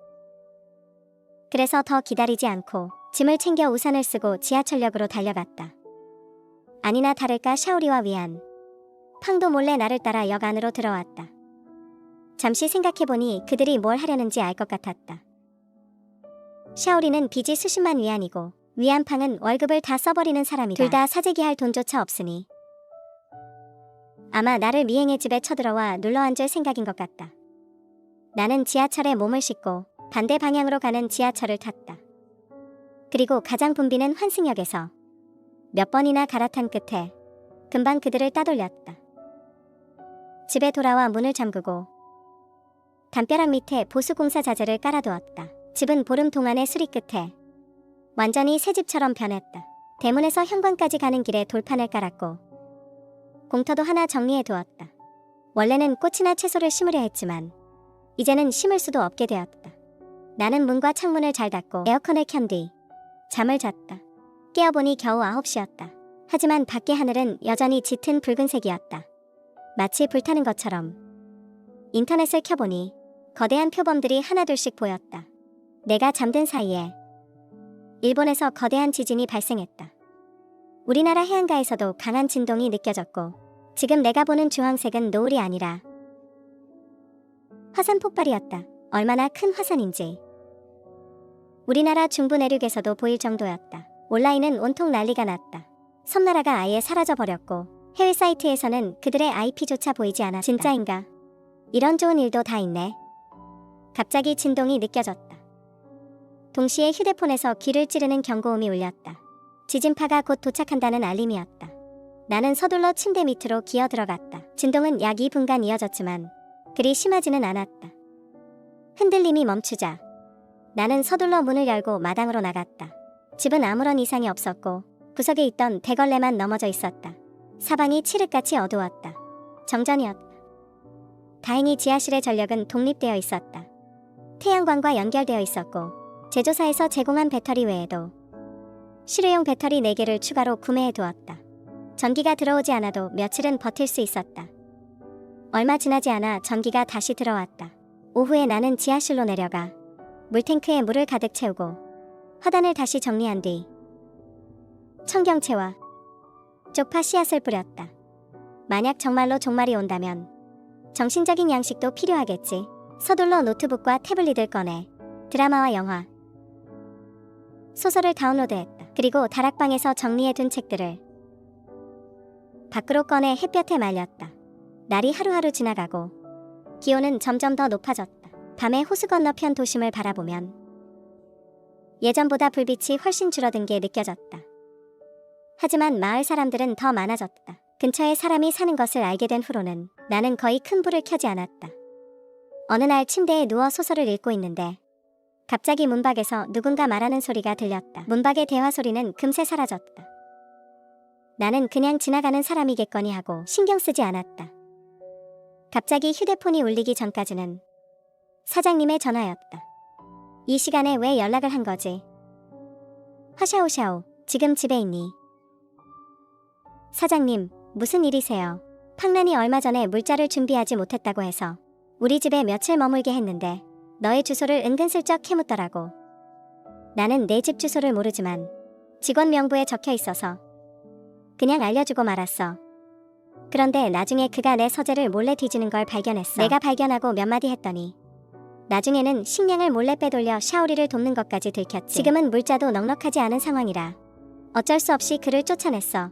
그래서 더 기다리지 않고 짐을 챙겨 우산을 쓰고 지하철역으로 달려갔다. 아니나 다를까 샤오리와 위안, 팡도 몰래 나를 따라 역 안으로 들어왔다. 잠시 생각해보니 그들이 뭘 하려는지 알 것 같았다. 샤오리는 빚이 수십만 위안이고 위안팡은 월급을 다 써버리는 사람이다. 둘 다 사재기 할 돈조차 없으니 아마 나를 미행의 집에 쳐들어와 눌러앉을 생각인 것 같다. 나는 지하철에 몸을 싣고 반대 방향으로 가는 지하철을 탔다. 그리고 가장 붐비는 환승역에서 몇 번이나 갈아탄 끝에 금방 그들을 따돌렸다. 집에 돌아와 문을 잠그고 담벼락 밑에 보수공사 자재를 깔아두었다. 집은 보름 동안의 수리 끝에 완전히 새 집처럼 변했다. 대문에서 현관까지 가는 길에 돌판을 깔았고 공터도 하나 정리해두었다. 원래는 꽃이나 채소를 심으려 했지만 이제는 심을 수도 없게 되었다. 나는 문과 창문을 잘 닫고 에어컨을 켠 뒤 잠을 잤다. 깨어보니 겨우 9시였다. 하지만 밖의 하늘은 여전히 짙은 붉은색이었다. 마치 불타는 것처럼. 인터넷을 켜보니 거대한 표범들이 하나둘씩 보였다. 내가 잠든 사이에 일본에서 거대한 지진이 발생했다. 우리나라 해안가에서도 강한 진동이 느껴졌고 지금 내가 보는 주황색은 노을이 아니라 화산 폭발이었다. 얼마나 큰 화산인지. 우리나라 중부 내륙에서도 보일 정도였다. 온라인은 온통 난리가 났다. 섬나라가 아예 사라져버렸고 해외 사이트에서는 그들의 IP조차 보이지 않았다. 진짜인가? 이런 좋은 일도 다 있네. 갑자기 진동이 느껴졌다. 동시에 휴대폰에서 귀를 찌르는 경고음이 울렸다. 지진파가 곧 도착한다는 알림이었다. 나는 서둘러 침대 밑으로 기어 들어갔다. 진동은 약 2분간 이어졌지만 그리 심하지는 않았다. 흔들림이 멈추자 나는 서둘러 문을 열고 마당으로 나갔다. 집은 아무런 이상이 없었고 구석에 있던 대걸레만 넘어져 있었다. 사방이 칠흑같이 어두웠다. 정전이었다. 다행히 지하실의 전력은 독립되어 있었다. 태양광과 연결되어 있었고 제조사에서 제공한 배터리 외에도 실외용 배터리 4개를 추가로 구매해 두었다. 전기가 들어오지 않아도 며칠은 버틸 수 있었다. 얼마 지나지 않아 전기가 다시 들어왔다. 오후에 나는 지하실로 내려가 물탱크에 물을 가득 채우고 화단을 다시 정리한 뒤 청경채와 쪽파 씨앗을 뿌렸다. 만약 정말로 종말이 온다면 정신적인 양식도 필요하겠지. 서둘러 노트북과 태블릿을 꺼내 드라마와 영화, 소설을 다운로드했다. 그리고 다락방에서 정리해둔 책들을 밖으로 꺼내 햇볕에 말렸다. 날이 하루하루 지나가고 기온은 점점 더 높아졌다. 밤에 호수 건너편 도심을 바라보면 예전보다 불빛이 훨씬 줄어든 게 느껴졌다. 하지만 마을 사람들은 더 많아졌다. 근처에 사람이 사는 것을 알게 된 후로는 나는 거의 큰 불을 켜지 않았다. 어느 날 침대에 누워 소설을 읽고 있는데 갑자기 문밖에서 누군가 말하는 소리가 들렸다. 문밖의 대화 소리는 금세 사라졌다. 나는 그냥 지나가는 사람이겠거니 하고 신경 쓰지 않았다. 갑자기 휴대폰이 울리기 전까지는 사장님의 전화였다. 이 시간에 왜 연락을 한 거지? 화샤오샤오, 지금 집에 있니? 사장님, 무슨 일이세요? 팡란이 얼마 전에 물자를 준비하지 못했다고 해서 우리 집에 며칠 머물게 했는데 너의 주소를 은근슬쩍 캐묻더라고. 나는 내 집 주소를 모르지만 직원 명부에 적혀 있어서 그냥 알려주고 말았어. 그런데 나중에 그가 내 서재를 몰래 뒤지는 걸 발견했어. 내가 발견하고 몇 마디 했더니 나중에는 식량을 몰래 빼돌려 샤오리를 돕는 것까지 들켰지. 지금은 물자도 넉넉하지 않은 상황이라 어쩔 수 없이 그를 쫓아냈어.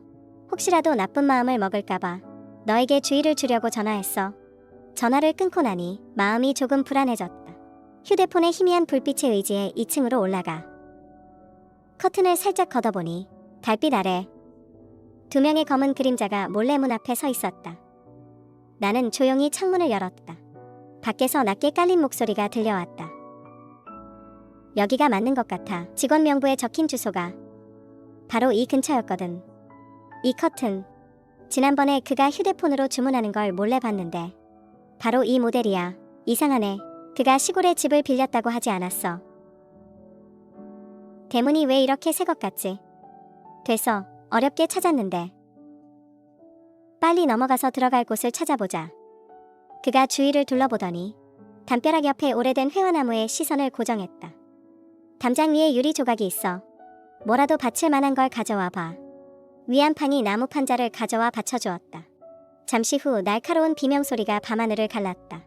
혹시라도 나쁜 마음을 먹을까봐 너에게 주의를 주려고 전화했어. 전화를 끊고 나니 마음이 조금 불안해졌다. 휴대폰의 희미한 불빛에 의지해 2층으로 올라가 커튼을 살짝 걷어보니 달빛 아래 2명의 검은 그림자가 몰래 문 앞에 서 있었다. 나는 조용히 창문을 열었다. 밖에서 낮게 깔린 목소리가 들려왔다. 여기가 맞는 것 같아. 직원 명부에 적힌 주소가 바로 이 근처였거든. 이 커튼, 지난번에 그가 휴대폰으로 주문하는 걸 몰래 봤는데 바로 이 모델이야. 이상하네. 그가 시골에 집을 빌렸다고 하지 않았어. 대문이 왜 이렇게 새 것 같지? 됐어. 어렵게 찾았는데. 빨리 넘어가서 들어갈 곳을 찾아보자. 그가 주위를 둘러보더니 담벼락 옆에 오래된 회화나무에 시선을 고정했다. 담장 위에 유리 조각이 있어. 뭐라도 받칠 만한 걸 가져와 봐. 위안팡이 나무 판자를 가져와 받쳐주었다. 잠시 후 날카로운 비명소리가 밤하늘을 갈랐다.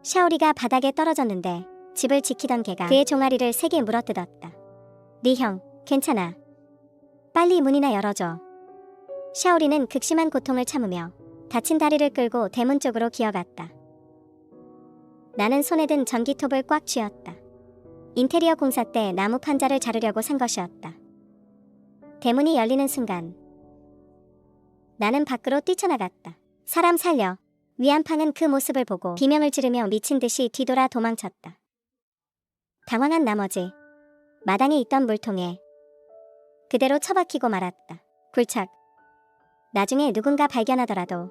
샤오리가 바닥에 떨어졌는데 집을 지키던 개가 그의 종아리를 세게 물어뜯었다. 네 형, 괜찮아. 빨리 문이나 열어줘. 샤오리는 극심한 고통을 참으며 다친 다리를 끌고 대문 쪽으로 기어갔다. 나는 손에 든 전기톱을 꽉 쥐었다. 인테리어 공사 때 나무 판자를 자르려고 산 것이었다. 대문이 열리는 순간 나는 밖으로 뛰쳐나갔다. 사람 살려. 위안팡은 그 모습을 보고 비명을 지르며 미친 듯이 뒤돌아 도망쳤다. 당황한 나머지 마당에 있던 물통에 그대로 처박히고 말았다. 굴착. 나중에 누군가 발견하더라도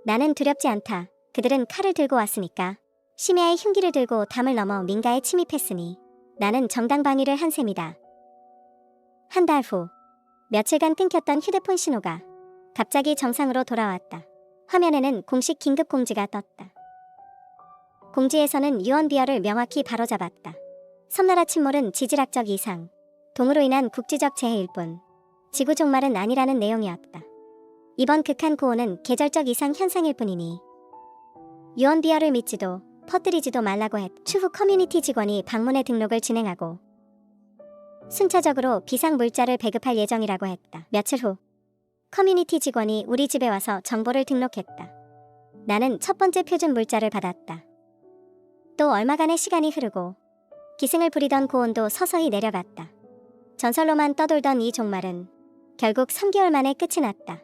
나는 두렵지 않다. 그들은 칼을 들고 왔으니까. 심야의 흉기를 들고 담을 넘어 민가에 침입했으니 나는 정당방위를 한 셈이다. 한 달 후 며칠간 끊겼던 휴대폰 신호가 갑자기 정상으로 돌아왔다. 화면에는 공식 긴급 공지가 떴다. 공지에서는 유언비어를 명확히 바로잡았다. 섬나라 침몰은 지질학적 이상, 동으로 인한 국지적 재해일 뿐 지구 종말은 아니라는 내용이었다. 이번 극한 고온은 계절적 이상 현상일 뿐이니 유언비어를 믿지도 퍼뜨리지도 말라고 했. 추후 커뮤니티 직원이 방문해 등록을 진행하고 순차적으로 비상 물자를 배급할 예정이라고 했다. 며칠 후 커뮤니티 직원이 우리 집에 와서 정보를 등록했다. 나는 첫 번째 표준 물자를 받았다. 또 얼마간의 시간이 흐르고 기승을 부리던 고온도 서서히 내려갔다. 전설로만 떠돌던 이 종말은 결국 3개월 만에 끝이 났다.